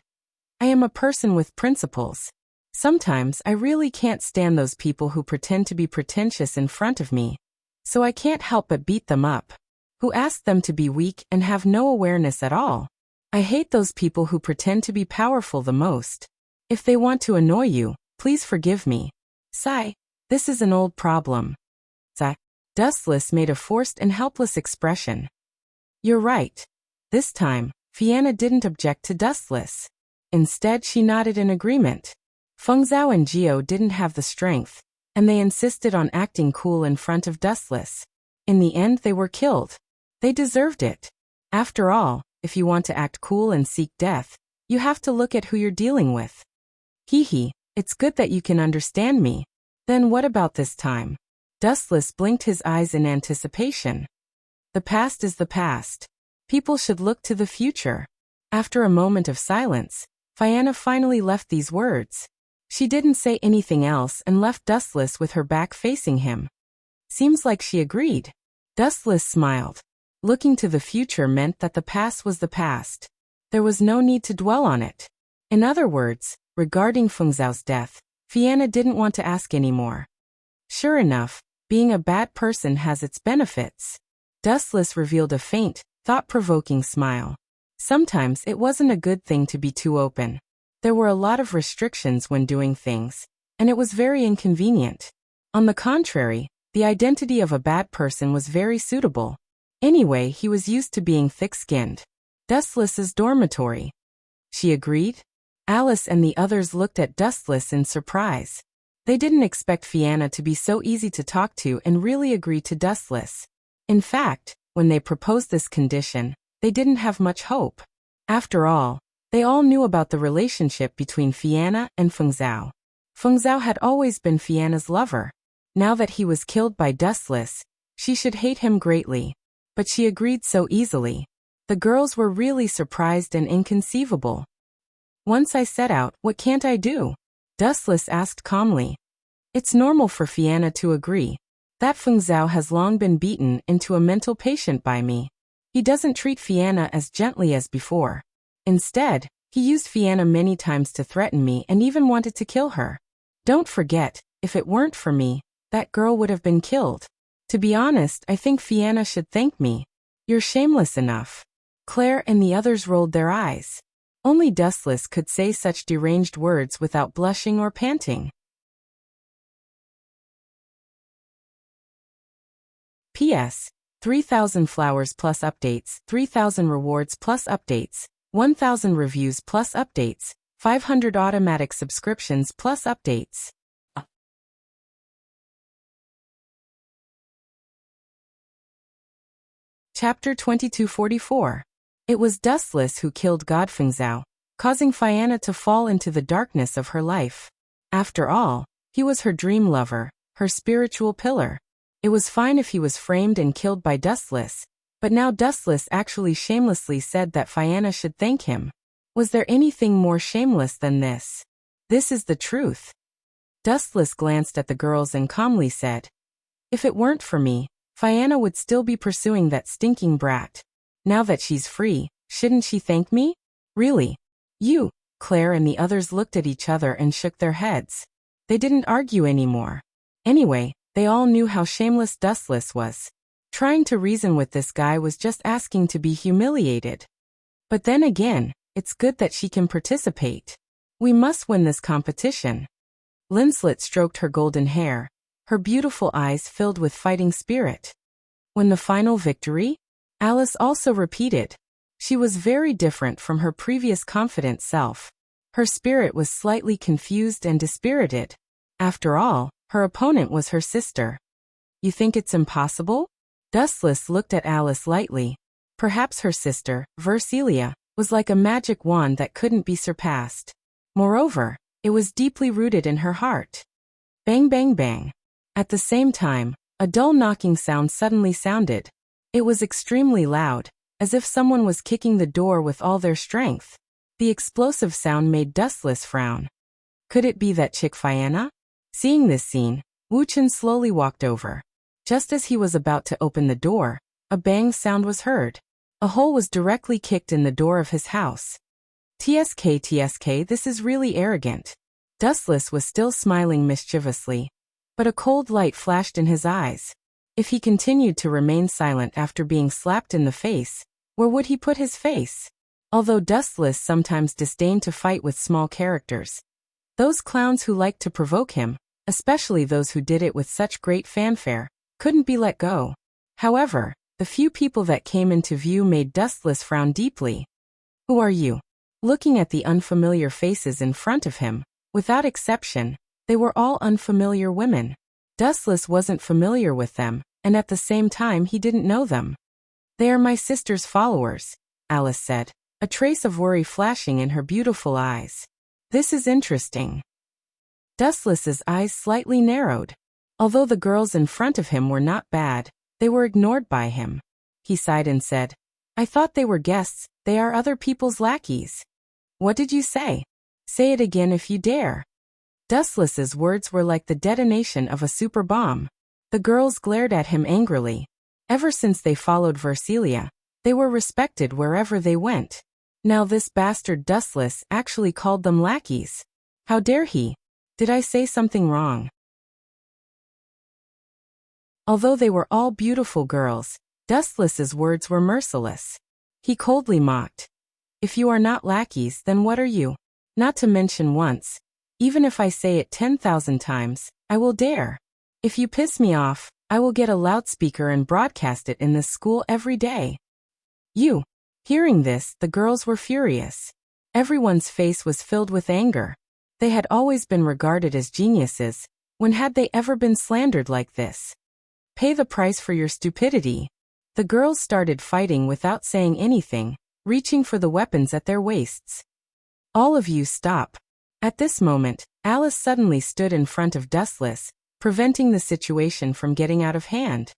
I am a person with principles. Sometimes I really can't stand those people who pretend to be pretentious in front of me. So I can't help but beat them up. Who ask them to be weak and have no awareness at all. I hate those people who pretend to be powerful the most. If they want to annoy you, please forgive me. Sigh. This is an old problem. Dustless made a forced and helpless expression. You're right. This time, Fianna didn't object to Dustless. Instead, she nodded in agreement. Fengzhao and Geo didn't have the strength, and they insisted on acting cool in front of Dustless. In the end, they were killed. They deserved it. After all, if you want to act cool and seek death, you have to look at who you're dealing with. Hee, it's good that you can understand me. Then what about this time? Dustless blinked his eyes in anticipation. The past is the past. People should look to the future. After a moment of silence, Fianna finally left these words. She didn't say anything else and left Dustless with her back facing him. Seems like she agreed. Dustless smiled. Looking to the future meant that the past was the past. There was no need to dwell on it. In other words, regarding Feng Zhao's death, Fianna didn't want to ask anymore. Sure enough, being a bad person has its benefits. Dustless revealed a faint, thought-provoking smile. Sometimes it wasn't a good thing to be too open. There were a lot of restrictions when doing things, and it was very inconvenient. On the contrary, the identity of a bad person was very suitable. Anyway, he was used to being thick-skinned. Dustless's dormitory. She agreed. Alice and the others looked at Dustless in surprise. They didn't expect Fianna to be so easy to talk to and really agree to Dustless. In fact, when they proposed this condition, they didn't have much hope. After all, they all knew about the relationship between Fianna and Feng Zhao. Feng Zhao had always been Fianna's lover. Now that he was killed by Dustless, she should hate him greatly. But she agreed so easily. The girls were really surprised and inconceivable. Once I set out, what can't I do? Dustless asked calmly. It's normal for Fianna to agree. That Feng Zhao has long been beaten into a mental patient by me. He doesn't treat Fianna as gently as before. Instead, he used Fianna many times to threaten me and even wanted to kill her. Don't forget, if it weren't for me, that girl would have been killed. To be honest, I think Fianna should thank me. You're shameless enough. Claire and the others rolled their eyes. Only Dustless could say such deranged words without blushing or panting. P.S. 3,000 flowers plus updates, 3,000 rewards plus updates, 1,000 reviews plus updates, 500 automatic subscriptions plus updates. Chapter 2244. It was Dustless who killed God Feng Zhao, causing Fianna to fall into the darkness of her life. After all, he was her dream lover, her spiritual pillar. It was fine if he was framed and killed by Dustless, but now Dustless actually shamelessly said that Fianna should thank him. Was there anything more shameless than this? This is the truth. Dustless glanced at the girls and calmly said, If it weren't for me, Fianna would still be pursuing that stinking brat. Now that she's free, shouldn't she thank me? Really? You? Claire and the others looked at each other and shook their heads. They didn't argue anymore. Anyway, they all knew how shameless Dustless was. Trying to reason with this guy was just asking to be humiliated. But then again, it's good that she can participate. We must win this competition. Linslet stroked her golden hair, her beautiful eyes filled with fighting spirit. Win the final victory? Alice also repeated. She was very different from her previous confident self. Her spirit was slightly confused and dispirited. After all, her opponent was her sister. You think it's impossible? Dustless looked at Alice lightly. Perhaps her sister, Vercelia, was like a magic wand that couldn't be surpassed. Moreover, it was deeply rooted in her heart. Bang bang bang. At the same time, a dull knocking sound suddenly sounded. It was extremely loud, as if someone was kicking the door with all their strength. The explosive sound made Dustless frown. Could it be that chick Fianna? Seeing this scene, Wu Chen slowly walked over. Just as he was about to open the door, a bang sound was heard. A hole was directly kicked in the door of his house. TSK, this is really arrogant. Dustless was still smiling mischievously, but a cold light flashed in his eyes. If he continued to remain silent after being slapped in the face, where would he put his face? Although Dustless sometimes disdained to fight with small characters, those clowns who liked to provoke him, especially those who did it with such great fanfare, couldn't be let go. However, the few people that came into view made Dustless frown deeply. Who are you? Looking at the unfamiliar faces in front of him, without exception, they were all unfamiliar women. Dustless wasn't familiar with them, and at the same time he didn't know them. They are my sister's followers, Alice said, a trace of worry flashing in her beautiful eyes. This is interesting. Dustless's eyes slightly narrowed. Although the girls in front of him were not bad, they were ignored by him. He sighed and said, I thought they were guests, they are other people's lackeys. What did you say? Say it again if you dare. Dustless's words were like the detonation of a super bomb. The girls glared at him angrily. Ever since they followed Versilia, they were respected wherever they went. Now this bastard Dustless actually called them lackeys. How dare he? Did I say something wrong? Although they were all beautiful girls, Dustless's words were merciless. He coldly mocked. If you are not lackeys, then what are you? Not to mention once. Even if I say it 10,000 times, I will dare. If you piss me off, I will get a loudspeaker and broadcast it in this school every day. You. Hearing this, the girls were furious. Everyone's face was filled with anger. They had always been regarded as geniuses. When had they ever been slandered like this? Pay the price for your stupidity. The girls started fighting without saying anything, reaching for the weapons at their waists. All of you stop. At this moment, Alice suddenly stood in front of Dustless, preventing the situation from getting out of hand.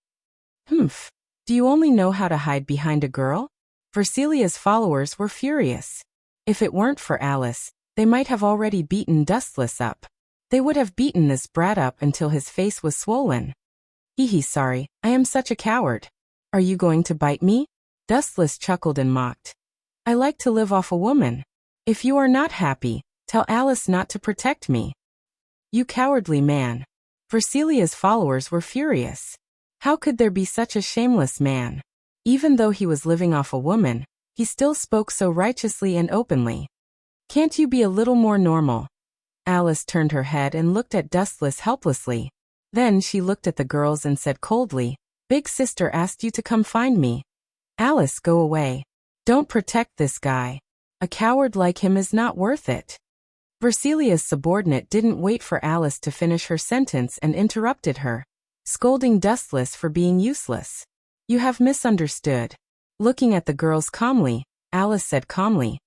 Humph. Do you only know how to hide behind a girl? Versilia's followers were furious. If it weren't for Alice, they might have already beaten Dustless up. They would have beaten this brat up until his face was swollen. Sorry, I am such a coward. Are you going to bite me? Dustless chuckled and mocked. I like to live off a woman. If you are not happy, tell Alice not to protect me. You cowardly man. Versilia's followers were furious. How could there be such a shameless man? Even though he was living off a woman, he still spoke so righteously and openly. Can't you be a little more normal? Alice turned her head and looked at Dustless helplessly. Then she looked at the girls and said coldly, Big sister asked you to come find me. Alice, go away. Don't protect this guy. A coward like him is not worth it. Versilia's subordinate didn't wait for Alice to finish her sentence and interrupted her, scolding Dustless for being useless. You have misunderstood. Looking at the girls calmly, Alice said calmly,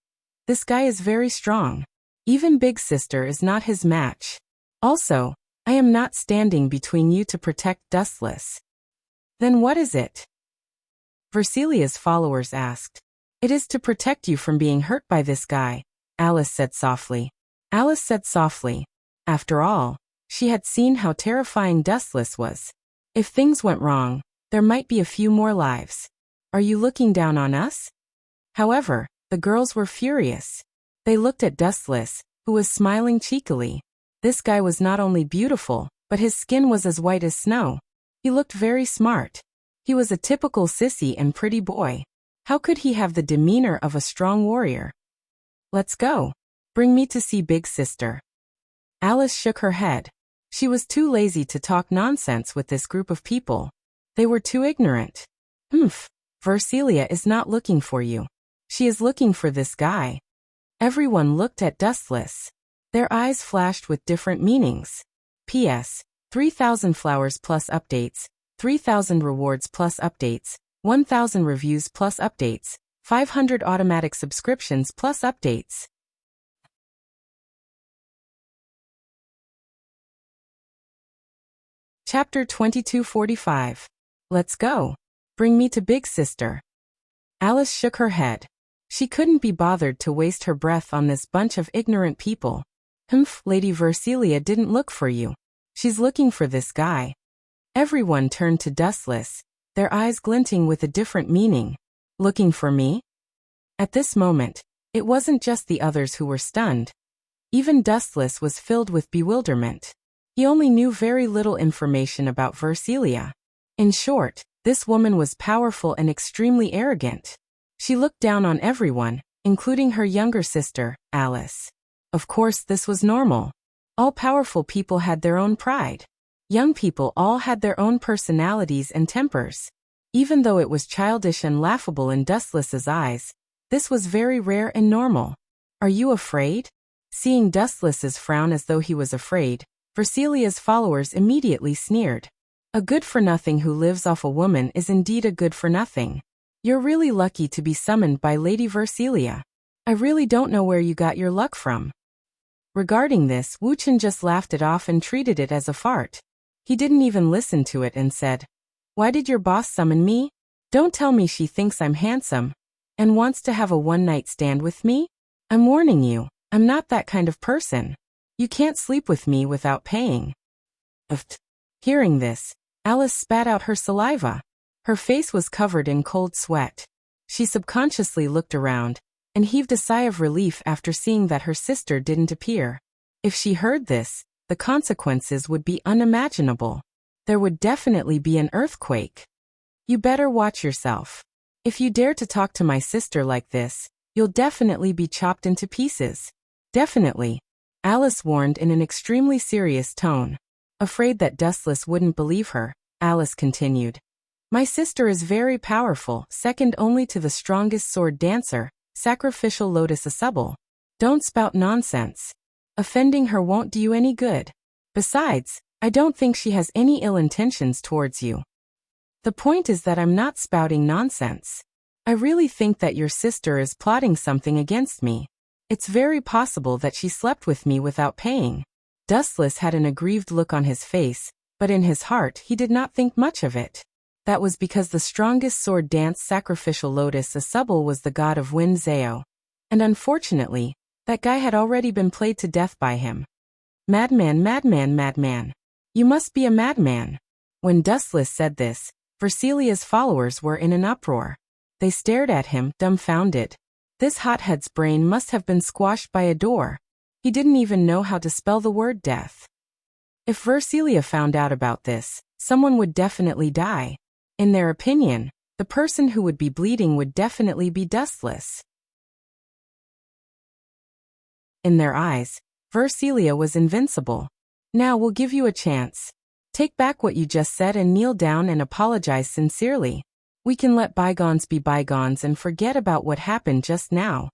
This guy is very strong. Even Big Sister is not his match. Also, I am not standing between you to protect Dustless. Then what is it? Versilia's followers asked. It is to protect you from being hurt by this guy, Alice said softly. Alice said softly. After all, she had seen how terrifying Dustless was. If things went wrong, there might be a few more lives. Are you looking down on us? However, the girls were furious. They looked at Dustless, who was smiling cheekily. This guy was not only beautiful, but his skin was as white as snow. He looked very smart. He was a typical sissy and pretty boy. How could he have the demeanor of a strong warrior? Let's go. Bring me to see Big Sister. Alice shook her head. She was too lazy to talk nonsense with this group of people. They were too ignorant. Versilia is not looking for you. She is looking for this guy. Everyone looked at Dustless. Their eyes flashed with different meanings. P.S. 3,000 flowers plus updates, 3,000 rewards plus updates, 1,000 reviews plus updates, 500 automatic subscriptions plus updates. Chapter 2245. Let's go. Bring me to Big Sister. Alice shook her head. She couldn't be bothered to waste her breath on this bunch of ignorant people. Lady Versilia didn't look for you. She's looking for this guy. Everyone turned to Dustless, their eyes glinting with a different meaning. Looking for me? At this moment, it wasn't just the others who were stunned. Even Dustless was filled with bewilderment. He only knew very little information about Versilia. In short, this woman was powerful and extremely arrogant. She looked down on everyone, including her younger sister, Alice. Of course, this was normal. All powerful people had their own pride. Young people all had their own personalities and tempers. Even though it was childish and laughable in Dustless's eyes, this was very rare and normal. Are you afraid? Seeing Dustless's frown as though he was afraid, Versilia's followers immediately sneered. A good-for-nothing who lives off a woman is indeed a good-for-nothing. You're really lucky to be summoned by Lady Versilia. I really don't know where you got your luck from. Regarding this, Wuchen just laughed it off and treated it as a fart. He didn't even listen to it and said, Why did your boss summon me? Don't tell me she thinks I'm handsome and wants to have a one-night stand with me? I'm warning you, I'm not that kind of person. You can't sleep with me without paying. Uft. Hearing this, Alice spat out her saliva. Her face was covered in cold sweat. She subconsciously looked around and heaved a sigh of relief after seeing that her sister didn't appear. If she heard this, the consequences would be unimaginable. There would definitely be an earthquake. You better watch yourself. If you dare to talk to my sister like this, you'll definitely be chopped into pieces. Definitely, Alice warned in an extremely serious tone. Afraid that Dustless wouldn't believe her, Alice continued. My sister is very powerful, second only to the strongest sword dancer, Sacrificial Lotus Asubble. Don't spout nonsense. Offending her won't do you any good. Besides, I don't think she has any ill intentions towards you. The point is that I'm not spouting nonsense. I really think that your sister is plotting something against me. It's very possible that she slept with me without paying. Dustless had an aggrieved look on his face, but in his heart he did not think much of it. That was because the strongest sword dance Sacrificial Lotus Asubble was the god of wind Zao. And unfortunately, that guy had already been played to death by him. Madman, madman, madman. You must be a madman. When Dustless said this, Versilia's followers were in an uproar. They stared at him, dumbfounded. This hothead's brain must have been squashed by a door. He didn't even know how to spell the word death. If Versilia found out about this, someone would definitely die. In their opinion, the person who would be bleeding would definitely be Dustless. In their eyes, Versilia was invincible. Now we'll give you a chance. Take back what you just said and kneel down and apologize sincerely. We can let bygones be bygones and forget about what happened just now.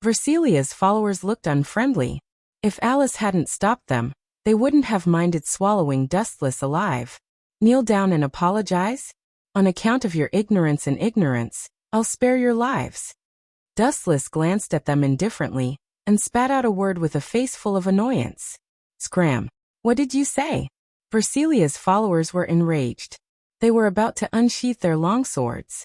Versilia's followers looked unfriendly. If Alice hadn't stopped them, they wouldn't have minded swallowing Dustless alive. Kneel down and apologize? On account of your ignorance and ignorance, I'll spare your lives. Dustless glanced at them indifferently and spat out a word with a face full of annoyance. Scram. What did you say? Versilia's followers were enraged. They were about to unsheath their longswords.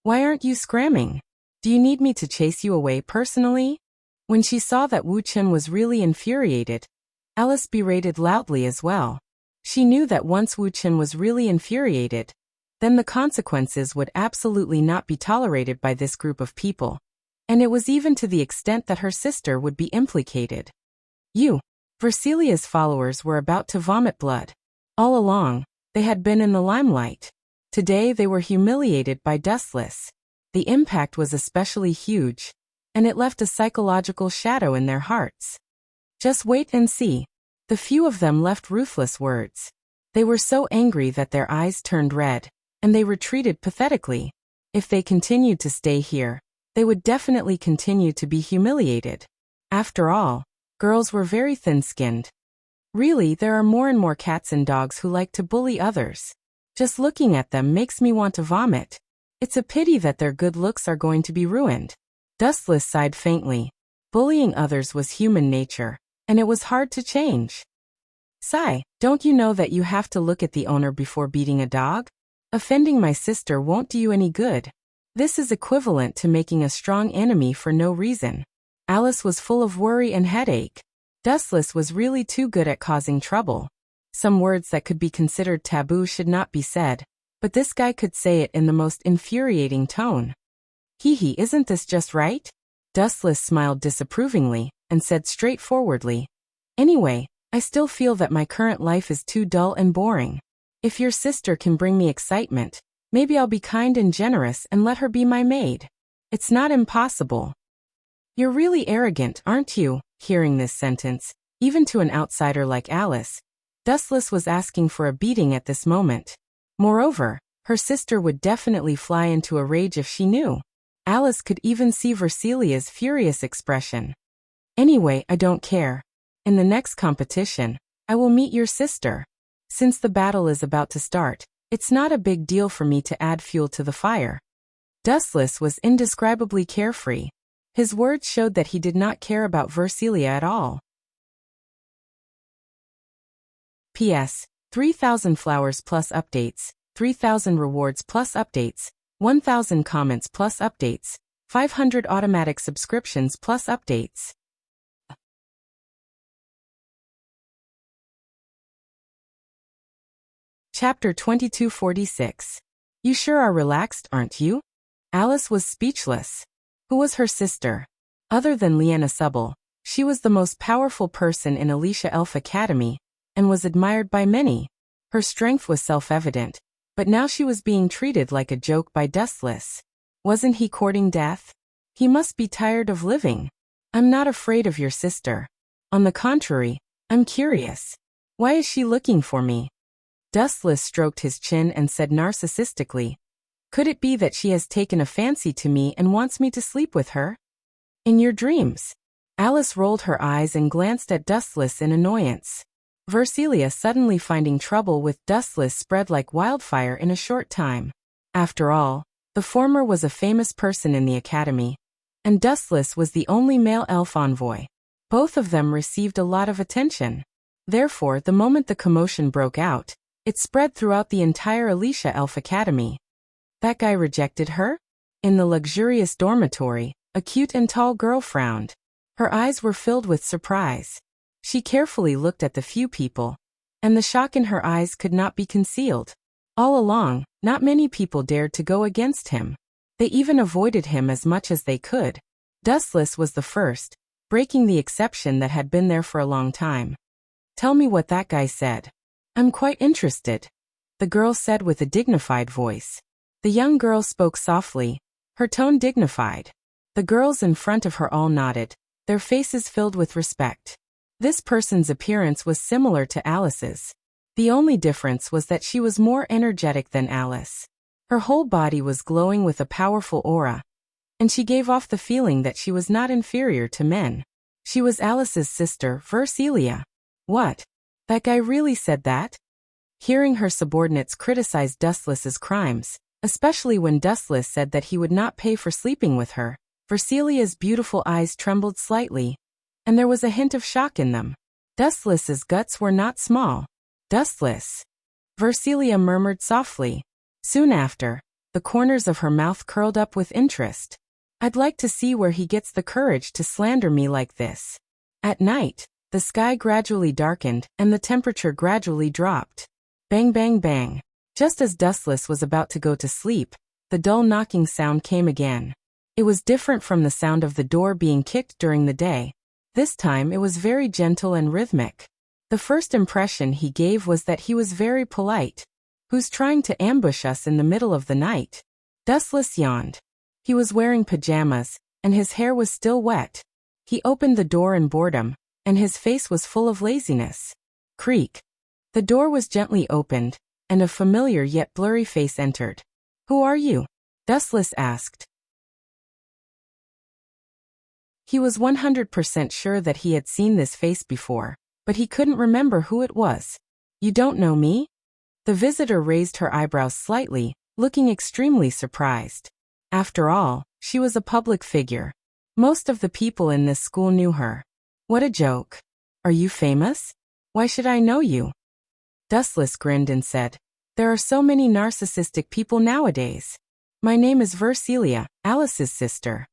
Why aren't you scramming? Do you need me to chase you away personally? When she saw that Wu Chen was really infuriated, Alice berated loudly as well. She knew that once Wu Chen was really infuriated, then the consequences would absolutely not be tolerated by this group of people. And it was even to the extent that her sister would be implicated. Versilia's followers were about to vomit blood. All along, they had been in the limelight. Today they were humiliated by Dustless. The impact was especially huge, and it left a psychological shadow in their hearts. Just wait and see. The few of them left ruthless words. They were so angry that their eyes turned red, and they retreated pathetically. If they continued to stay here, they would definitely continue to be humiliated. After all, girls were very thin-skinned. Really, there are more and more cats and dogs who like to bully others. Just looking at them makes me want to vomit. It's a pity that their good looks are going to be ruined. Dustless sighed faintly. Bullying others was human nature, and it was hard to change. Sigh, don't you know that you have to look at the owner before beating a dog? Offending my sister won't do you any good. This is equivalent to making a strong enemy for no reason. Alice was full of worry and headache. Dustless was really too good at causing trouble. Some words that could be considered taboo should not be said, but this guy could say it in the most infuriating tone. Hee, isn't this just right? Dustless smiled disapprovingly and said straightforwardly, Anyway, I still feel that my current life is too dull and boring. If your sister can bring me excitement, maybe I'll be kind and generous and let her be my maid. It's not impossible. You're really arrogant, aren't you? Hearing this sentence, even to an outsider like Alice, Dustless was asking for a beating at this moment. Moreover, her sister would definitely fly into a rage if she knew. Alice could even see Versilia's furious expression. Anyway, I don't care. In the next competition, I will meet your sister. Since the battle is about to start, it's not a big deal for me to add fuel to the fire. Dustless was indescribably carefree. His words showed that he did not care about Versilia at all. P.S. 3,000 flowers plus updates, 3,000 rewards plus updates, 1,000 comments plus updates, 500 automatic subscriptions plus updates. Chapter 2246. You sure are relaxed, aren't you? Alice was speechless. Who was her sister? Other than Leanna Subble, she was the most powerful person in Alicia Elf Academy, and was admired by many. Her strength was self-evident, but now she was being treated like a joke by Dustless. Wasn't he courting death? He must be tired of living. I'm not afraid of your sister. On the contrary, I'm curious. Why is she looking for me? Dustless stroked his chin and said narcissistically, could it be that she has taken a fancy to me and wants me to sleep with her? In your dreams. Alice rolled her eyes and glanced at Dustless in annoyance. Versilia suddenly finding trouble with Dustless spread like wildfire in a short time. After all, the former was a famous person in the academy, and Dustless was the only male elf envoy. Both of them received a lot of attention. Therefore, the moment the commotion broke out, it spread throughout the entire Alicia Elf Academy. That guy rejected her? In the luxurious dormitory, a cute and tall girl frowned. Her eyes were filled with surprise. She carefully looked at the few people, and the shock in her eyes could not be concealed. All along, not many people dared to go against him. They even avoided him as much as they could. Dustless was the first, breaking the exception that had been there for a long time. Tell me what that guy said. I'm quite interested, the girl said with a dignified voice. The young girl spoke softly, her tone dignified. The girls in front of her all nodded, their faces filled with respect. This person's appearance was similar to Alice's. The only difference was that she was more energetic than Alice. Her whole body was glowing with a powerful aura, and she gave off the feeling that she was not inferior to men. She was Alice's sister, Versilia. What? That guy really said that? Hearing her subordinates criticize Dustless's crimes, especially when Dustless said that he would not pay for sleeping with her, Versilia's beautiful eyes trembled slightly, and there was a hint of shock in them. Dustless's guts were not small. Dustless. Versilia murmured softly. Soon after, the corners of her mouth curled up with interest. I'd like to see where he gets the courage to slander me like this. At night, the sky gradually darkened and the temperature gradually dropped. Bang bang bang. Just as Dustless was about to go to sleep, the dull knocking sound came again. It was different from the sound of the door being kicked during the day. This time it was very gentle and rhythmic. The first impression he gave was that he was very polite. Who's trying to ambush us in the middle of the night? Dustless yawned. He was wearing pajamas, and his hair was still wet. He opened the door in boredom, and his face was full of laziness. Creak. The door was gently opened, and a familiar yet blurry face entered. Who are you? Dustless asked. He was 100% sure that he had seen this face before, but he couldn't remember who it was. You don't know me? The visitor raised her eyebrows slightly, looking extremely surprised. After all, she was a public figure. Most of the people in this school knew her. What a joke. Are you famous? Why should I know you? Dustless grinned and said, there are so many narcissistic people nowadays. My name is Versilia, Alice's sister.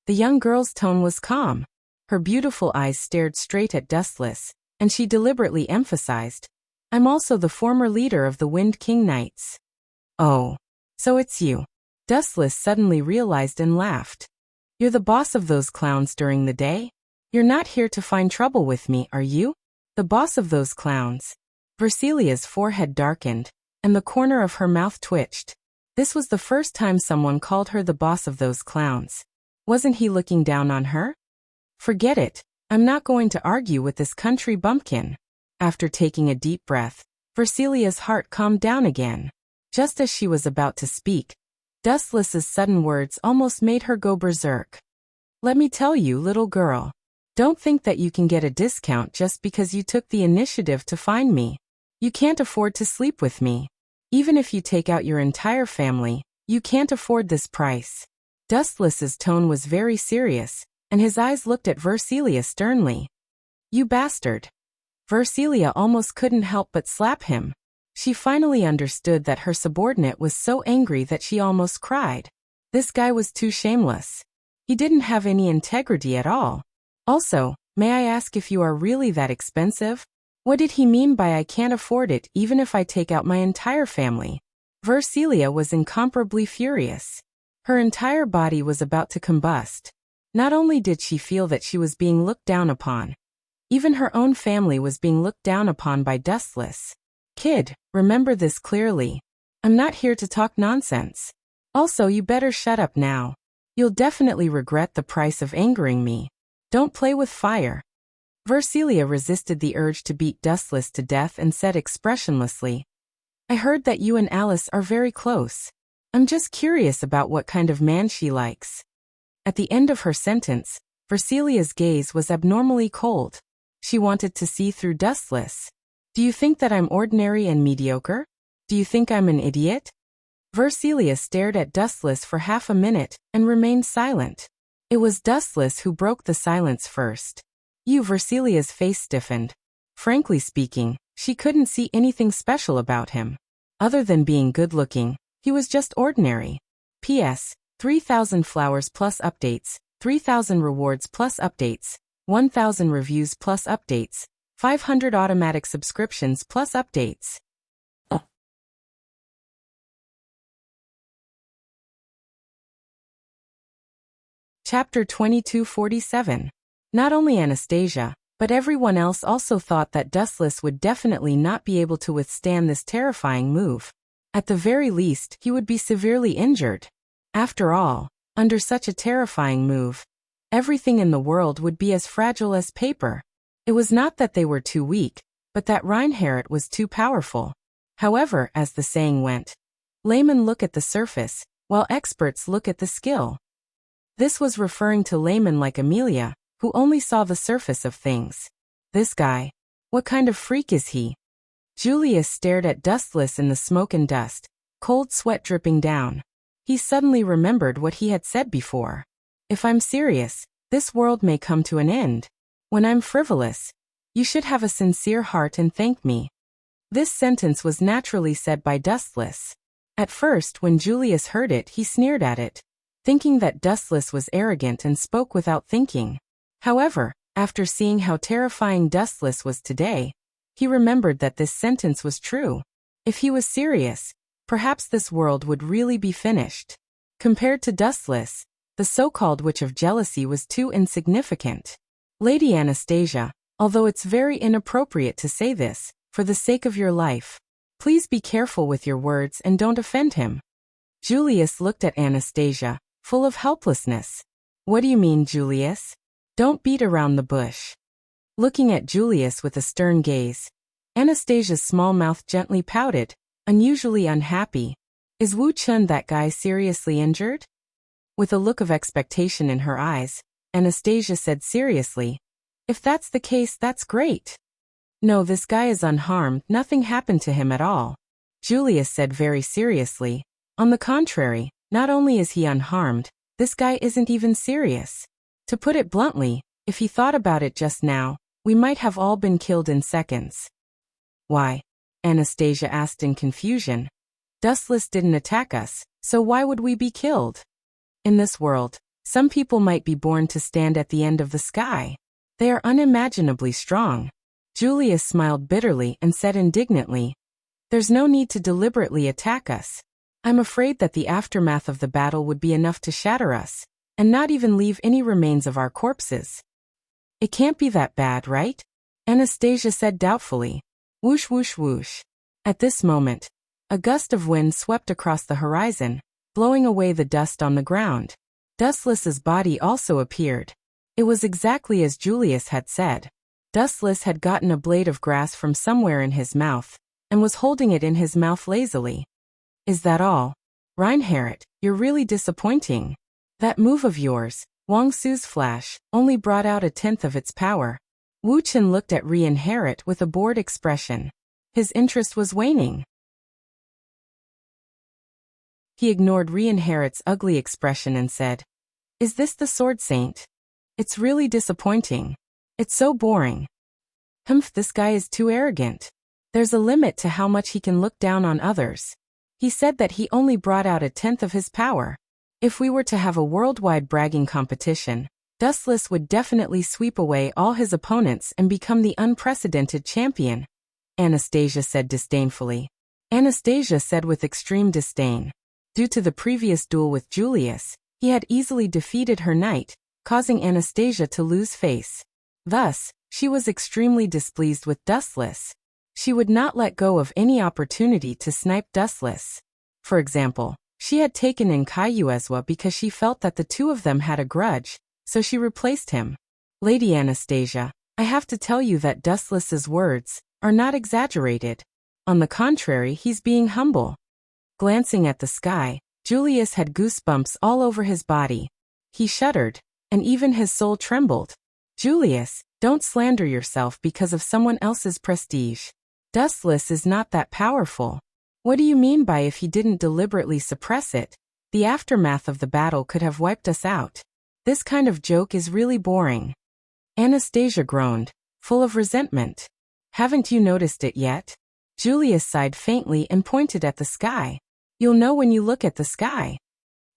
The young girl's tone was calm. Her beautiful eyes stared straight at Dustless, and she deliberately emphasized, I'm also the former leader of the Wind King Knights. Oh, so it's you. Dustless suddenly realized and laughed. You're the boss of those clowns during the day? You're not here to find trouble with me, are you? The boss of those clowns. Versilia's forehead darkened, and the corner of her mouth twitched. This was the first time someone called her the boss of those clowns. Wasn't he looking down on her? Forget it, I'm not going to argue with this country bumpkin. After taking a deep breath, Versilia's heart calmed down again. Just as she was about to speak, Dustless's sudden words almost made her go berserk. Let me tell you, little girl, don't think that you can get a discount just because you took the initiative to find me. You can't afford to sleep with me. Even if you take out your entire family, you can't afford this price. Dustless's tone was very serious, and his eyes looked at Versilia sternly. You bastard. Versilia almost couldn't help but slap him. She finally understood that her subordinate was so angry that she almost cried. This guy was too shameless. He didn't have any integrity at all. Also, may I ask if you are really that expensive? What did he mean by I can't afford it even if I take out my entire family? Versilia was incomparably furious. Her entire body was about to combust. Not only did she feel that she was being looked down upon, even her own family was being looked down upon by Dustless. Kid, remember this clearly. I'm not here to talk nonsense. Also, you better shut up now. You'll definitely regret the price of angering me. Don't play with fire. Versilia resisted the urge to beat Dustless to death and said expressionlessly, I heard that you and Alice are very close. I'm just curious about what kind of man she likes. At the end of her sentence, Versilia's gaze was abnormally cold. She wanted to see through Dustless. Do you think that I'm ordinary and mediocre? Do you think I'm an idiot? Versilia stared at Dustless for half a minute and remained silent. It was Dustless who broke the silence first. Versilia's face stiffened. Frankly speaking, she couldn't see anything special about him. Other than being good-looking, he was just ordinary. P.S. 3,000 flowers plus updates, 3,000 rewards plus updates, 1,000 reviews plus updates, 500 automatic subscriptions plus updates. Chapter 2247. Not only Anastasia, but everyone else also thought that Dustless would definitely not be able to withstand this terrifying move. At the very least, he would be severely injured. After all, under such a terrifying move, everything in the world would be as fragile as paper. It was not that they were too weak, but that Reinhardt was too powerful. However, as the saying went, laymen look at the surface, while experts look at the skill. This was referring to laymen like Amelia, who only saw the surface of things. This guy, what kind of freak is he? Julius stared at Dustless in the smoke and dust, cold sweat dripping down. He suddenly remembered what he had said before. If I'm serious, this world may come to an end. When I'm frivolous, you should have a sincere heart and thank me. This sentence was naturally said by Dustless. At first, when Julius heard it, he sneered at it, thinking that Dustless was arrogant and spoke without thinking. However, after seeing how terrifying Dustless was today, he remembered that this sentence was true. If he was serious, perhaps this world would really be finished. Compared to Dustless, the so-called witch of jealousy was too insignificant. Lady Anastasia, although it's very inappropriate to say this, for the sake of your life, please be careful with your words and don't offend him. Julius looked at Anastasia, full of helplessness. What do you mean, Julius? Don't beat around the bush. Looking at Julius with a stern gaze, Anastasia's small mouth gently pouted, unusually unhappy. Is Wu Chun that guy seriously injured? With a look of expectation in her eyes, Anastasia said seriously, if that's the case, that's great. No, this guy is unharmed, nothing happened to him at all. Julius said very seriously, on the contrary, not only is he unharmed, this guy isn't even serious. To put it bluntly, if he thought about it just now, we might have all been killed in seconds. Why? Anastasia asked in confusion. Dustless didn't attack us, so why would we be killed? In this world, some people might be born to stand at the end of the sky. They are unimaginably strong. Julius smiled bitterly and said indignantly, there's no need to deliberately attack us. I'm afraid that the aftermath of the battle would be enough to shatter us, and not even leave any remains of our corpses. It can't be that bad, right? Anastasia said doubtfully. Whoosh whoosh whoosh. At this moment, a gust of wind swept across the horizon, blowing away the dust on the ground. Dustless's body also appeared. It was exactly as Julius had said. Dustless had gotten a blade of grass from somewhere in his mouth, and was holding it in his mouth lazily. Is that all? Reinhardt, you're really disappointing. That move of yours, Wang Su's flash, only brought out 1/10 of its power. Wu Chen looked at Reinhardt with a bored expression. His interest was waning. He ignored Reinhardt's ugly expression and said, is this the Sword Saint? It's really disappointing. It's so boring. Humph, this guy is too arrogant. There's a limit to how much he can look down on others. He said that he only brought out 1/10 of his power. If we were to have a worldwide bragging competition, Dustless would definitely sweep away all his opponents and become the unprecedented champion, Anastasia said disdainfully. Anastasia said with extreme disdain. Due to the previous duel with Julius, he had easily defeated her knight, causing Anastasia to lose face. Thus, she was extremely displeased with Dustless. She would not let go of any opportunity to snipe Dustless. For example, she had taken in Kaiuezwa because she felt that the two of them had a grudge, so she replaced him. Lady Anastasia, I have to tell you that Dustless's words are not exaggerated. On the contrary, he's being humble. Glancing at the sky, Julius had goosebumps all over his body. He shuddered, and even his soul trembled. Julius, don't slander yourself because of someone else's prestige. Dustless is not that powerful. What do you mean by if he didn't deliberately suppress it? The aftermath of the battle could have wiped us out. This kind of joke is really boring. Anastasia groaned, full of resentment. Haven't you noticed it yet? Julius sighed faintly and pointed at the sky. You'll know when you look at the sky.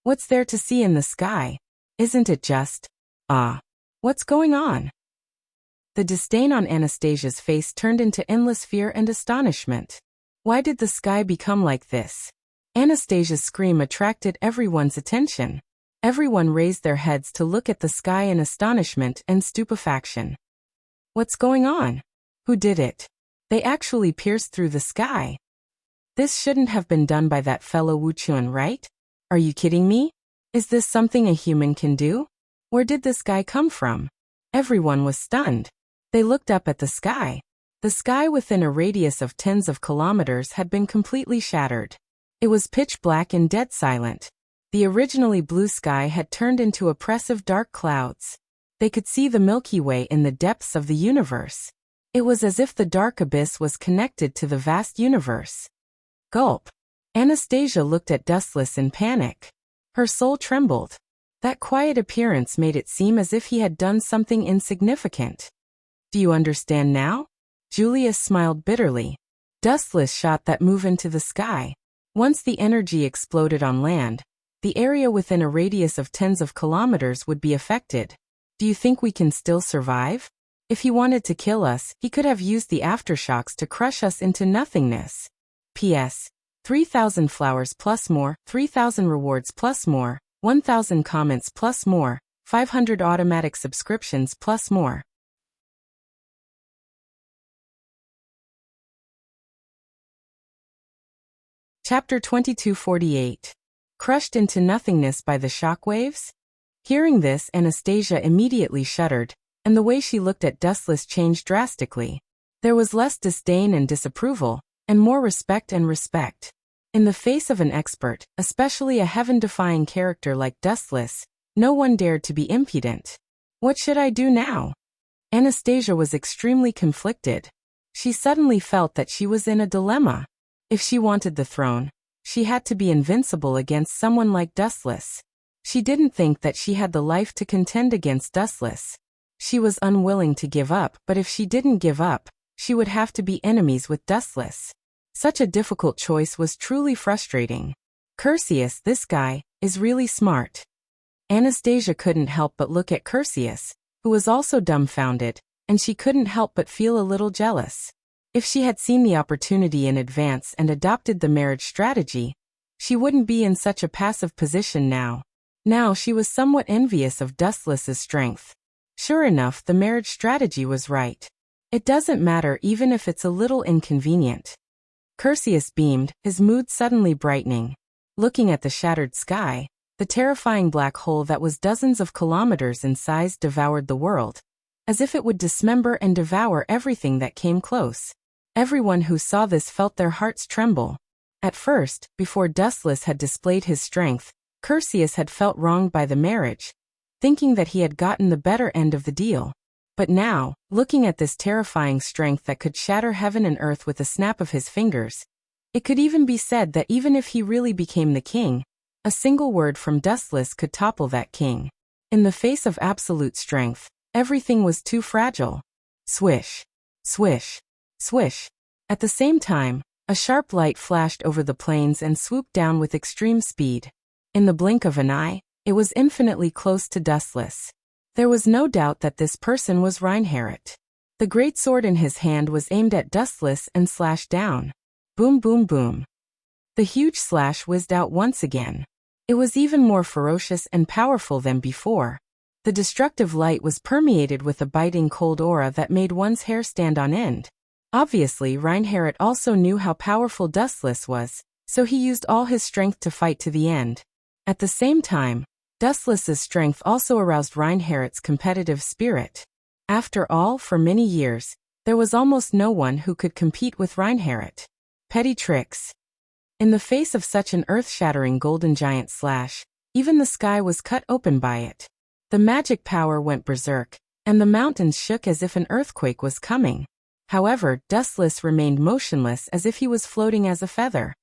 What's there to see in the sky? Isn't it just? What's going on? The disdain on Anastasia's face turned into endless fear and astonishment. Why did the sky become like this? Anastasia's scream attracted everyone's attention. Everyone raised their heads to look at the sky in astonishment and stupefaction. What's going on? Who did it? They actually pierced through the sky. This shouldn't have been done by that fellow Wuchuan, right? Are you kidding me? Is this something a human can do? Where did this guy come from? Everyone was stunned. They looked up at the sky. The sky within a radius of tens of kilometers had been completely shattered. It was pitch black and dead silent. The originally blue sky had turned into oppressive dark clouds. They could see the Milky Way in the depths of the universe. It was as if the dark abyss was connected to the vast universe. Gulp. Anastasia looked at Dustless in panic. Her soul trembled. That quiet appearance made it seem as if he had done something insignificant. Do you understand now? Julius smiled bitterly. Dustless shot that move into the sky. Once the energy exploded on land, the area within a radius of tens of kilometers would be affected. Do you think we can still survive? If he wanted to kill us, he could have used the aftershocks to crush us into nothingness. P.S. 3,000 flowers plus more, 3,000 rewards plus more, 1,000 comments plus more, 500 automatic subscriptions plus more. Chapter 2248. Crushed into nothingness by the shockwaves? Hearing this, Anastasia immediately shuddered, and the way she looked at Dustless changed drastically. There was less disdain and disapproval, and more respect and respect. In the face of an expert, especially a heaven-defying character like Dustless, no one dared to be impudent. What should I do now? Anastasia was extremely conflicted. She suddenly felt that she was in a dilemma. If she wanted the throne, she had to be invincible against someone like Dustless. She didn't think that she had the life to contend against Dustless. She was unwilling to give up, but if she didn't give up, she would have to be enemies with Dustless. Such a difficult choice was truly frustrating. Cursius, this guy, is really smart. Anastasia couldn't help but look at Cursius, who was also dumbfounded, and she couldn't help but feel a little jealous. If she had seen the opportunity in advance and adopted the marriage strategy, she wouldn't be in such a passive position now. Now she was somewhat envious of Dustless's strength. Sure enough, the marriage strategy was right. It doesn't matter even if it's a little inconvenient. Cursius beamed, his mood suddenly brightening. Looking at the shattered sky, the terrifying black hole that was dozens of kilometers in size devoured the world, as if it would dismember and devour everything that came close. Everyone who saw this felt their hearts tremble. At first, before Dustless had displayed his strength, Cursius had felt wronged by the marriage, thinking that he had gotten the better end of the deal. But now, looking at this terrifying strength that could shatter heaven and earth with a snap of his fingers, it could even be said that even if he really became the king, a single word from Dustless could topple that king. In the face of absolute strength, everything was too fragile. Swish, swish, swish. At the same time, a sharp light flashed over the plains and swooped down with extreme speed. In the blink of an eye, it was infinitely close to Dustless. There was no doubt that this person was Reinhardt. The great sword in his hand was aimed at Dustless and slashed down. Boom boom boom. The huge slash whizzed out once again. It was even more ferocious and powerful than before. The destructive light was permeated with a biting cold aura that made one's hair stand on end. Obviously, Reinhardt also knew how powerful Dustless was, so he used all his strength to fight to the end. At the same time, Dustless's strength also aroused Reinhardt's competitive spirit. After all, for many years, there was almost no one who could compete with Reinhardt. Petty tricks. In the face of such an earth-shattering golden giant slash, even the sky was cut open by it. The magic power went berserk, and the mountains shook as if an earthquake was coming. However, Dustless remained motionless as if he was floating as a feather.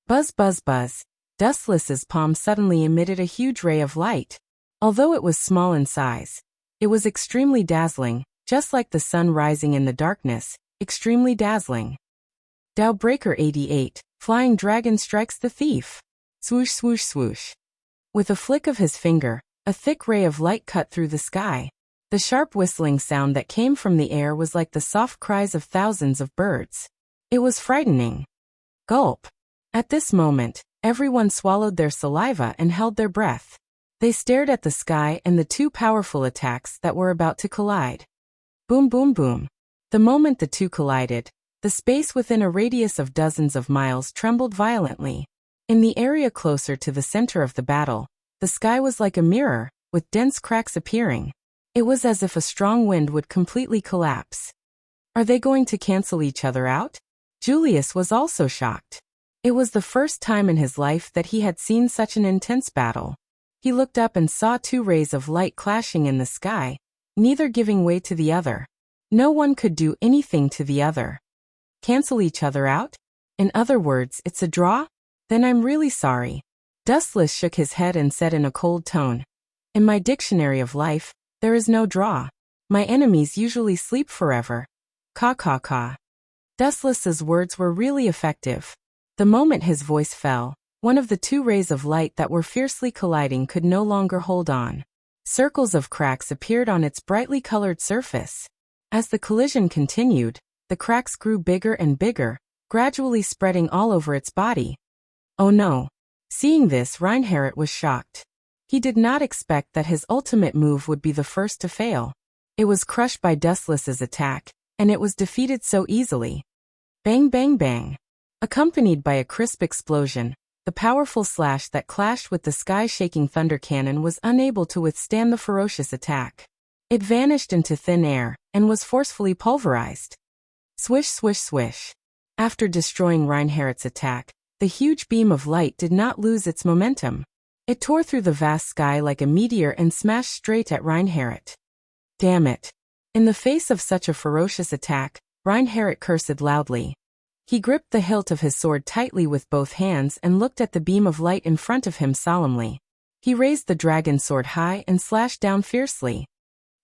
Buzz buzz buzz. Dustless's palm suddenly emitted a huge ray of light. Although it was small in size, it was extremely dazzling, just like the sun rising in the darkness, extremely dazzling. Dowbreaker 88, Flying Dragon strikes the thief. Swoosh swoosh swoosh. With a flick of his finger, a thick ray of light cut through the sky. The sharp whistling sound that came from the air was like the soft cries of thousands of birds. It was frightening. Gulp. At this moment, everyone swallowed their saliva and held their breath. They stared at the sky and the two powerful attacks that were about to collide. Boom boom boom. The moment the two collided, the space within a radius of dozens of miles trembled violently. In the area closer to the center of the battle, the sky was like a mirror, with dense cracks appearing. It was as if a strong wind would completely collapse. Are they going to cancel each other out? Julius was also shocked. It was the first time in his life that he had seen such an intense battle. He looked up and saw two rays of light clashing in the sky, neither giving way to the other. No one could do anything to the other. Cancel each other out? In other words, it's a draw? Then I'm really sorry. Dustless shook his head and said in a cold tone, "In my dictionary of life, there is no draw. My enemies usually sleep forever." Caw caw caw. Dustless's words were really effective. The moment his voice fell, one of the two rays of light that were fiercely colliding could no longer hold on. Circles of cracks appeared on its brightly colored surface. As the collision continued, the cracks grew bigger and bigger, gradually spreading all over its body. Oh no. Seeing this, Reinhardt was shocked. He did not expect that his ultimate move would be the first to fail. It was crushed by Dustless's attack, and it was defeated so easily. Bang bang bang. Accompanied by a crisp explosion, the powerful slash that clashed with the sky-shaking thunder cannon was unable to withstand the ferocious attack. It vanished into thin air, and was forcefully pulverized. Swish swish swish. After destroying Reinhardt's attack, the huge beam of light did not lose its momentum. It tore through the vast sky like a meteor and smashed straight at Reinhardt. Damn it. In the face of such a ferocious attack, Reinhardt cursed loudly. He gripped the hilt of his sword tightly with both hands and looked at the beam of light in front of him solemnly. He raised the dragon sword high and slashed down fiercely.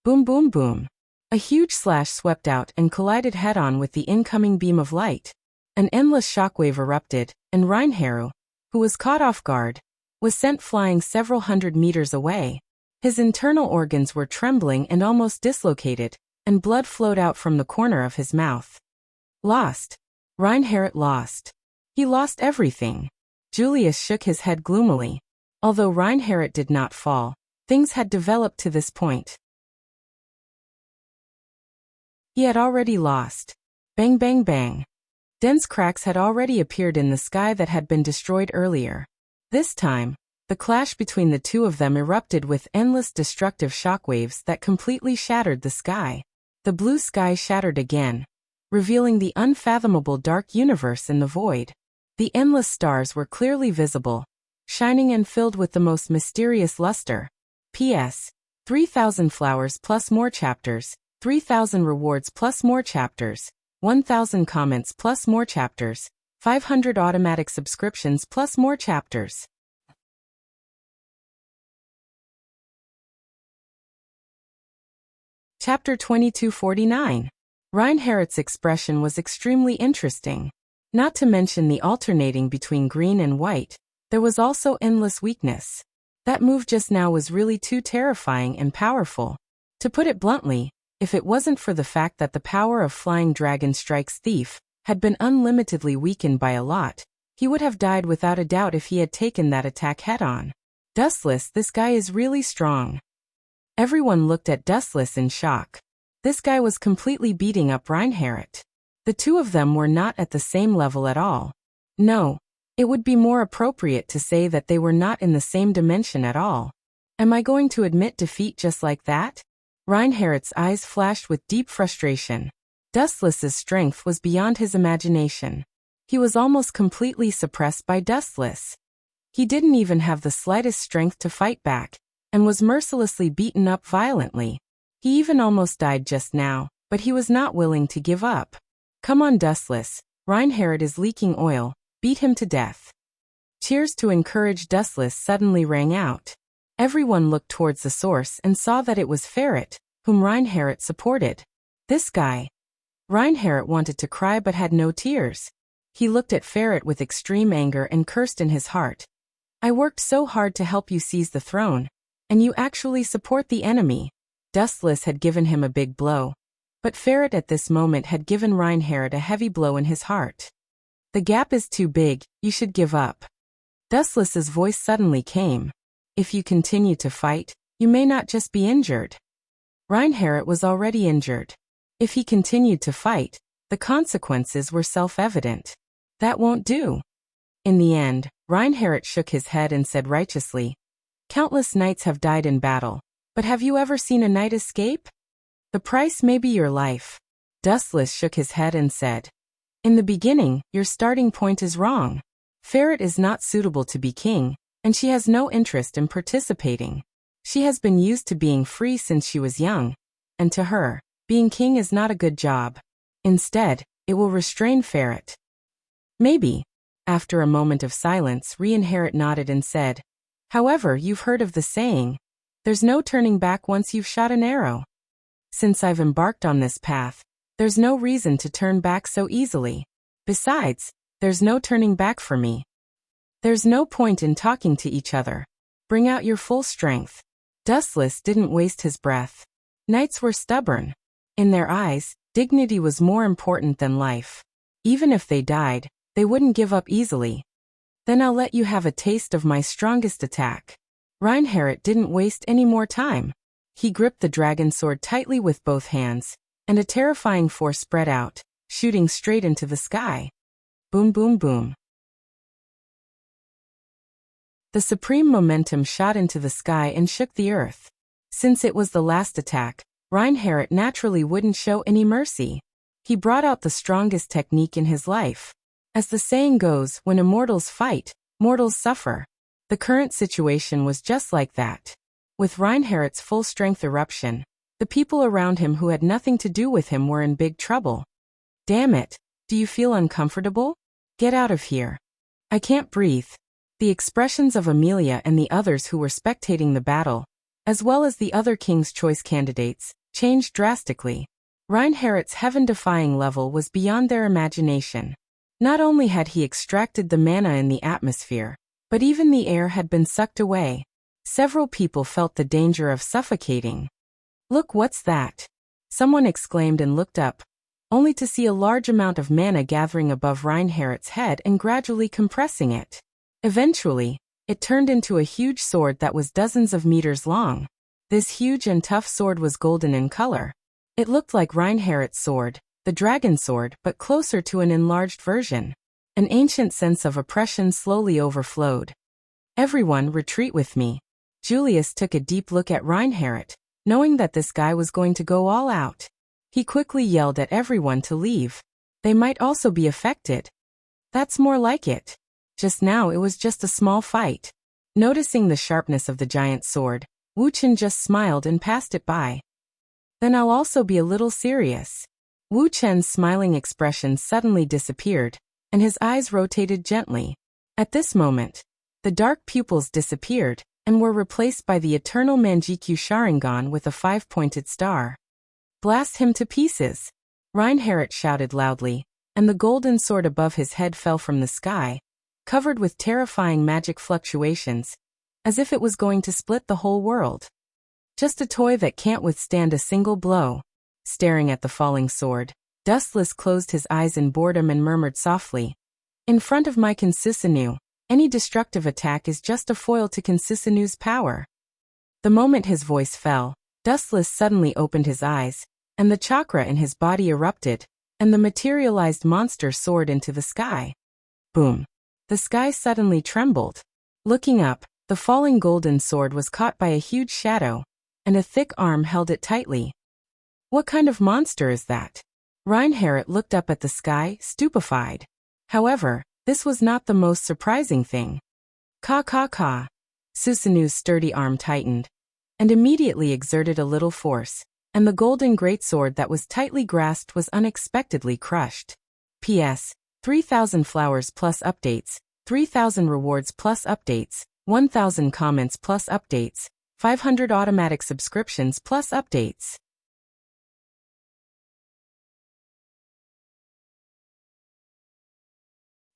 Boom boom boom. A huge slash swept out and collided head-on with the incoming beam of light. An endless shockwave erupted, and Reinhardt, who was caught off guard, was sent flying several hundred meters away. His internal organs were trembling and almost dislocated, and blood flowed out from the corner of his mouth. Lost. Reinhardt lost. He lost everything. Julius shook his head gloomily. Although Reinhardt did not fall, things had developed to this point. He had already lost. Bang bang bang. Dense cracks had already appeared in the sky that had been destroyed earlier. This time, the clash between the two of them erupted with endless destructive shockwaves that completely shattered the sky. The blue sky shattered again, revealing the unfathomable dark universe in the void. The endless stars were clearly visible, shining and filled with the most mysterious luster. P.S. 3,000 flowers plus more chapters, 3,000 rewards plus more chapters, 1,000 comments plus more chapters, 500 automatic subscriptions plus more chapters. Chapter 2249. Reinhardt's expression was extremely interesting. Not to mention the alternating between green and white, there was also endless weakness. That move just now was really too terrifying and powerful. To put it bluntly, if it wasn't for the fact that the power of Flying Dragon Strike's thief had been unlimitedly weakened by a lot, he would have died without a doubt if he had taken that attack head-on. Dustless, this guy is really strong. Everyone looked at Dustless in shock. This guy was completely beating up Reinhardt. The two of them were not at the same level at all. No, it would be more appropriate to say that they were not in the same dimension at all. Am I going to admit defeat just like that? Reinhardt's eyes flashed with deep frustration. Dustless's strength was beyond his imagination. He was almost completely suppressed by Dustless. He didn't even have the slightest strength to fight back, and was mercilessly beaten up violently. He even almost died just now, but he was not willing to give up. Come on, Dustless, Reinhardt is leaking oil, beat him to death. Cheers to encourage Dustless suddenly rang out. Everyone looked towards the source and saw that it was Ferret, whom Reinhardt supported. This guy. Reinhardt wanted to cry but had no tears. He looked at Ferret with extreme anger and cursed in his heart. I worked so hard to help you seize the throne, and you actually support the enemy. Dustless had given him a big blow, but Ferret at this moment had given Reinhardt a heavy blow in his heart. The gap is too big, you should give up. Dustless's voice suddenly came. If you continue to fight, you may not just be injured. Reinhardt was already injured. If he continued to fight, the consequences were self-evident. That won't do. In the end, Reinhardt shook his head and said righteously, countless knights have died in battle, but have you ever seen a knight escape? The price may be your life. Dustless shook his head and said, in the beginning, your starting point is wrong. Ferret is not suitable to be king, and she has no interest in participating. She has been used to being free since she was young, and to her, being king is not a good job. Instead, it will restrain Ferret. Maybe. After a moment of silence, Reinhardt nodded and said, however, you've heard of the saying, there's no turning back once you've shot an arrow. Since I've embarked on this path, there's no reason to turn back so easily. Besides, there's no turning back for me. There's no point in talking to each other. Bring out your full strength. Dustless didn't waste his breath. Knights were stubborn. In their eyes, dignity was more important than life. Even if they died, they wouldn't give up easily. Then I'll let you have a taste of my strongest attack. Reinhardt didn't waste any more time. He gripped the dragon sword tightly with both hands, and a terrifying force spread out, shooting straight into the sky. Boom, boom, boom. The supreme momentum shot into the sky and shook the earth. Since it was the last attack, Reinhardt naturally wouldn't show any mercy. He brought out the strongest technique in his life. As the saying goes, when immortals fight, mortals suffer. The current situation was just like that. With Reinhardt's full-strength eruption, the people around him who had nothing to do with him were in big trouble. Damn it, do you feel uncomfortable? Get out of here. I can't breathe. The expressions of Amelia and the others who were spectating the battle, as well as the other King's Choice candidates, changed drastically. Reinhardt's heaven-defying level was beyond their imagination. Not only had he extracted the mana in the atmosphere, but even the air had been sucked away. Several people felt the danger of suffocating. Look, what's that? Someone exclaimed and looked up, only to see a large amount of mana gathering above Reinhardt's head and gradually compressing it. Eventually, it turned into a huge sword that was dozens of meters long. This huge and tough sword was golden in color. It looked like Reinhardt's sword, the dragon sword, but closer to an enlarged version. An ancient sense of oppression slowly overflowed. Everyone, retreat with me. Julius took a deep look at Reinhardt, knowing that this guy was going to go all out. He quickly yelled at everyone to leave. They might also be affected. That's more like it. Just now it was just a small fight. Noticing the sharpness of the giant sword, Wu Chen just smiled and passed it by. Then I'll also be a little serious. Wu Chen's smiling expression suddenly disappeared, and his eyes rotated gently. At this moment, the dark pupils disappeared, and were replaced by the eternal Manjikyu Sharingan with a 5-pointed star. Blast him to pieces! Reinhardt shouted loudly, and the golden sword above his head fell from the sky, covered with terrifying magic fluctuations, as if it was going to split the whole world. Just a toy that can't withstand a single blow. Staring at the falling sword, Dustless closed his eyes in boredom and murmured softly, "In front of my Kisisanu, any destructive attack is just a foil to Kisisanu's power." The moment his voice fell, Dustless suddenly opened his eyes, and the chakra in his body erupted, and the materialized monster soared into the sky. Boom! The sky suddenly trembled. Looking up, the falling golden sword was caught by a huge shadow, and a thick arm held it tightly. What kind of monster is that? Reinhardt looked up at the sky, stupefied. However, this was not the most surprising thing. Ka. Susanu's sturdy arm tightened, and immediately exerted a little force, and the golden greatsword that was tightly grasped was unexpectedly crushed. P.S. 3,000 flowers plus updates, 3,000 rewards plus updates, 1,000 comments plus updates, 500 automatic subscriptions plus updates.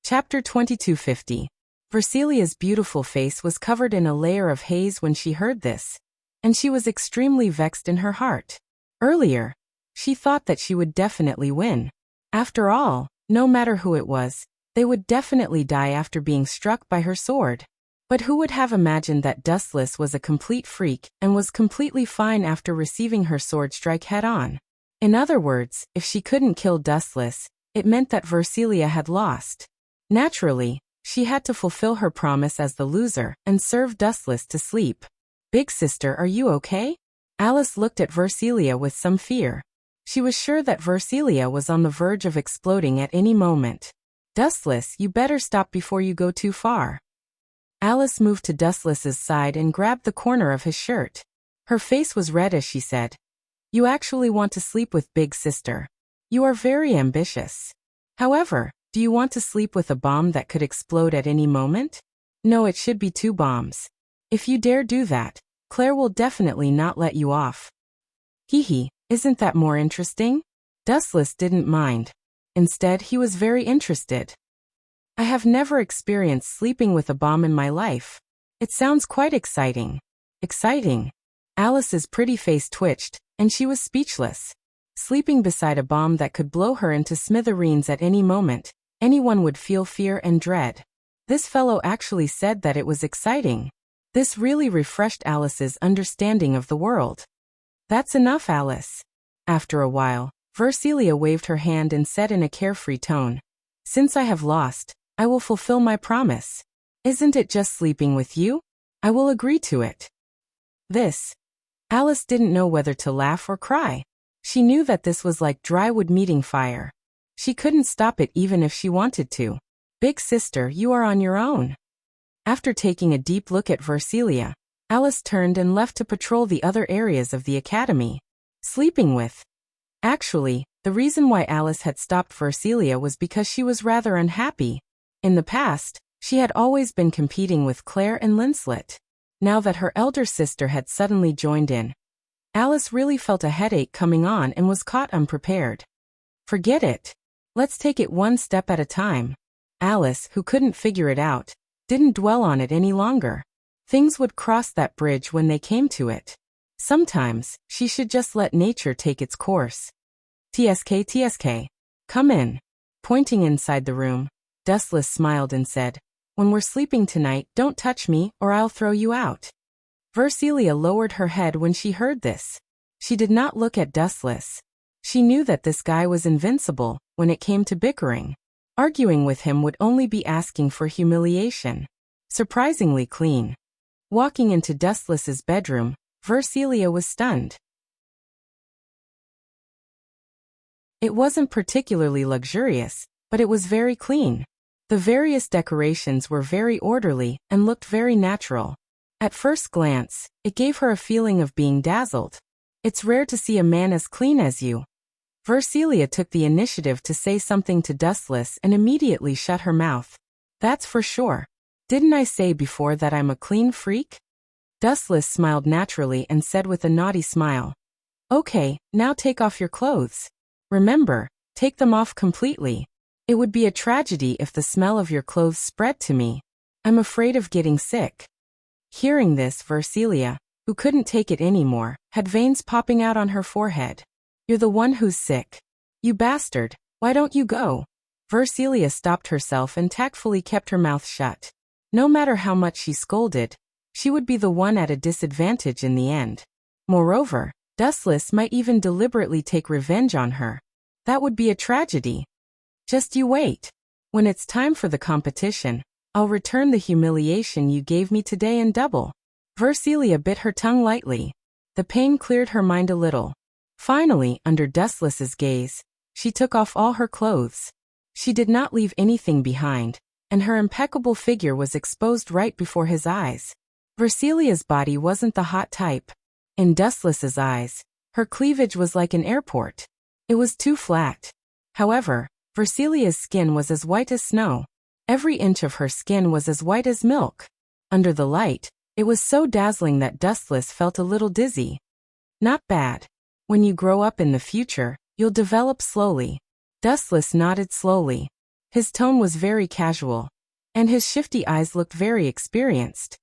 Chapter 2250. Versilia's beautiful face was covered in a layer of haze when she heard this, and she was extremely vexed in her heart. Earlier, she thought that she would definitely win. After all, no matter who it was, they would definitely die after being struck by her sword. But who would have imagined that Dustless was a complete freak and was completely fine after receiving her sword strike head-on? In other words, if she couldn't kill Dustless, it meant that Versilia had lost. Naturally, she had to fulfill her promise as the loser and serve Dustless to sleep. "Big sister, are you okay?" Alice looked at Versilia with some fear. She was sure that Versilia was on the verge of exploding at any moment. "Dustless, you better stop before you go too far." Alice moved to Dustless's side and grabbed the corner of his shirt. Her face was red as she said, "You actually want to sleep with Big Sister. You are very ambitious. However, do you want to sleep with a bomb that could explode at any moment? No, it should be 2 bombs. If you dare do that, Claire will definitely not let you off." Hee, isn't that more interesting? Dustless didn't mind. Instead, he was very interested. "I have never experienced sleeping with a bomb in my life. It sounds quite exciting." Exciting? Alice's pretty face twitched, and she was speechless. Sleeping beside a bomb that could blow her into smithereens at any moment, anyone would feel fear and dread. This fellow actually said that it was exciting. This really refreshed Alice's understanding of the world. "That's enough, Alice." After a while, Versilia waved her hand and said in a carefree tone, "Since I have lost, I will fulfill my promise. Isn't it just sleeping with you? I will agree to it." This. Alice didn't know whether to laugh or cry. She knew that this was like dry wood meeting fire. She couldn't stop it even if she wanted to. "Big sister, you are on your own." After taking a deep look at Versilia, Alice turned and left to patrol the other areas of the academy. Sleeping with. Actually, the reason why Alice had stopped Versilia was because she was rather unhappy. In the past, she had always been competing with Claire and Linslet. Now that her elder sister had suddenly joined in, Alice really felt a headache coming on and was caught unprepared. "Forget it. Let's take it one step at a time." Alice, who couldn't figure it out, didn't dwell on it any longer. Things would cross that bridge when they came to it. Sometimes, she should just let nature take its course. TSK, come in." Pointing inside the room, Dustless smiled and said, "When we're sleeping tonight, don't touch me or I'll throw you out." Versilia lowered her head when she heard this. She did not look at Dustless. She knew that this guy was invincible when it came to bickering. Arguing with him would only be asking for humiliation. Surprisingly clean. Walking into Dustless's bedroom, Versilia was stunned. It wasn't particularly luxurious, but it was very clean. The various decorations were very orderly and looked very natural. At first glance, it gave her a feeling of being dazzled. "It's rare to see a man as clean as you." Versilia took the initiative to say something to Dustless and immediately shut her mouth. "That's for sure. Didn't I say before that I'm a clean freak?" Dustless smiled naturally and said with a naughty smile, "Okay, now take off your clothes. Remember, take them off completely. It would be a tragedy if the smell of your clothes spread to me. I'm afraid of getting sick." Hearing this, Versilia, who couldn't take it anymore, had veins popping out on her forehead. You're the one who's sick. You bastard, why don't you go? Versilia stopped herself and tactfully kept her mouth shut. No matter how much she scolded, she would be the one at a disadvantage in the end. Moreover, Dustless might even deliberately take revenge on her. That would be a tragedy. Just you wait. When it's time for the competition, I'll return the humiliation you gave me today in double. Versilia bit her tongue lightly. The pain cleared her mind a little. Finally, under Dustless's gaze, she took off all her clothes. She did not leave anything behind, and her impeccable figure was exposed right before his eyes. Versilia's body wasn't the hot type. In Dustless's eyes, her cleavage was like an airport. It was too flat. However, Versilia's skin was as white as snow. Every inch of her skin was as white as milk. Under the light, it was so dazzling that Dustless felt a little dizzy. Not bad. When you grow up in the future, you'll develop slowly. Dustless nodded slowly. His tone was very casual, and his shifty eyes looked very experienced.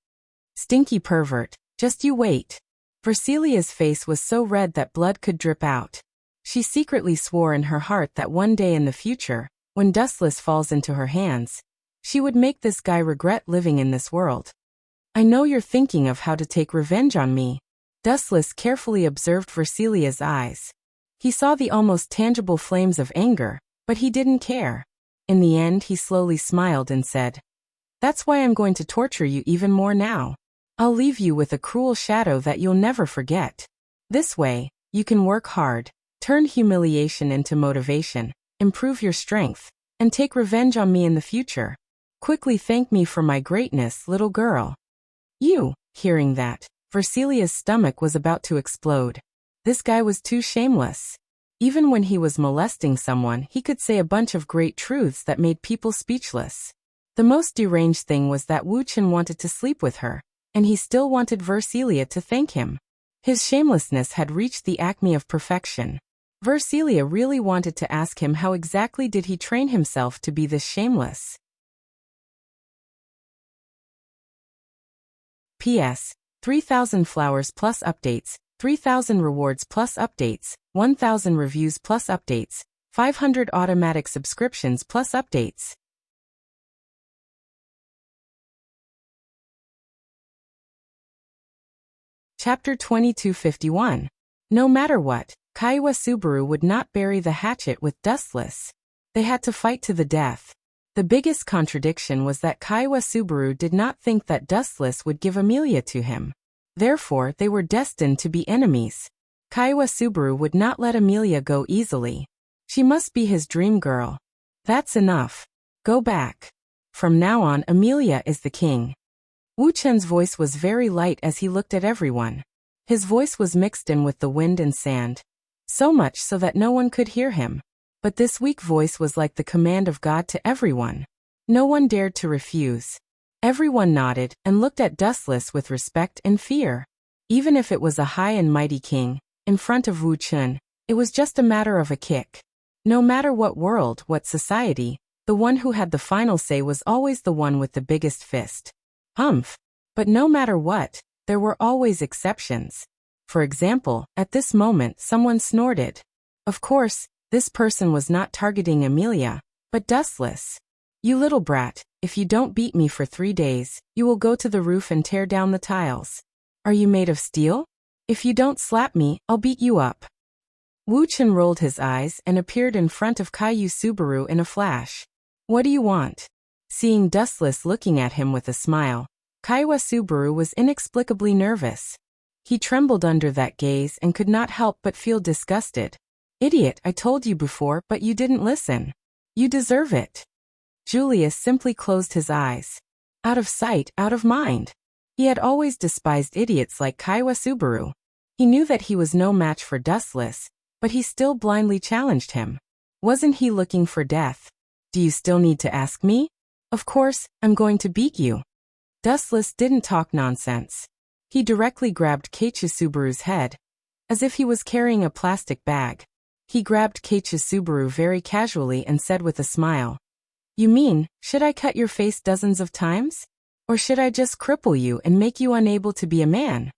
Stinky pervert, just you wait. Versilia's face was so red that blood could drip out. She secretly swore in her heart that one day in the future, when Dustless falls into her hands, she would make this guy regret living in this world. I know you're thinking of how to take revenge on me. Dustless carefully observed Versilia's eyes. He saw the almost tangible flames of anger, but he didn't care. In the end, he slowly smiled and said, That's why I'm going to torture you even more now. I'll leave you with a cruel shadow that you'll never forget. This way, you can work hard, turn humiliation into motivation, improve your strength, and take revenge on me in the future. Quickly thank me for my greatness, little girl. You, hearing that, Versilia's stomach was about to explode. This guy was too shameless. Even when he was molesting someone, he could say a bunch of great truths that made people speechless. The most deranged thing was that Wu Chen wanted to sleep with her, and he still wanted Versilia to thank him. His shamelessness had reached the acme of perfection. Versilia really wanted to ask him how exactly did he train himself to be this shameless. P.S. 3,000 flowers plus updates, 3,000 rewards plus updates, 1,000 reviews plus updates, 500 automatic subscriptions plus updates. Chapter 2251. No matter what, Kaiwa Subaru would not bury the hatchet with Dustless. They had to fight to the death. The biggest contradiction was that Kaiwa Subaru did not think that Dustless would give Amelia to him. Therefore, they were destined to be enemies. Kaiwa Subaru would not let Amelia go easily. She must be his dream girl. That's enough. Go back. From now on, Amelia is the king. Wu Chen's voice was very light as he looked at everyone. His voice was mixed in with the wind and sand, so much so that no one could hear him. But this weak voice was like the command of God to everyone. No one dared to refuse. Everyone nodded and looked at Dustless with respect and fear. Even if it was a high and mighty king, in front of Wu Chen, it was just a matter of a kick. No matter what world, what society, the one who had the final say was always the one with the biggest fist. But no matter what, there were always exceptions. For example, at this moment someone snorted. Of course, this person was not targeting Amelia, but Dustless. You little brat, if you don't beat me for 3 days, you will go to the roof and tear down the tiles. Are you made of steel? If you don't slap me, I'll beat you up. Wu Chen rolled his eyes and appeared in front of Kaiwa Subaru in a flash. What do you want? Seeing Dustless looking at him with a smile, Kaiwa Subaru was inexplicably nervous. He trembled under that gaze and could not help but feel disgusted. Idiot, I told you before, but you didn't listen. You deserve it. Julius simply closed his eyes. Out of sight, out of mind. He had always despised idiots like Kaiwa Subaru. He knew that he was no match for Dustless, but he still blindly challenged him. Wasn't he looking for death? Do you still need to ask me? Of course, I'm going to beat you. Dustless didn't talk nonsense. He directly grabbed Kaiwa Subaru's head, as if he was carrying a plastic bag. He grabbed Kaiwa Subaru very casually and said with a smile, You mean, should I cut your face dozens of times? Or should I just cripple you and make you unable to be a man?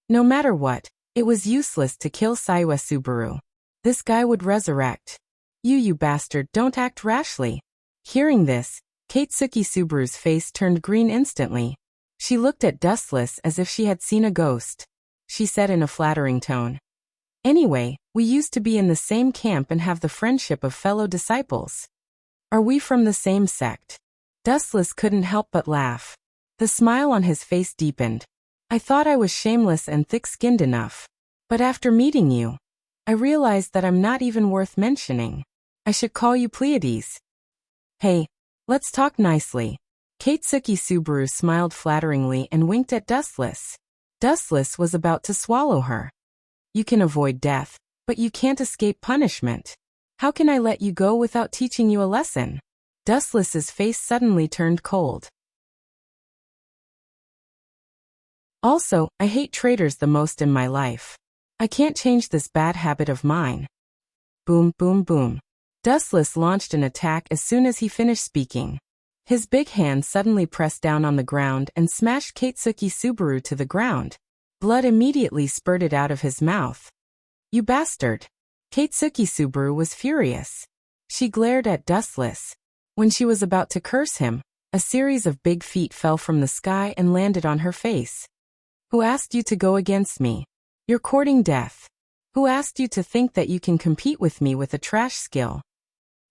No matter what, it was useless to kill Saiwa Subaru. This guy would resurrect. You bastard, don't act rashly. Hearing this, Katsuki Subaru's face turned green instantly. She looked at Dustless as if she had seen a ghost. She said in a flattering tone, "Anyway, we used to be in the same camp and have the friendship of fellow disciples. Are we from the same sect?" Dustless couldn't help but laugh. The smile on his face deepened. "I thought I was shameless and thick-skinned enough. But after meeting you, I realized that I'm not even worth mentioning. I should call you Pleiades." "Hey, let's talk nicely." Katsuki Subaru smiled flatteringly and winked at Dustless. Dustless was about to swallow her. "You can avoid death, but you can't escape punishment. How can I let you go without teaching you a lesson?" Dustless's face suddenly turned cold. "Also, I hate traitors the most in my life. I can't change this bad habit of mine." Boom, boom, boom. Dustless launched an attack as soon as he finished speaking. His big hand suddenly pressed down on the ground and smashed Katsuki Subaru to the ground. Blood immediately spurted out of his mouth. "You bastard!" Katsuki Subaru was furious. She glared at Dustless. When she was about to curse him, a series of big feet fell from the sky and landed on her face. "Who asked you to go against me? You're courting death. Who asked you to think that you can compete with me with a trash skill?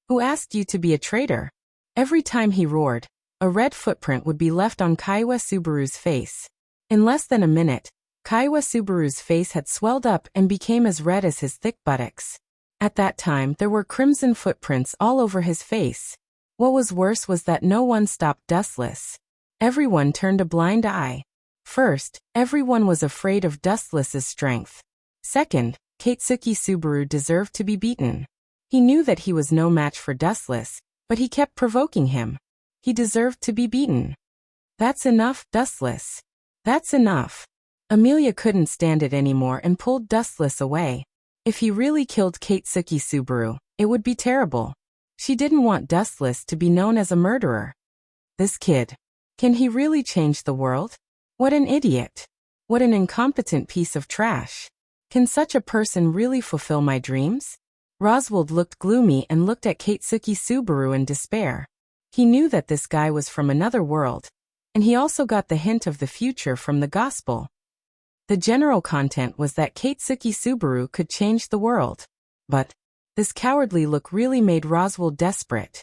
Who asked you to be a traitor?" Every time he roared, a red footprint would be left on Kaiwa Subaru's face. In less than a minute, Kaiwa Subaru's face had swelled up and became as red as his thick buttocks. At that time, there were crimson footprints all over his face. What was worse was that no one stopped Dustless. Everyone turned a blind eye. First, everyone was afraid of Dustless's strength. Second, Katsuki Subaru deserved to be beaten. He knew that he was no match for Dustless, but he kept provoking him. He deserved to be beaten. "That's enough, Dustless. That's enough." Amelia couldn't stand it anymore and pulled Dustless away. If he really killed Katsuki Subaru, it would be terrible. She didn't want Dustless to be known as a murderer. This kid. Can he really change the world? What an idiot. What an incompetent piece of trash. Can such a person really fulfill my dreams? Roswald looked gloomy and looked at Katsuki Subaru in despair. He knew that this guy was from another world, and he also got the hint of the future from the gospel. The general content was that Katsuki Subaru could change the world. But this cowardly look really made Roswald desperate.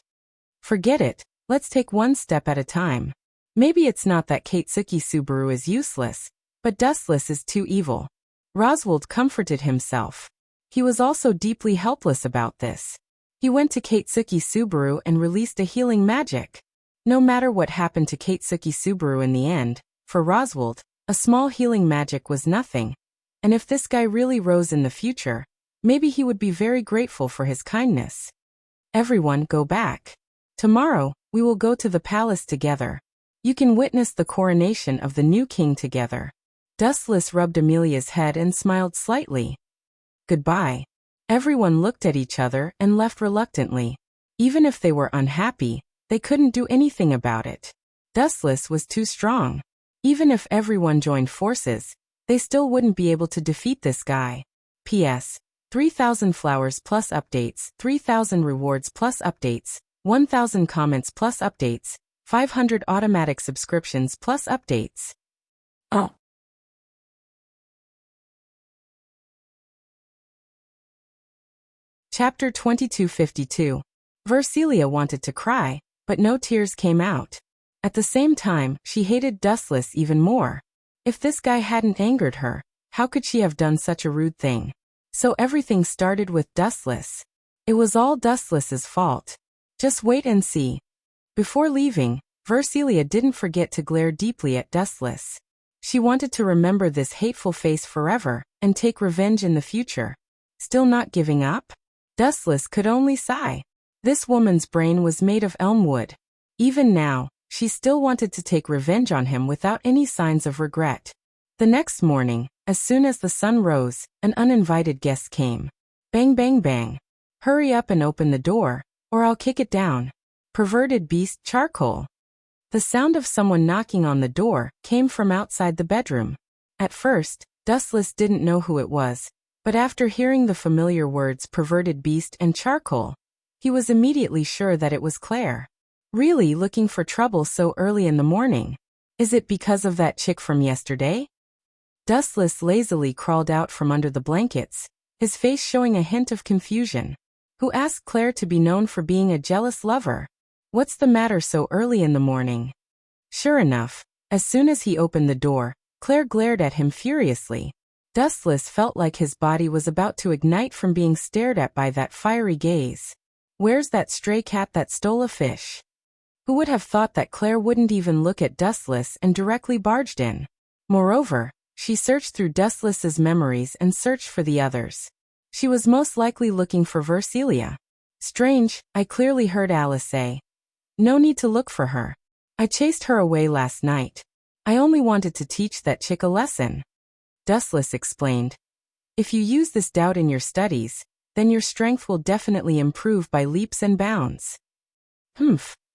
"Forget it, let's take one step at a time. Maybe it's not that Katsuki Subaru is useless, but Dustless is too evil." Roswald comforted himself. He was also deeply helpless about this. He went to Katsuki Subaru and released a healing magic. No matter what happened to Katsuki Subaru in the end, for Roswald, a small healing magic was nothing. And if this guy really rose in the future, maybe he would be very grateful for his kindness. "Everyone go back. Tomorrow, we will go to the palace together. You can witness the coronation of the new king together." Dustless rubbed Amelia's head and smiled slightly. "Goodbye." Everyone looked at each other and left reluctantly. Even if they were unhappy, they couldn't do anything about it. Dustless was too strong. Even if everyone joined forces, they still wouldn't be able to defeat this guy. P.S. 3,000 flowers plus updates, 3,000 rewards plus updates, 1,000 comments plus updates, 500 automatic subscriptions plus updates. Oh. Chapter 2252. Versilia wanted to cry, but no tears came out. At the same time, she hated Dustless even more. If this guy hadn't angered her, how could she have done such a rude thing? So everything started with Dustless. It was all Dustless's fault. Just wait and see. Before leaving, Versilia didn't forget to glare deeply at Dustless. She wanted to remember this hateful face forever and take revenge in the future. Still not giving up? Dustless could only sigh. This woman's brain was made of elm wood. Even now, she still wanted to take revenge on him without any signs of regret. The next morning, as soon as the sun rose, an uninvited guest came. Bang bang bang. "Hurry up and open the door, or I'll kick it down. Perverted beast charcoal." The sound of someone knocking on the door came from outside the bedroom. At first, Dustless didn't know who it was, but after hearing the familiar words perverted beast and charcoal, he was immediately sure that it was Claire. Really looking for trouble so early in the morning? Is it because of that chick from yesterday? Dustless lazily crawled out from under the blankets, his face showing a hint of confusion. Who asked Claire to be known for being a jealous lover? What's the matter so early in the morning? Sure enough, as soon as he opened the door, Claire glared at him furiously. Dustless felt like his body was about to ignite from being stared at by that fiery gaze. Where's that stray cat that stole a fish? Who would have thought that Claire wouldn't even look at Dustless and directly barged in? Moreover, she searched through Dustless's memories and searched for the others. She was most likely looking for Vercelia. Strange, I clearly heard Alice say. No need to look for her. I chased her away last night. I only wanted to teach that chick a lesson. Dustless explained. If you use this doubt in your studies, then your strength will definitely improve by leaps and bounds.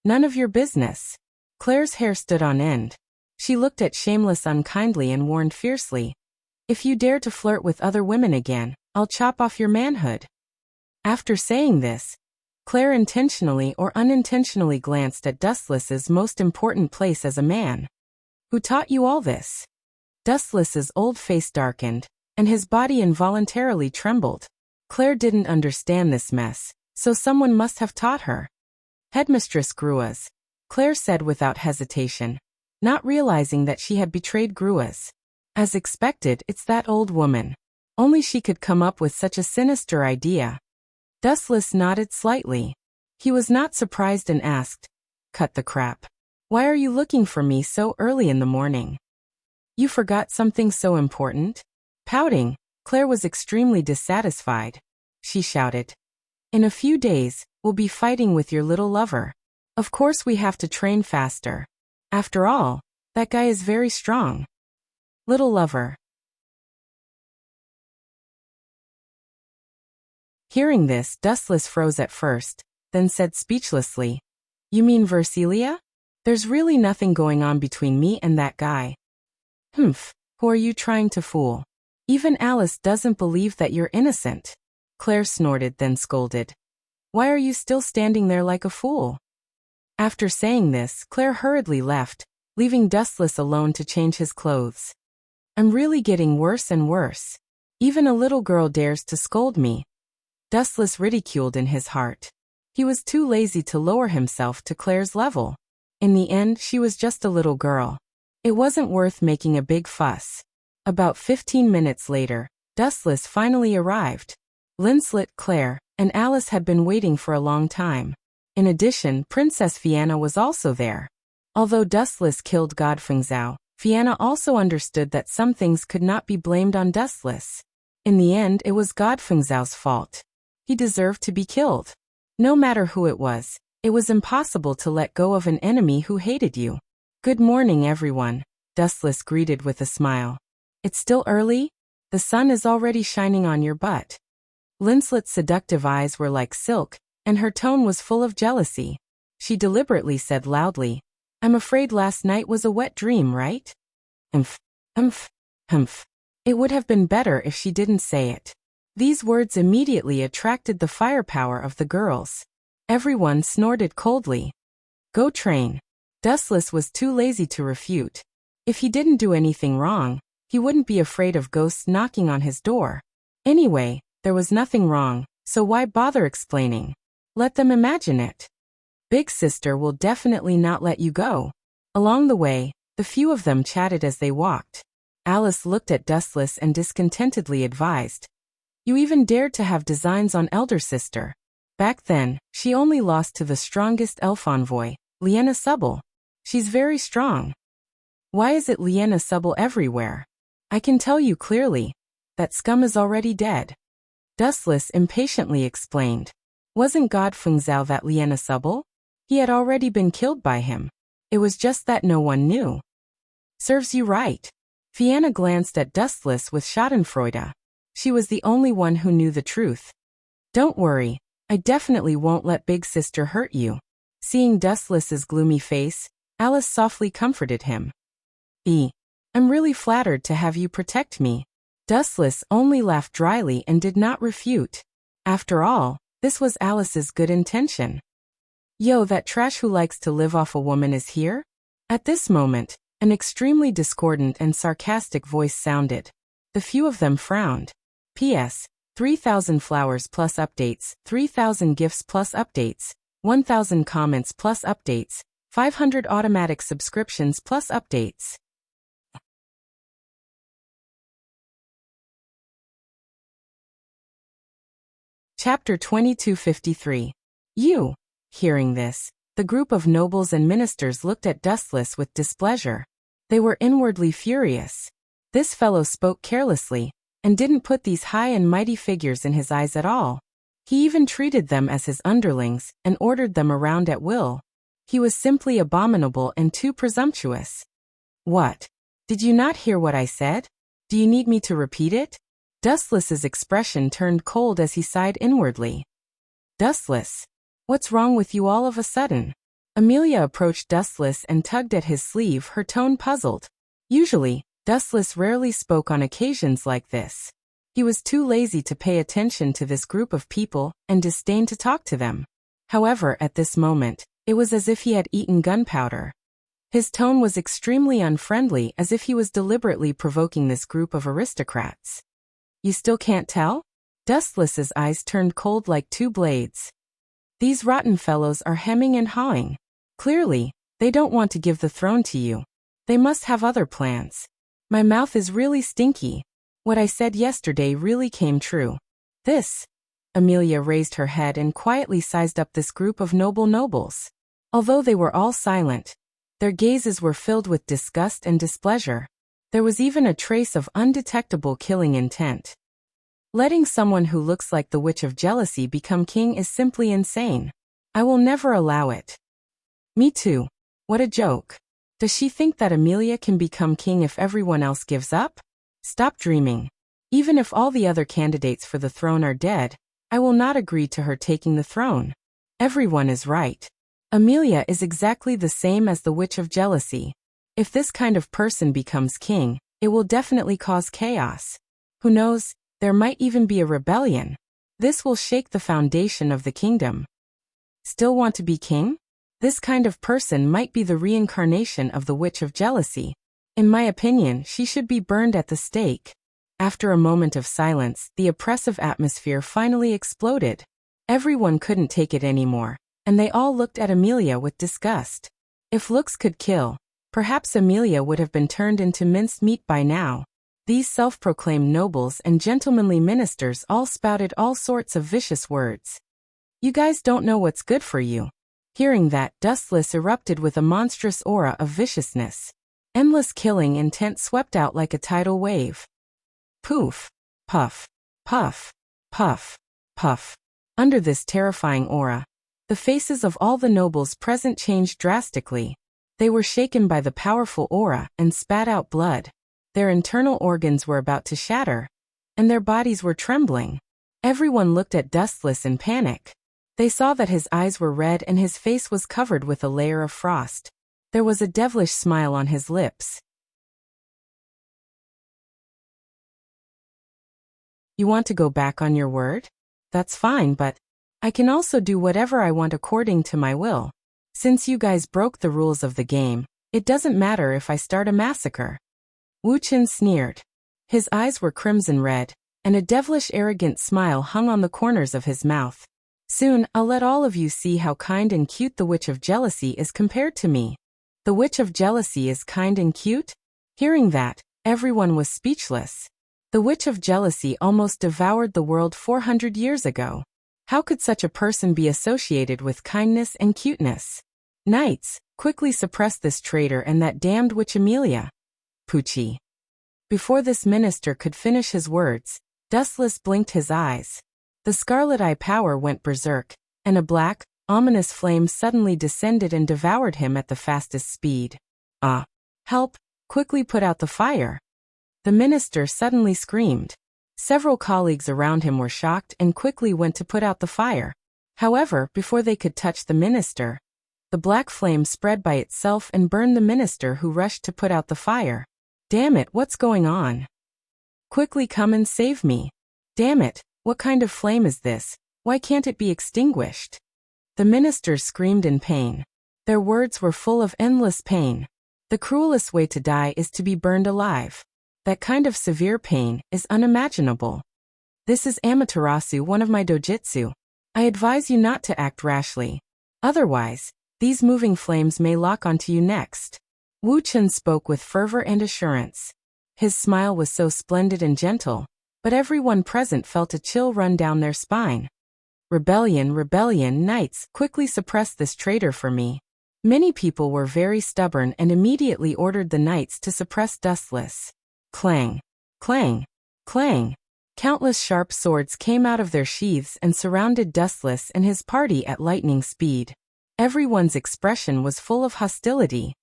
None of your business. Claire's hair stood on end. She looked at Shameless unkindly and warned fiercely. If you dare to flirt with other women again, I'll chop off your manhood. After saying this, Claire intentionally or unintentionally glanced at Dustless's most important place as a man. Who taught you all this? Dustless's old face darkened, and his body involuntarily trembled. Claire didn't understand this mess, so someone must have taught her. Headmistress Gruas, Claire said without hesitation, not realizing that she had betrayed Gruas. As expected, it's that old woman. Only she could come up with such a sinister idea. Dustless nodded slightly. He was not surprised and asked, Cut the crap. Why are you looking for me so early in the morning? You forgot something so important? Pouting, Claire was extremely dissatisfied. She shouted. In a few days, we'll be fighting with your little lover. Of course we have to train faster. After all, that guy is very strong. Little lover. Hearing this, Dustless froze at first, then said speechlessly, You mean Vercelia? There's really nothing going on between me and that guy. Who are you trying to fool? Even Alice doesn't believe that you're innocent. Claire snorted, then scolded. Why are you still standing there like a fool? After saying this, Claire hurriedly left, leaving Dustless alone to change his clothes. I'm really getting worse and worse. Even a little girl dares to scold me. Dustless ridiculed in his heart. He was too lazy to lower himself to Claire's level. In the end, she was just a little girl. It wasn't worth making a big fuss. About 15 minutes later, Dustless finally arrived. Linslet, Claire, and Alice had been waiting for a long time. In addition, Princess Fianna was also there. Although Dustless killed Godfengzao, Fianna also understood that some things could not be blamed on Dustless. In the end, it was Godfengzao's fault. He deserved to be killed. No matter who it was impossible to let go of an enemy who hated you. Good morning, everyone, Dustless greeted with a smile. It's still early? The sun is already shining on your butt. Linslet's seductive eyes were like silk, and her tone was full of jealousy. She deliberately said loudly, I'm afraid last night was a wet dream, right? Humph. It would have been better if she didn't say it. These words immediately attracted the firepower of the girls. Everyone snorted coldly. Go train. Dustless was too lazy to refute. If he didn't do anything wrong, he wouldn't be afraid of ghosts knocking on his door. Anyway, there was nothing wrong, so why bother explaining? Let them imagine it. Big Sister will definitely not let you go. Along the way, the few of them chatted as they walked. Alice looked at Dustless and discontentedly advised. You even dared to have designs on Elder Sister. Back then, she only lost to the strongest elf envoy, Liena Subble. She's very strong. Why is it Liena Subble everywhere? I can tell you clearly. That scum is already dead. Dustless impatiently explained. Wasn't Godfengzao that Liena Subble? He had already been killed by him. It was just that no one knew. Serves you right. Fianna glanced at Dustless with schadenfreude. She was the only one who knew the truth. Don't worry, I definitely won't let Big Sister hurt you. Seeing Dustless's gloomy face, Alice softly comforted him. I'm really flattered to have you protect me. Dustless only laughed dryly and did not refute. After all, this was Alice's good intention. Yo, that trash who likes to live off a woman is here? At this moment, an extremely discordant and sarcastic voice sounded. The few of them frowned. P.S. 3,000 flowers plus updates, 3,000 gifts plus updates, 1,000 comments plus updates, 500 automatic subscriptions plus updates. Chapter 2253. You. Hearing this, the group of nobles and ministers looked at Dustless with displeasure. They were inwardly furious. This fellow spoke carelessly, and didn't put these high and mighty figures in his eyes at all. He even treated them as his underlings, and ordered them around at will. He was simply abominable and too presumptuous. What? Did you not hear what I said? Do you need me to repeat it? Dustless's expression turned cold as he sighed inwardly. Dustless. What's wrong with you all of a sudden? Amelia approached Dustless and tugged at his sleeve, her tone puzzled. Usually, Dustless rarely spoke on occasions like this. He was too lazy to pay attention to this group of people and disdained to talk to them. However, at this moment, it was as if he had eaten gunpowder. His tone was extremely unfriendly, as if he was deliberately provoking this group of aristocrats. You still can't tell? Dustless's eyes turned cold like two blades. These rotten fellows are hemming and hawing. Clearly, they don't want to give the throne to you. They must have other plans. My mouth is really stinky. What I said yesterday really came true. This. Amelia raised her head and quietly sized up this group of nobles. Although they were all silent, their gazes were filled with disgust and displeasure. There was even a trace of undetectable killing intent. Letting someone who looks like the Witch of Jealousy become king is simply insane. I will never allow it. Me too. What a joke. Does she think that Amelia can become king if everyone else gives up? Stop dreaming. Even if all the other candidates for the throne are dead, I will not agree to her taking the throne. Everyone is right. Amelia is exactly the same as the Witch of Jealousy. If this kind of person becomes king, it will definitely cause chaos. Who knows, there might even be a rebellion. This will shake the foundation of the kingdom. Still want to be king? This kind of person might be the reincarnation of the Witch of Jealousy. In my opinion, she should be burned at the stake. After a moment of silence, the oppressive atmosphere finally exploded. Everyone couldn't take it anymore, and they all looked at Amelia with disgust. If looks could kill, perhaps Amelia would have been turned into minced meat by now. These self-proclaimed nobles and gentlemanly ministers all spouted all sorts of vicious words. You guys don't know what's good for you. Hearing that, Dustless erupted with a monstrous aura of viciousness. Endless killing intent swept out like a tidal wave. Poof, puff, puff, puff, puff. Under this terrifying aura, the faces of all the nobles present changed drastically. They were shaken by the powerful aura and spat out blood. Their internal organs were about to shatter, and their bodies were trembling. Everyone looked at Dustless in panic. They saw that his eyes were red and his face was covered with a layer of frost. There was a devilish smile on his lips. You want to go back on your word? That's fine, but I can also do whatever I want according to my will. Since you guys broke the rules of the game, it doesn't matter if I start a massacre. Wu Qin sneered. His eyes were crimson red, and a devilish arrogant smile hung on the corners of his mouth. Soon, I'll let all of you see how kind and cute the Witch of Jealousy is compared to me. The Witch of Jealousy is kind and cute? Hearing that, everyone was speechless. The Witch of Jealousy almost devoured the world 400 years ago. How could such a person be associated with kindness and cuteness? Knights, quickly suppress this traitor and that damned witch Amelia. Poochie. Before this minister could finish his words, Dustless blinked his eyes. The scarlet eye power went berserk, and a black, ominous flame suddenly descended and devoured him at the fastest speed. Ah! Help! Quickly put out the fire! The minister suddenly screamed. Several colleagues around him were shocked and quickly went to put out the fire. However, before they could touch the minister, The black flame spread by itself and burned the minister, who rushed to put out the fire. Damn it, what's going on? Quickly come and save me. Damn it, what kind of flame is this? Why can't it be extinguished? The ministers screamed in pain. Their words were full of endless pain. The cruelest way to die is to be burned alive. That kind of severe pain is unimaginable. This is Amaterasu, one of my dojutsu. I advise you not to act rashly. Otherwise, these moving flames may lock onto you next. Wu Chen spoke with fervor and assurance. His smile was so splendid and gentle, but everyone present felt a chill run down their spine. Rebellion, rebellion, knights, quickly suppress this traitor for me. Many people were very stubborn and immediately ordered the knights to suppress Dustless. Clang, clang, clang. Countless sharp swords came out of their sheaths and surrounded Dustless and his party at lightning speed. Everyone's expression was full of hostility.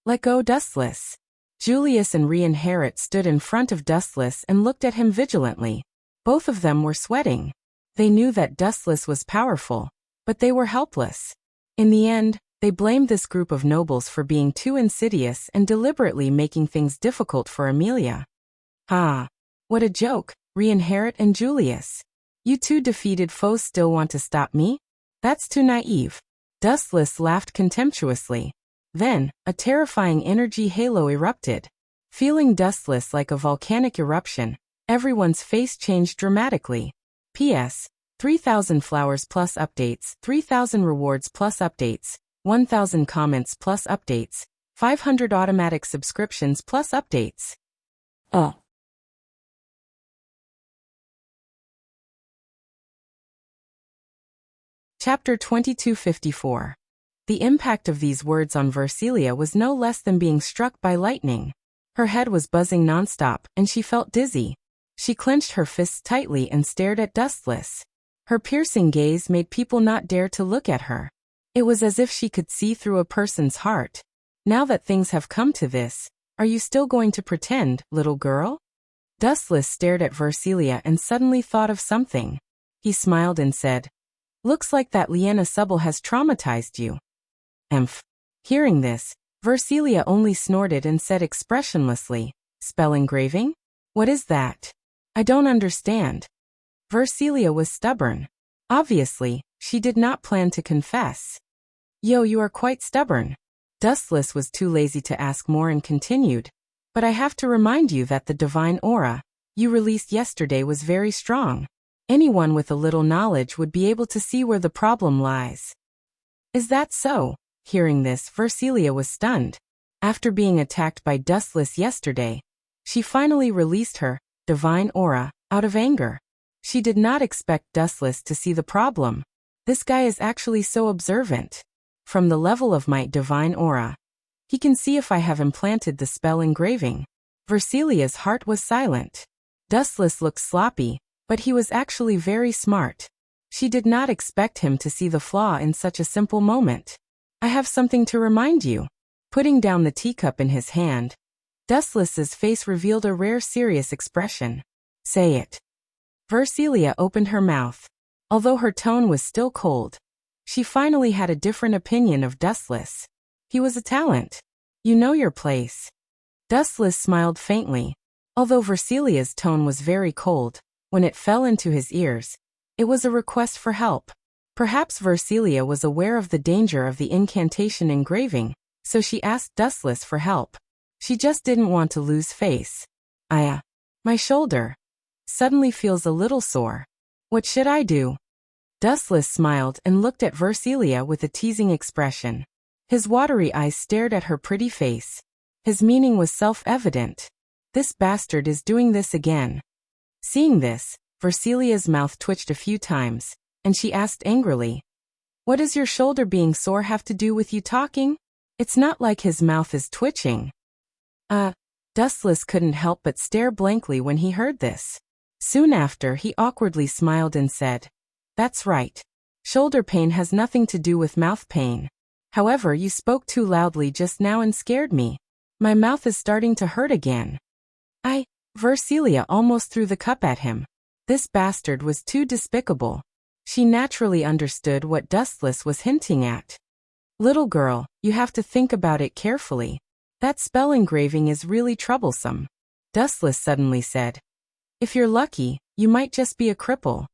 Let go, Dustless. Julius and Rian stood in front of Dustless and looked at him vigilantly. Both of them were sweating. They knew that Dustless was powerful, but they were helpless. In the end, they blamed this group of nobles for being too insidious and deliberately making things difficult for Amelia. Ha! What a joke, Rian and Julius. You two defeated foes still want to stop me? That's too naive. Dustless laughed contemptuously. Then, a terrifying energy halo erupted. Feeling Dustless like a volcanic eruption, everyone's face changed dramatically. P.S. 3,000 flowers plus updates, 3,000 rewards plus updates, 1,000 comments plus updates, 500 automatic subscriptions plus updates. Chapter 2254. The impact of these words on Versilia was no less than being struck by lightning. Her head was buzzing nonstop, and she felt dizzy. She clenched her fists tightly and stared at Dustless. Her piercing gaze made people not dare to look at her. It was as if she could see through a person's heart. Now that things have come to this, are you still going to pretend, little girl? Dustless stared at Versilia and suddenly thought of something. He smiled and said, Looks like that Liena Subble has traumatized you. Emph. Hearing this, Versilia only snorted and said expressionlessly, Spell engraving? What is that? I don't understand. Versilia was stubborn. Obviously, she did not plan to confess. Yo, you are quite stubborn. Dustless was too lazy to ask more and continued. But I have to remind you that the divine aura you released yesterday was very strong. Anyone with a little knowledge would be able to see where the problem lies. Is that so? Hearing this, Versilia was stunned. After being attacked by Dustless yesterday, she finally released her divine aura out of anger. She did not expect Dustless to see the problem. This guy is actually so observant. From the level of my divine aura, he can see if I have implanted the spell engraving. Versilia's heart was silent. Dustless looked sloppy, but he was actually very smart. She did not expect him to see the flaw in such a simple moment. I have something to remind you. Putting down the teacup in his hand, Dustless's face revealed a rare serious expression. Say it. Versilia opened her mouth. Although her tone was still cold, she finally had a different opinion of Dustless. He was a talent. You know your place. Dustless smiled faintly. Although Versilia's tone was very cold, when it fell into his ears, it was a request for help. Perhaps Versilia was aware of the danger of the incantation engraving, so she asked Dustless for help. She just didn't want to lose face. My shoulder suddenly feels a little sore. What should I do? Dustless smiled and looked at Versilia with a teasing expression. His watery eyes stared at her pretty face. His meaning was self-evident. This bastard is doing this again. Seeing this, Versilia's mouth twitched a few times, and she asked angrily, What does your shoulder being sore have to do with you talking? It's not like his mouth is twitching. Dustless couldn't help but stare blankly when he heard this. Soon after, he awkwardly smiled and said, That's right. Shoulder pain has nothing to do with mouth pain. However, you spoke too loudly just now and scared me. My mouth is starting to hurt again. Versilia almost threw the cup at him. This bastard was too despicable. She naturally understood what Dustless was hinting at. Little girl, you have to think about it carefully. That spell engraving is really troublesome. Dustless suddenly said. If you're lucky, you might just be a cripple.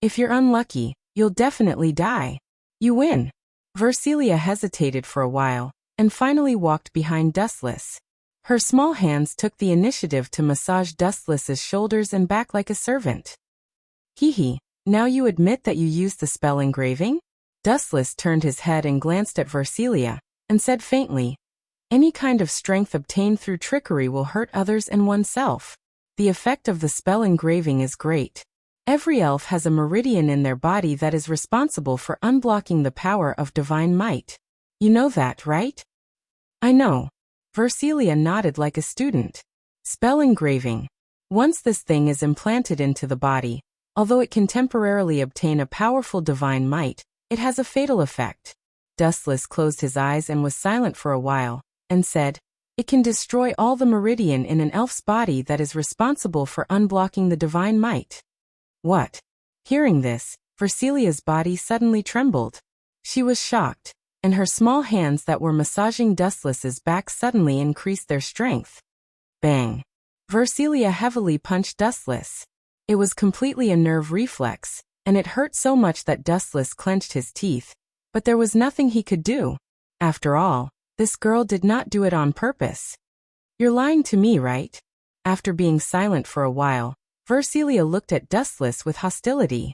If you're unlucky, you'll definitely die. You win. Versilia hesitated for a while, and finally walked behind Dustless. Her small hands took the initiative to massage Dustless's shoulders and back like a servant. Hee, now you admit that you used the spell engraving? Dustless turned his head and glanced at Versilia, and said faintly, any kind of strength obtained through trickery will hurt others and oneself. The effect of the spell engraving is great. Every elf has a meridian in their body that is responsible for unblocking the power of divine might. You know that, right? I know. Versilia nodded like a student. Spell engraving. Once this thing is implanted into the body, although it can temporarily obtain a powerful divine might, it has a fatal effect. Dustless closed his eyes and was silent for a while, and said, it can destroy all the meridian in an elf's body that is responsible for unblocking the divine might. What? Hearing this, Versilia's body suddenly trembled. She was shocked, and her small hands that were massaging Dustless's back suddenly increased their strength. Bang! Versilia heavily punched Dustless. It was completely a nerve reflex, and it hurt so much that Dustless clenched his teeth, but there was nothing he could do. After all, this girl did not do it on purpose. You're lying to me, right? After being silent for a while, Versilia looked at Dustless with hostility.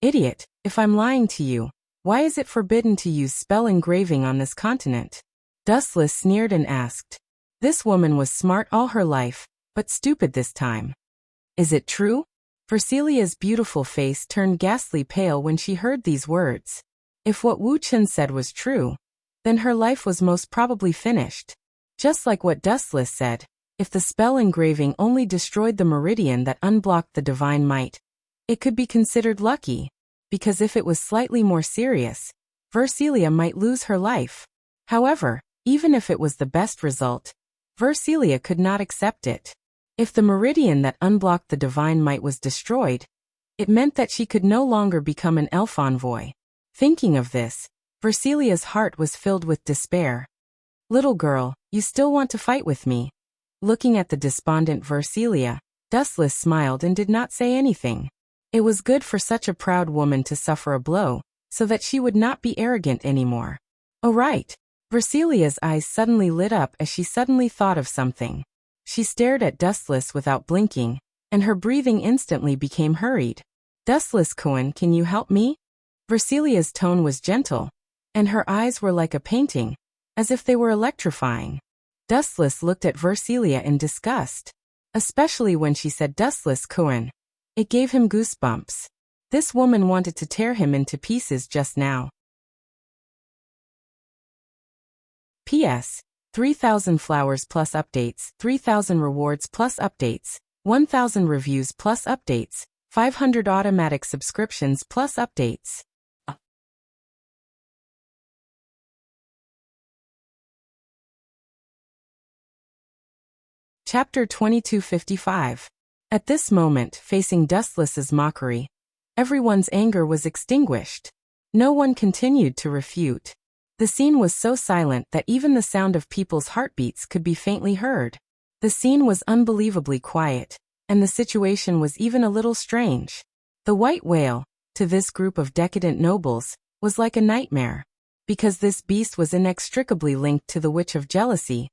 Idiot, if I'm lying to you, why is it forbidden to use spell engraving on this continent? Dustless sneered and asked. This woman was smart all her life, but stupid this time. Is it true? Versilia's beautiful face turned ghastly pale when she heard these words. If what Wu Chen said was true, then her life was most probably finished. Just like what Dustless said, if the spell engraving only destroyed the meridian that unblocked the divine might, it could be considered lucky, because if it was slightly more serious, Versilia might lose her life. However, even if it was the best result, Versilia could not accept it. If the meridian that unblocked the divine might was destroyed, it meant that she could no longer become an elf envoy. Thinking of this, Versilia's heart was filled with despair. Little girl, you still want to fight with me? Looking at the despondent Versilia, Dustless smiled and did not say anything. It was good for such a proud woman to suffer a blow, so that she would not be arrogant anymore. Oh right. Versilia's eyes suddenly lit up as she suddenly thought of something. She stared at Dustless without blinking, and her breathing instantly became hurried. Dustless Cohen, can you help me? Versilia's tone was gentle, and her eyes were like a painting, as if they were electrifying. Dustless looked at Versilia in disgust, especially when she said Dustless Cohen. It gave him goosebumps. This woman wanted to tear him into pieces just now. P.S. 3,000 flowers plus updates, 3,000 rewards plus updates, 1,000 reviews plus updates, 500 automatic subscriptions plus updates. Chapter 2255. At this moment, facing Dustless's mockery, everyone's anger was extinguished. No one continued to refute. The scene was so silent that even the sound of people's heartbeats could be faintly heard. The scene was unbelievably quiet, and the situation was even a little strange. The white whale, to this group of decadent nobles, was like a nightmare. Because this beast was inextricably linked to the witch of jealousy,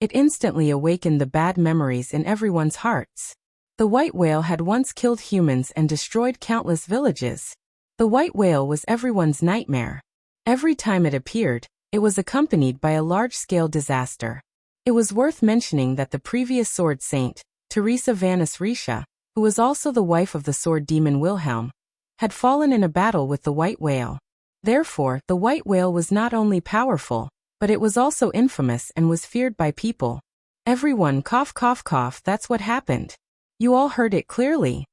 it instantly awakened the bad memories in everyone's hearts. The white whale had once killed humans and destroyed countless villages. The white whale was everyone's nightmare. Every time it appeared, it was accompanied by a large-scale disaster. It was worth mentioning that the previous sword saint, Teresa Vanus Risha, who was also the wife of the sword demon Wilhelm, had fallen in a battle with the white whale. Therefore, the white whale was not only powerful, but it was also infamous and was feared by people. Everyone cough cough cough, that's what happened. You all heard it clearly.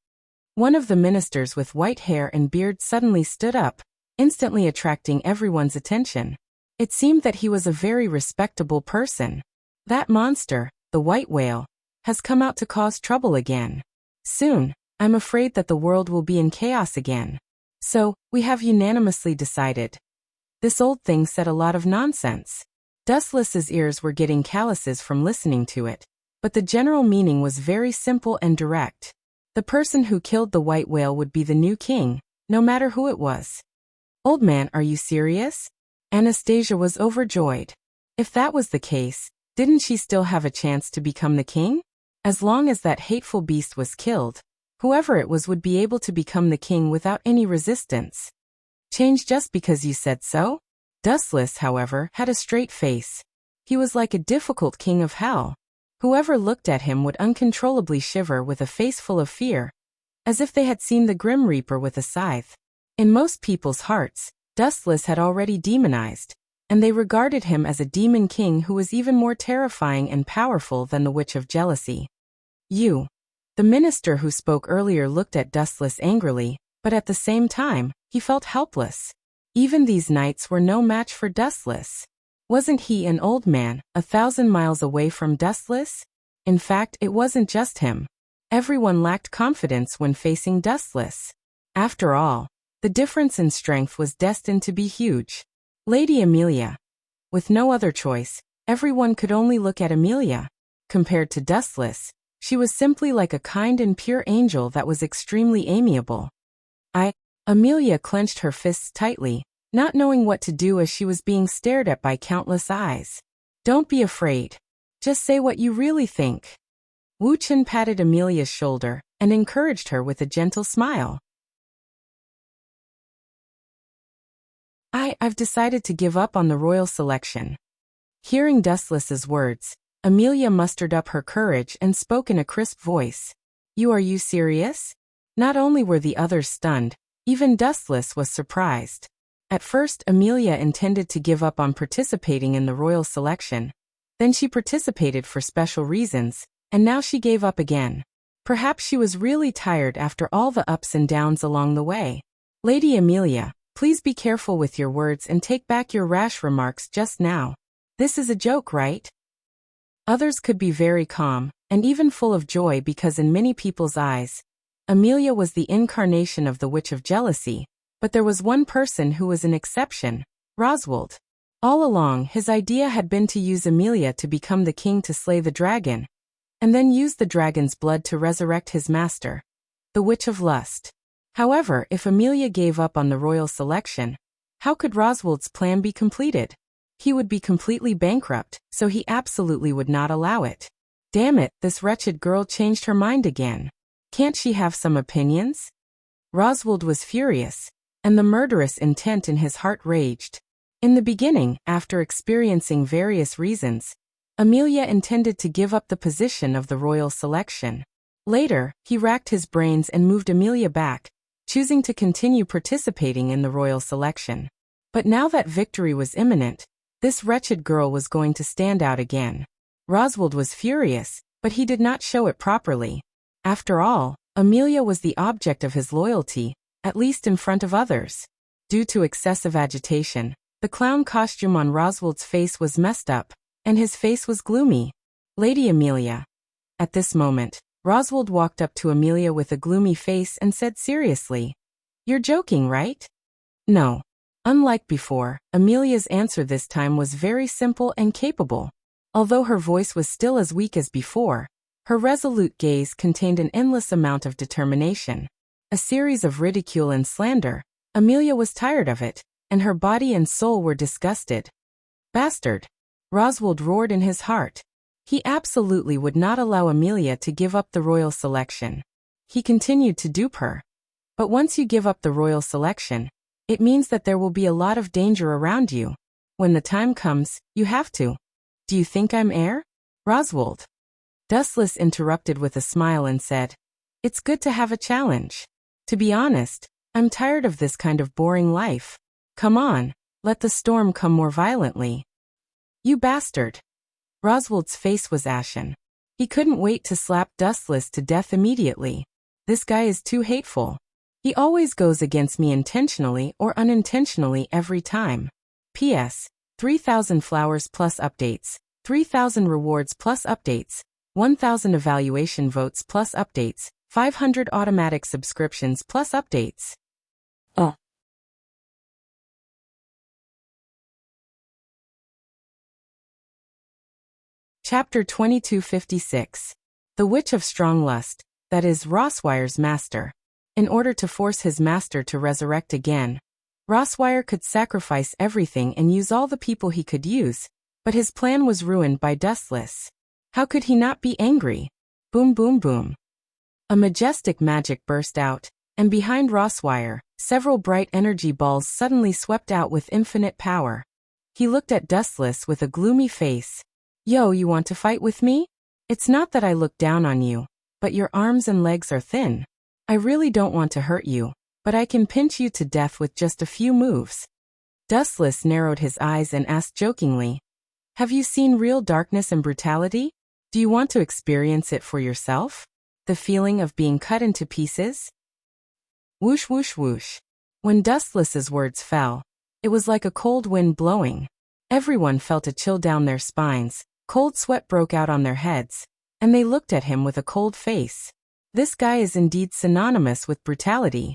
One of the ministers with white hair and beard suddenly stood up, instantly attracting everyone's attention. It seemed that he was a very respectable person. That monster, the white whale, has come out to cause trouble again. Soon, I'm afraid that the world will be in chaos again. So, we have unanimously decided. This old thing said a lot of nonsense. Dustless's ears were getting calluses from listening to it, but the general meaning was very simple and direct. The person who killed the white whale would be the new king, no matter who it was. Old man, are you serious? Anastasia was overjoyed. If that was the case, didn't she still have a chance to become the king? As long as that hateful beast was killed, whoever it was would be able to become the king without any resistance. Change just because you said so? Dustless, however, had a straight face. He was like a difficult king of hell. Whoever looked at him would uncontrollably shiver with a face full of fear, as if they had seen the Grim Reaper with a scythe. In most people's hearts, Dustless had already demonized, and they regarded him as a demon king who was even more terrifying and powerful than the Witch of Jealousy. You. The minister who spoke earlier looked at Dustless angrily, but at the same time, he felt helpless. Even these knights were no match for Dustless. Wasn't he an old man, 1,000 miles away from Dustless? In fact, it wasn't just him. Everyone lacked confidence when facing Dustless. After all, the difference in strength was destined to be huge. Lady Amelia. With no other choice, everyone could only look at Amelia. Compared to Dustless, she was simply like a kind and pure angel that was extremely amiable. Amelia clenched her fists tightly, not knowing what to do as she was being stared at by countless eyes. Don't be afraid. Just say what you really think. Wu Chen patted Amelia's shoulder and encouraged her with a gentle smile. I've decided to give up on the royal selection. Hearing Dustless's words, Amelia mustered up her courage and spoke in a crisp voice. Are you serious? Not only were the others stunned, even Dustless was surprised. At first, Amelia intended to give up on participating in the royal selection. Then she participated for special reasons, and now she gave up again. Perhaps she was really tired after all the ups and downs along the way. Lady Amelia, please be careful with your words and take back your rash remarks just now. This is a joke, right? Others could be very calm, and even full of joy because in many people's eyes, Amelia was the incarnation of the Witch of Jealousy, but there was one person who was an exception, Roswald. All along, his idea had been to use Amelia to become the king to slay the dragon, and then use the dragon's blood to resurrect his master, the Witch of Lust. However, if Amelia gave up on the royal selection, how could Roswald's plan be completed? He would be completely bankrupt, so he absolutely would not allow it. Damn it, this wretched girl changed her mind again. Can't she have some opinions? Roswald was furious, and the murderous intent in his heart raged. In the beginning, after experiencing various reasons, Amelia intended to give up the position of the royal selection. Later, he racked his brains and moved Amelia back, choosing to continue participating in the royal selection. But now that victory was imminent, this wretched girl was going to stand out again. Roswald was furious, but he did not show it properly. After all, Amelia was the object of his loyalty, at least in front of others. Due to excessive agitation, the clown costume on Roswald's face was messed up, and his face was gloomy. Lady Amelia. At this moment, Roswald walked up to Amelia with a gloomy face and said seriously, "You're joking, right?" No. Unlike before, Amelia's answer this time was very simple and capable. Although her voice was still as weak as before, her resolute gaze contained an endless amount of determination. A series of ridicule and slander, Amelia was tired of it, and her body and soul were disgusted. Bastard! Roswald roared in his heart. He absolutely would not allow Amelia to give up the royal selection. He continued to dupe her. But once you give up the royal selection, it means that there will be a lot of danger around you. When the time comes, you have to. Do you think I'm heir? Roswald. Dustless interrupted with a smile and said, "It's good to have a challenge. To be honest, I'm tired of this kind of boring life. Come on, let the storm come more violently." You bastard. Roswald's face was ashen. He couldn't wait to slap Dustless to death immediately. This guy is too hateful. He always goes against me intentionally or unintentionally every time. P.S. 3,000 flowers plus updates, 3,000 rewards plus updates, 1,000 evaluation votes plus updates, 500 automatic subscriptions plus updates. Chapter 2256. The Witch of Strong Lust, that is, Rosswire's master. In order to force his master to resurrect again, Rosswire could sacrifice everything and use all the people he could use, but his plan was ruined by Dustless. How could he not be angry? Boom boom boom. A majestic magic burst out, and behind Rosswire, several bright energy balls suddenly swept out with infinite power. He looked at Dustless with a gloomy face. Yo, you want to fight with me? It's not that I look down on you, but your arms and legs are thin. I really don't want to hurt you, but I can pinch you to death with just a few moves. Dustless narrowed his eyes and asked jokingly, have you seen real darkness and brutality? Do you want to experience it for yourself? The feeling of being cut into pieces? Whoosh whoosh whoosh. When Dustless's words fell, it was like a cold wind blowing. Everyone felt a chill down their spines, cold sweat broke out on their heads, and they looked at him with a cold face. This guy is indeed synonymous with brutality.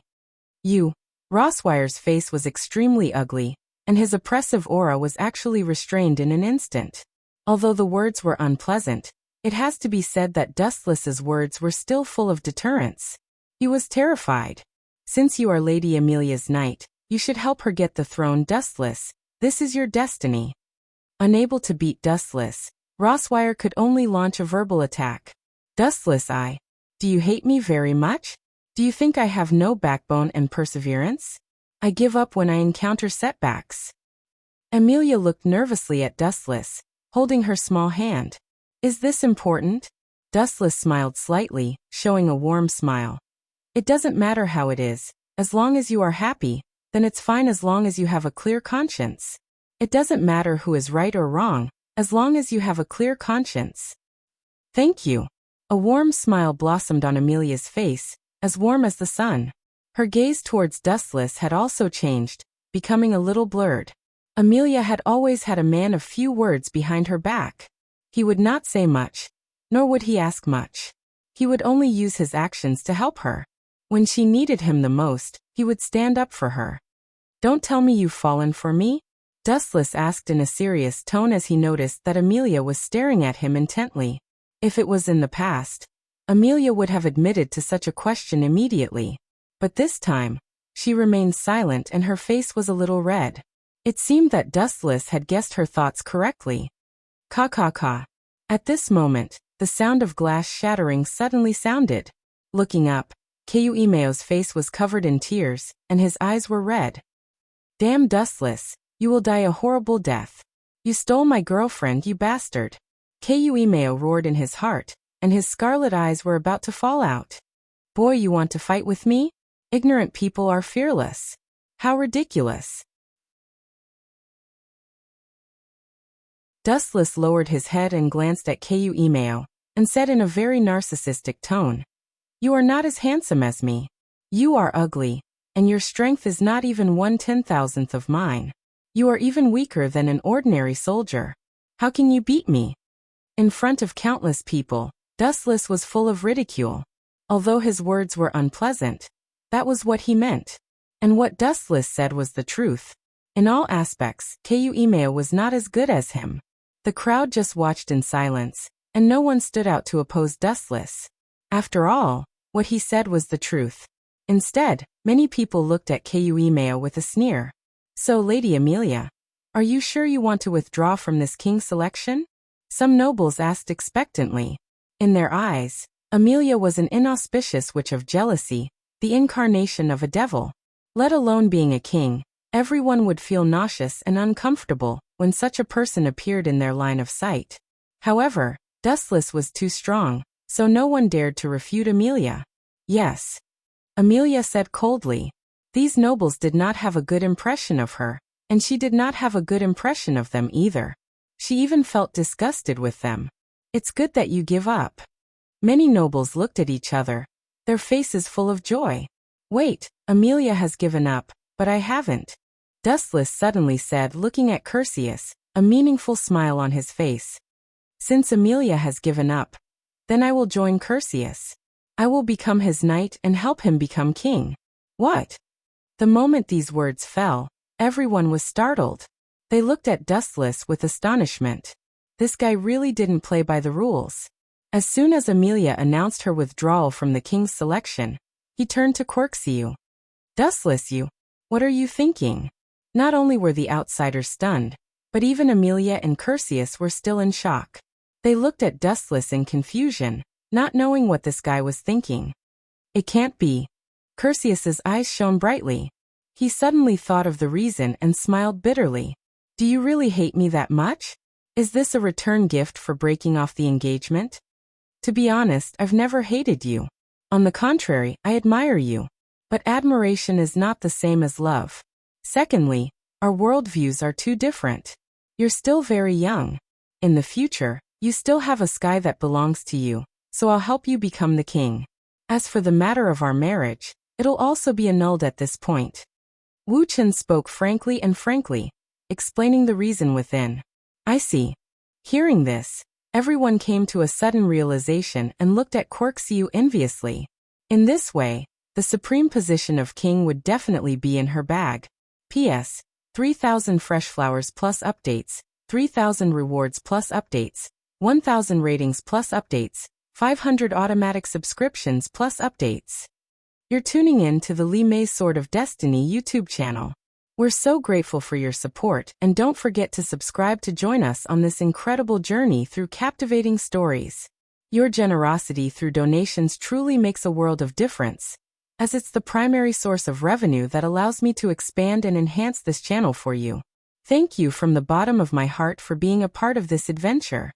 Rosswire's face was extremely ugly, and his oppressive aura was actually restrained in an instant. Although the words were unpleasant, it has to be said that Dustless's words were still full of deterrence. He was terrified. Since you are Lady Amelia's knight, you should help her get the throne. Dustless, this is your destiny. Unable to beat Dustless, Rosswire could only launch a verbal attack. Dustless, do you hate me very much? Do you think I have no backbone and perseverance? I give up when I encounter setbacks. Amelia looked nervously at Dustless, holding her small hand. Is this important? Dustless smiled slightly, showing a warm smile. It doesn't matter how it is, as long as you are happy, then it's fine as long as you have a clear conscience. It doesn't matter who is right or wrong, as long as you have a clear conscience. Thank you. A warm smile blossomed on Amelia's face, as warm as the sun. Her gaze towards Dustless had also changed, becoming a little blurred. Amelia had always had a man of few words behind her back. He would not say much, nor would he ask much. He would only use his actions to help her. When she needed him the most, he would stand up for her. Don't tell me you've fallen for me? Dustless asked in a serious tone as he noticed that Amelia was staring at him intently. If it was in the past, Amelia would have admitted to such a question immediately. But this time, she remained silent and her face was a little red. It seemed that Dustless had guessed her thoughts correctly. Ka ka ka. At this moment, the sound of glass shattering suddenly sounded. Looking up, Kuyuimeo's face was covered in tears, and his eyes were red. Damn Dustless, you will die a horrible death. You stole my girlfriend, you bastard. Kuyuimeo roared in his heart, and his scarlet eyes were about to fall out. Boy, you want to fight with me? Ignorant people are fearless. How ridiculous. Dustless lowered his head and glanced at Kuyuimeo, and said in a very narcissistic tone, You are not as handsome as me. You are ugly, and your strength is not even 1/10,000th of mine. You are even weaker than an ordinary soldier. How can you beat me? In front of countless people, Dustless was full of ridicule. Although his words were unpleasant, that was what he meant. And what Dustless said was the truth. In all aspects, Kuyuimeo was not as good as him. The crowd just watched in silence, and no one stood out to oppose Dustless. After all, what he said was the truth. Instead, many people looked at Kuyuimeo with a sneer. So, Lady Amelia, are you sure you want to withdraw from this king's selection? Some nobles asked expectantly. In their eyes, Amelia was an inauspicious witch of jealousy, the incarnation of a devil. Let alone being a king, everyone would feel nauseous and uncomfortable when such a person appeared in their line of sight. However, Dustless was too strong, so no one dared to refute Amelia. Yes. Amelia said coldly. These nobles did not have a good impression of her, and she did not have a good impression of them either. She even felt disgusted with them. It's good that you give up. Many nobles looked at each other, their faces full of joy. Wait, Amelia has given up, but I haven't. Dustless suddenly said, looking at Curtius, a meaningful smile on his face. Since Amelia has given up, then I will join Curtius. I will become his knight and help him become king. What? The moment these words fell, everyone was startled. They looked at Dustless with astonishment. This guy really didn't play by the rules. As soon as Amelia announced her withdrawal from the king's selection, he turned to Corksiu. Dustless you, what are you thinking? Not only were the outsiders stunned, but even Amelia and Curtius were still in shock. They looked at Dustless in confusion, not knowing what this guy was thinking. It can't be. Curtius's eyes shone brightly. He suddenly thought of the reason and smiled bitterly. Do you really hate me that much? Is this a return gift for breaking off the engagement? To be honest, I've never hated you. On the contrary, I admire you. But admiration is not the same as love. Secondly, our worldviews are too different. You're still very young. In the future, you still have a sky that belongs to you, so I'll help you become the king. As for the matter of our marriage, it'll also be annulled at this point. Wu Chen spoke frankly, explaining the reason within. I see. Hearing this, everyone came to a sudden realization and looked at Corksiu enviously. In this way, the supreme position of king would definitely be in her bag. P.S. 3,000 fresh flowers plus updates, 3,000 rewards plus updates, 1,000 ratings plus updates, 500 automatic subscriptions plus updates. You're tuning in to the Li Mei's Sword of Destiny YouTube channel. We're so grateful for your support, and don't forget to subscribe to join us on this incredible journey through captivating stories. Your generosity through donations truly makes a world of difference, as it's the primary source of revenue that allows me to expand and enhance this channel for you. Thank you from the bottom of my heart for being a part of this adventure.